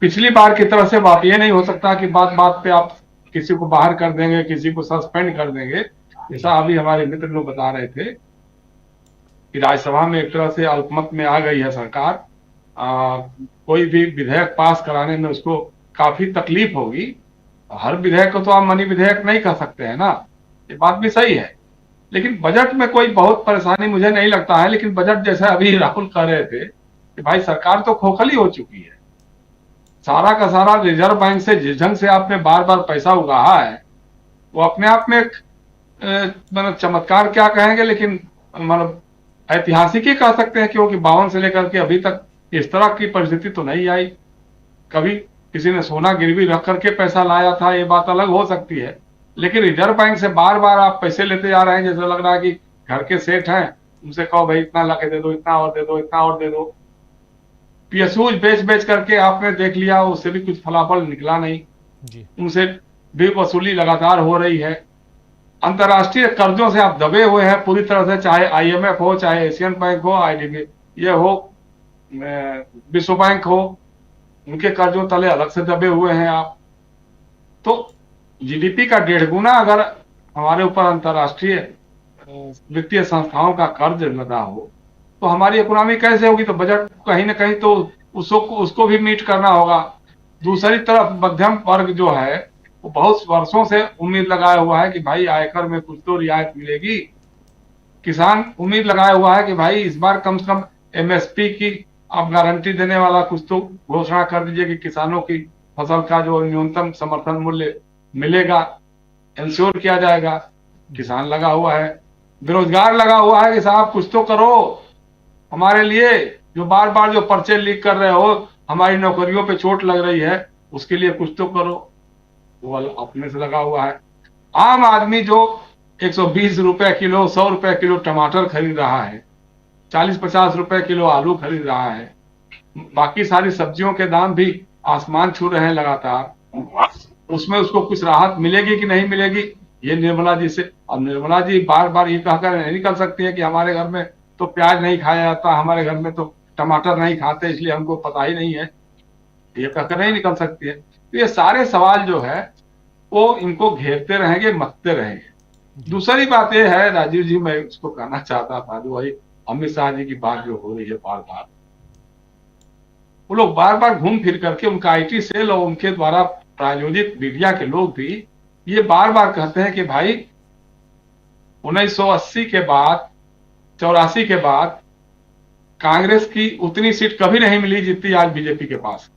पिछली बार की तरह से बात ये नहीं हो सकता कि बात बात पे आप किसी को बाहर कर देंगे, किसी को सस्पेंड कर देंगे। जैसा अभी हमारे मित्र लोग बता रहे थे कि राज्यसभा में एक तरह से अल्पमत में आ गई है सरकार, कोई भी विधेयक पास कराने में उसको काफी तकलीफ होगी। हर विधेयक को तो आप मनी विधेयक नहीं कर सकते हैं ना, ये बात भी सही है। लेकिन बजट में कोई बहुत परेशानी मुझे नहीं लगता है। लेकिन बजट जैसा अभी राहुल कह रहे थे कि भाई सरकार तो खोखली हो चुकी है, सारा का सारा रिजर्व बैंक से जिस ढंग से आपने बार बार पैसा उगाहा है वो अपने आप में एक मतलब चमत्कार क्या कहेंगे, लेकिन मतलब ऐतिहासिक ही कह सकते हैं, क्योंकि 52 से लेकर के अभी तक इस तरह की परिस्थिति तो नहीं आई। कभी किसी ने सोना गिरवी रख करके पैसा लाया था, ये बात अलग हो सकती है, लेकिन रिजर्व बैंक से बार बार आप पैसे लेते जा रहे हैं। जैसे लग रहा है कि घर के सेठ हैं, उनसे कहो भाई इतना ला के दे दो, इतना और दे दो, इतना और दे दो। पीएसयूज बेच बेच करके आपने देख लिया, उससे भी कुछ फलाफल निकला नहीं जी। उनसे भी वसूली लगातार हो रही है। अंतर्राष्ट्रीय कर्जों से आप दबे हुए हैं पूरी तरह से, चाहे IMF हो, चाहे एशियन बैंक हो, IDB ये हो, विश्व बैंक हो, उनके कर्जों तले अलग से दबे हुए हैं आप। तो GDP का 1.5 गुना अगर हमारे ऊपर अंतर्राष्ट्रीय वित्तीय संस्थाओं का कर्ज लगा हो तो हमारी इकोनॉमी कैसे होगी? तो बजट कहीं ना कहीं तो उसको भी मीट करना होगा। दूसरी तरफ मध्यम वर्ग जो है वो बहुत वर्षों से उम्मीद लगाया हुआ है कि भाई आयकर में कुछ तो रियायत मिलेगी। किसान उम्मीद लगाया हुआ है कि भाई इस बार कम से कम MSP की आप गारंटी देने वाला कुछ तो घोषणा कर दीजिए कि किसानों की फसल का जो न्यूनतम समर्थन मूल्य मिलेगा, इंश्योर किया जाएगा। किसान लगा हुआ है, बेरोजगार लगा हुआ है कि साहब कुछ तो करो हमारे लिए, जो बार बार जो पर्चे लीक कर रहे हो, हमारी नौकरियों पे चोट लग रही है, उसके लिए कुछ तो करो, वो अपने से लगा हुआ है। आम आदमी जो 120 रुपए किलो, 100 रुपए किलो टमाटर खरीद रहा है, 40-50 रुपए किलो आलू खरीद रहा है, बाकी सारी सब्जियों के दाम भी आसमान छू रहे हैं लगातार, उसमें उसको कुछ राहत मिलेगी कि नहीं मिलेगी, ये निर्मला जी से। अब निर्मला जी बार बार ये कहकर नहीं कर सकती है कि हमारे घर में तो प्याज नहीं खाया जाता, हमारे घर में तो टमाटर नहीं खाते इसलिए हमको पता ही नहीं है, ये कहकर नहीं निकल सकती है। तो ये सारे सवाल जो है वो इनको घेरते रहेंगे, मथते रहेंगे। दूसरी बात ये है राजीव जी, मैं इसको कहना चाहता था, जो वही अमित शाह जी की बात जो हो रही है बार बार, वो लोग बार बार घूम फिर करके उनका IT सेल और उनके द्वारा प्रायोजित मीडिया के लोग भी ये बार बार कहते हैं कि भाई 1980 के बाद, 84 के बाद कांग्रेस की उतनी सीट कभी नहीं मिली जितनी आज बीजेपी के पास।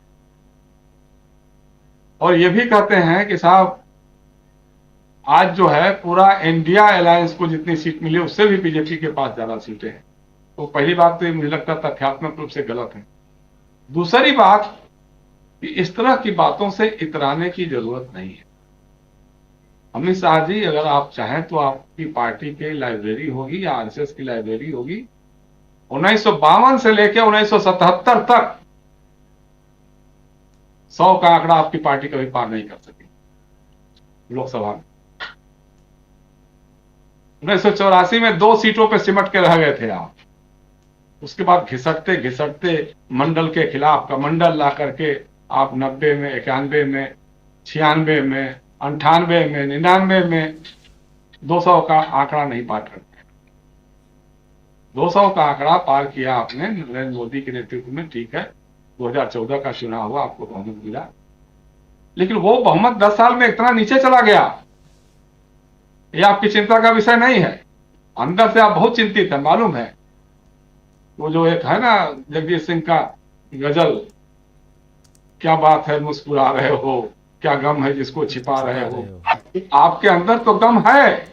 और ये भी कहते हैं कि साहब आज जो है पूरा इंडिया अलायंस को जितनी सीट मिली उससे भी बीजेपी के पास ज्यादा सीटें हैं। तो पहली बात तो मुझे लगता है तथ्यात्मक रूप से गलत है। दूसरी बात कि इस तरह की बातों से इतराने की जरूरत नहीं है। अमित शाह जी, अगर आप चाहें तो आपकी पार्टी की लाइब्रेरी होगी या RSS की लाइब्रेरी होगी, 1952 से लेकर 1977 तक 100 का आंकड़ा आपकी पार्टी कभी पार नहीं कर सकी लोकसभा में। 1984 में 2 सीटों पे सिमट के रह गए थे आप। उसके बाद घिसटते घिसटते मंडल के खिलाफ का मंडल ला करके आप 90 में, 91 में, 96 में, 98 में, 99 में 200 का आंकड़ा नहीं पार करते। 200 का आंकड़ा पार किया आपने नरेंद्र मोदी के नेतृत्व में, ठीक है। 2014 का चुनाव हुआ, आपको बहुमत मिला, लेकिन वो बहुमत 10 साल में इतना नीचे चला गया, ये आपकी चिंता का विषय नहीं है। अंदर से आप बहुत चिंतित है, मालूम है। वो जो एक है ना जगदीश सिंह का गजल, क्या बात है मुस्कुरा रहे हो, क्या गम है जिसको छिपा रहे हो। आपके अंदर तो गम है,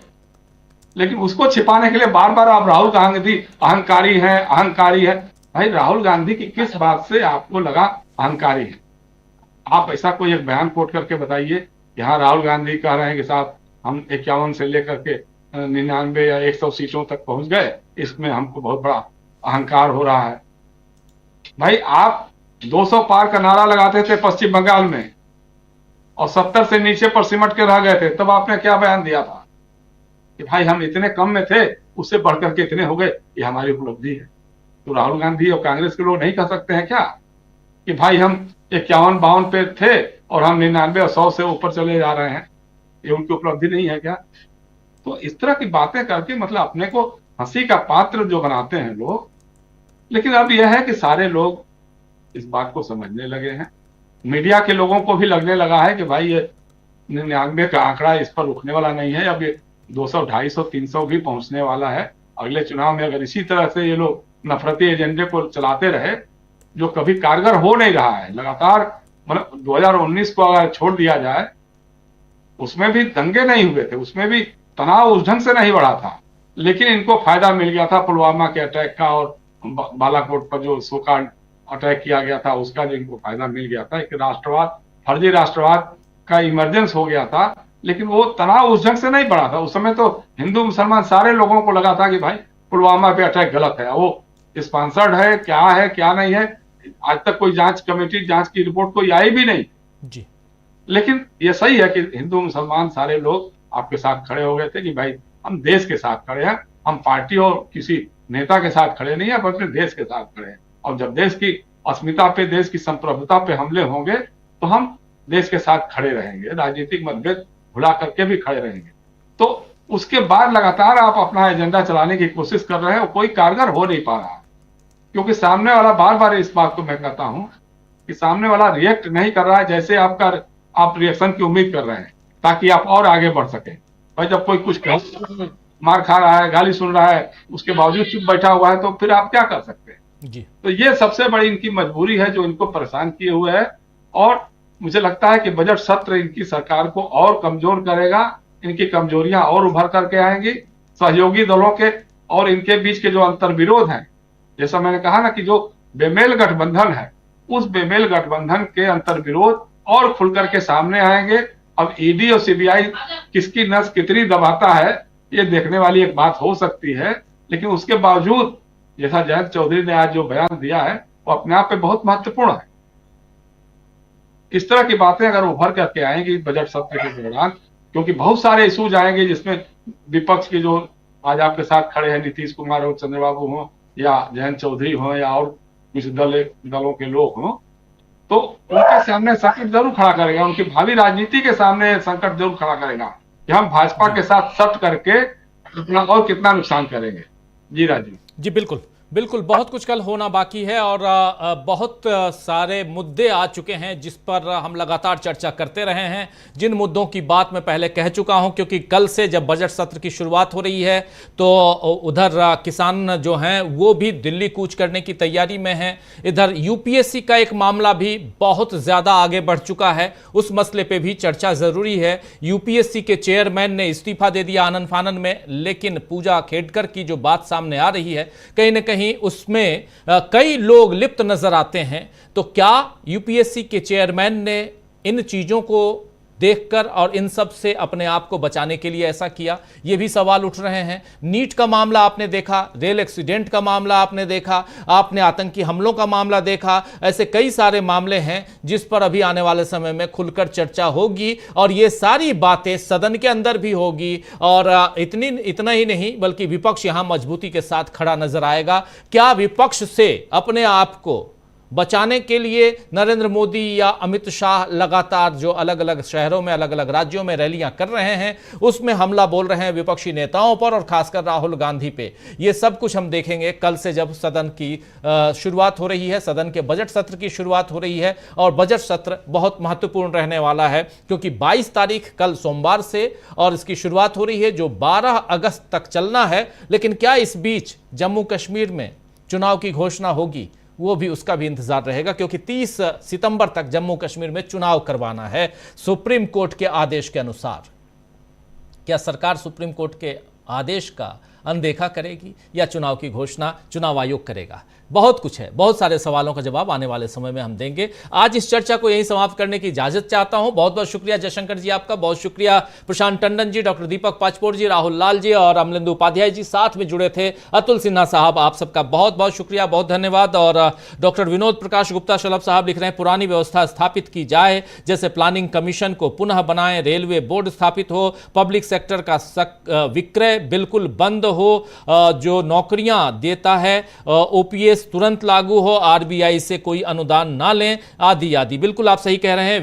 लेकिन उसको छिपाने के लिए बार बार आप राहुल गांधी अहंकारी हैं, अहंकारी है। भाई राहुल गांधी की किस बात से आपको लगा अहंकारी है? आप ऐसा कोई एक बयान कोट करके बताइए। यहाँ राहुल गांधी कह रहे हैं कि साहब हम 51 से लेकर के 99 या 100 सीटों तक पहुंच गए, इसमें हमको बहुत बड़ा अहंकार हो रहा है। भाई आप 200 पार का नारा लगाते थे पश्चिम बंगाल में और 70 से नीचे पर सिमट के रह गए थे, तब आपने क्या बयान दिया था? कि भाई हम इतने कम में थे, उससे बढ़कर के इतने हो गए, ये हमारी उपलब्धि है। तो राहुल गांधी और कांग्रेस के लोग नहीं कह सकते हैं क्या कि भाई हम 51-52 पे थे और हम 99 और 100 से ऊपर चले जा रहे हैं, ये उनकी उपलब्धि नहीं है क्या? तो इस तरह की बातें करके मतलब अपने को हंसी का पात्र जो बनाते हैं लोग। लेकिन अब यह है कि सारे लोग इस बात को समझने लगे हैं, मीडिया के लोगों को भी लगने लगा है कि भाई ये 99 का आंकड़ा इस पर रुकने वाला नहीं है, अब ये 200, 250, 300 भी पहुंचने वाला है। अगले चुनाव में अगर इसी तरह से ये लोग नफरती एजेंडे को चलाते रहे, जो कभी कारगर हो नहीं रहा है, लगातार मतलब 2019 को अगर छोड़ दिया जाए, उसमें भी दंगे नहीं हुए थे, उसमें भी तनाव उस ढंग से नहीं बढ़ा था, लेकिन इनको फायदा मिल गया था पुलवामा के अटैक का और बालाकोट पर जो सोकाल्ड अटैक किया गया था उसका, जो इनको फायदा मिल गया था। एक राष्ट्रवाद, फर्जी राष्ट्रवाद का इमरजेंस हो गया था, लेकिन वो तनाव उस ढंग से नहीं बढ़ा था। उस समय तो हिंदू मुसलमान सारे लोगों को लगा था कि भाई पुलवामा पे अटैक गलत है, वो स्पॉन्सर्ड है क्या नहीं है। आज तक कोई जांच कमेटी, जांच की रिपोर्ट कोई आई भी नहीं जी। लेकिन ये सही है कि हिंदू मुसलमान सारे लोग आपके साथ खड़े हो गए थे कि भाई हम देश के साथ खड़े हैं, हम पार्टी और किसी नेता के साथ खड़े नहीं है, पर अपने देश के साथ खड़े हैं। और जब देश की अस्मिता पे, देश की संप्रभुता पे हमले होंगे तो हम देश के साथ खड़े रहेंगे, राजनीतिक मतभेद भुला करके भी खड़े रहेंगे। तो उसके बाद लगातार आप अपना एजेंडा चलाने की कोशिश कर रहे हैं और कोई कारगर हो नहीं पा रहा, क्योंकि सामने वाला, बार बार इस बात को मैं कहता हूं कि सामने वाला रिएक्ट नहीं कर रहा है जैसे आप रिएक्शन की उम्मीद कर रहे हैं ताकि आप और आगे बढ़ सके। भाई जब कोई कुछ मार खा रहा है, गाली सुन रहा है, उसके बावजूद चुप बैठा हुआ है, तो फिर आप क्या कर सकते हैं जी। तो ये सबसे बड़ी इनकी मजबूरी है जो इनको परेशान किए हुए है। और मुझे लगता है कि बजट सत्र इनकी सरकार को और कमजोर करेगा, इनकी कमजोरियां और उभर करके आएंगी। सहयोगी दलों के और इनके बीच के जो अंतर्विरोध हैं, जैसा मैंने कहा ना कि जो बेमेल गठबंधन है, उस बेमेल गठबंधन के अंतर्विरोध और खुल करके सामने आएंगे। अब ईडी और सीबीआई किसकी नस कितनी दबाता है ये देखने वाली एक बात हो सकती है, लेकिन उसके बावजूद जैसा जयंत चौधरी ने आज जो बयान दिया है वो अपने आप में बहुत महत्वपूर्ण है। इस तरह की बातें अगर उभर करके आएंगी बजट सत्र के दौरान, क्योंकि बहुत सारे इशूज आएंगे जिसमें विपक्ष के जो आज आपके साथ खड़े हैं, नीतीश कुमार हो, चंद्रबाबू हो या जयंत चौधरी हो या और कुछ दलों के लोग हो, तो उनके सामने संकट जरूर खड़ा करेगा, उनकी भावी राजनीति के सामने संकट जरूर खड़ा करेगा कि हम भाजपा के साथ सट करके अपना और कितना नुकसान करेंगे। जी राजीव जी, बिल्कुल बिल्कुल, बहुत कुछ कल होना बाकी है और बहुत सारे मुद्दे आ चुके हैं जिस पर हम लगातार चर्चा करते रहे हैं। जिन मुद्दों की बात मैं पहले कह चुका हूं, क्योंकि कल से जब बजट सत्र की शुरुआत हो रही है तो उधर किसान जो हैं वो भी दिल्ली कूच करने की तैयारी में हैं। इधर यूपीएससी का एक मामला भी बहुत ज़्यादा आगे बढ़ चुका है, उस मसले पर भी चर्चा ज़रूरी है। यूपीएससी के चेयरमैन ने इस्तीफा दे दिया आनन फानन में, लेकिन पूजा खेड़कर की जो बात सामने आ रही है कहीं ना कहीं उसमें कई लोग लिप्त नजर आते हैं। तो क्या यूपीएससी के चेयरमैन ने इन चीजों को देखकर और इन सब से अपने आप को बचाने के लिए ऐसा किया, ये भी सवाल उठ रहे हैं। नीट का मामला आपने देखा, रेल एक्सीडेंट का मामला आपने देखा, आपने आतंकी हमलों का मामला देखा, ऐसे कई सारे मामले हैं जिस पर अभी आने वाले समय में खुलकर चर्चा होगी और ये सारी बातें सदन के अंदर भी होगी। और इतना ही नहीं बल्कि विपक्ष यहां मजबूती के साथ खड़ा नजर आएगा। क्या विपक्ष से अपने आप को बचाने के लिए नरेंद्र मोदी या अमित शाह लगातार जो अलग अलग शहरों में, अलग अलग राज्यों में रैलियां कर रहे हैं, उसमें हमला बोल रहे हैं विपक्षी नेताओं पर और खासकर राहुल गांधी पे, ये सब कुछ हम देखेंगे कल से जब सदन की शुरुआत हो रही है, सदन के बजट सत्र की शुरुआत हो रही है। और बजट सत्र बहुत महत्वपूर्ण रहने वाला है क्योंकि 22 तारीख कल सोमवार से और इसकी शुरुआत हो रही है जो 12 अगस्त तक चलना है। लेकिन क्या इस बीच जम्मू कश्मीर में चुनाव की घोषणा होगी, वो भी, उसका भी इंतजार रहेगा क्योंकि 30 सितंबर तक जम्मू कश्मीर में चुनाव करवाना है सुप्रीम कोर्ट के आदेश के अनुसार। क्या सरकार सुप्रीम कोर्ट के आदेश का अनदेखा करेगी या चुनाव की घोषणा चुनाव आयोग करेगा? बहुत कुछ है, बहुत सारे सवालों का जवाब आने वाले समय में हम देंगे। आज इस चर्चा को यहीं समाप्त करने की इजाजत चाहता हूं। बहुत बहुत शुक्रिया जयशंकर जी आपका, बहुत शुक्रिया प्रशांत टंडन जी, डॉक्टर दीपक पाचपोर जी, राहुल लाल जी और अमलेंदु उपाध्याय जी साथ में जुड़े थे, अतुल सिन्हा साहब, आप सबका बहुत बहुत शुक्रिया, बहुत धन्यवाद। और डॉक्टर विनोद प्रकाश गुप्ता शलभ साहब लिख रहे हैं पुरानी व्यवस्था स्थापित की जाए, जैसे प्लानिंग कमीशन को पुनः बनाएं, रेलवे बोर्ड स्थापित हो, पब्लिक सेक्टर का विक्रय बिल्कुल बंद हो, जो नौकरियां देता है ओपीएस तुरंत लागू हो, आरबीआई से कोई अनुदान ना लें, आदि आदि। बिल्कुल आप सही कह रहे हैं।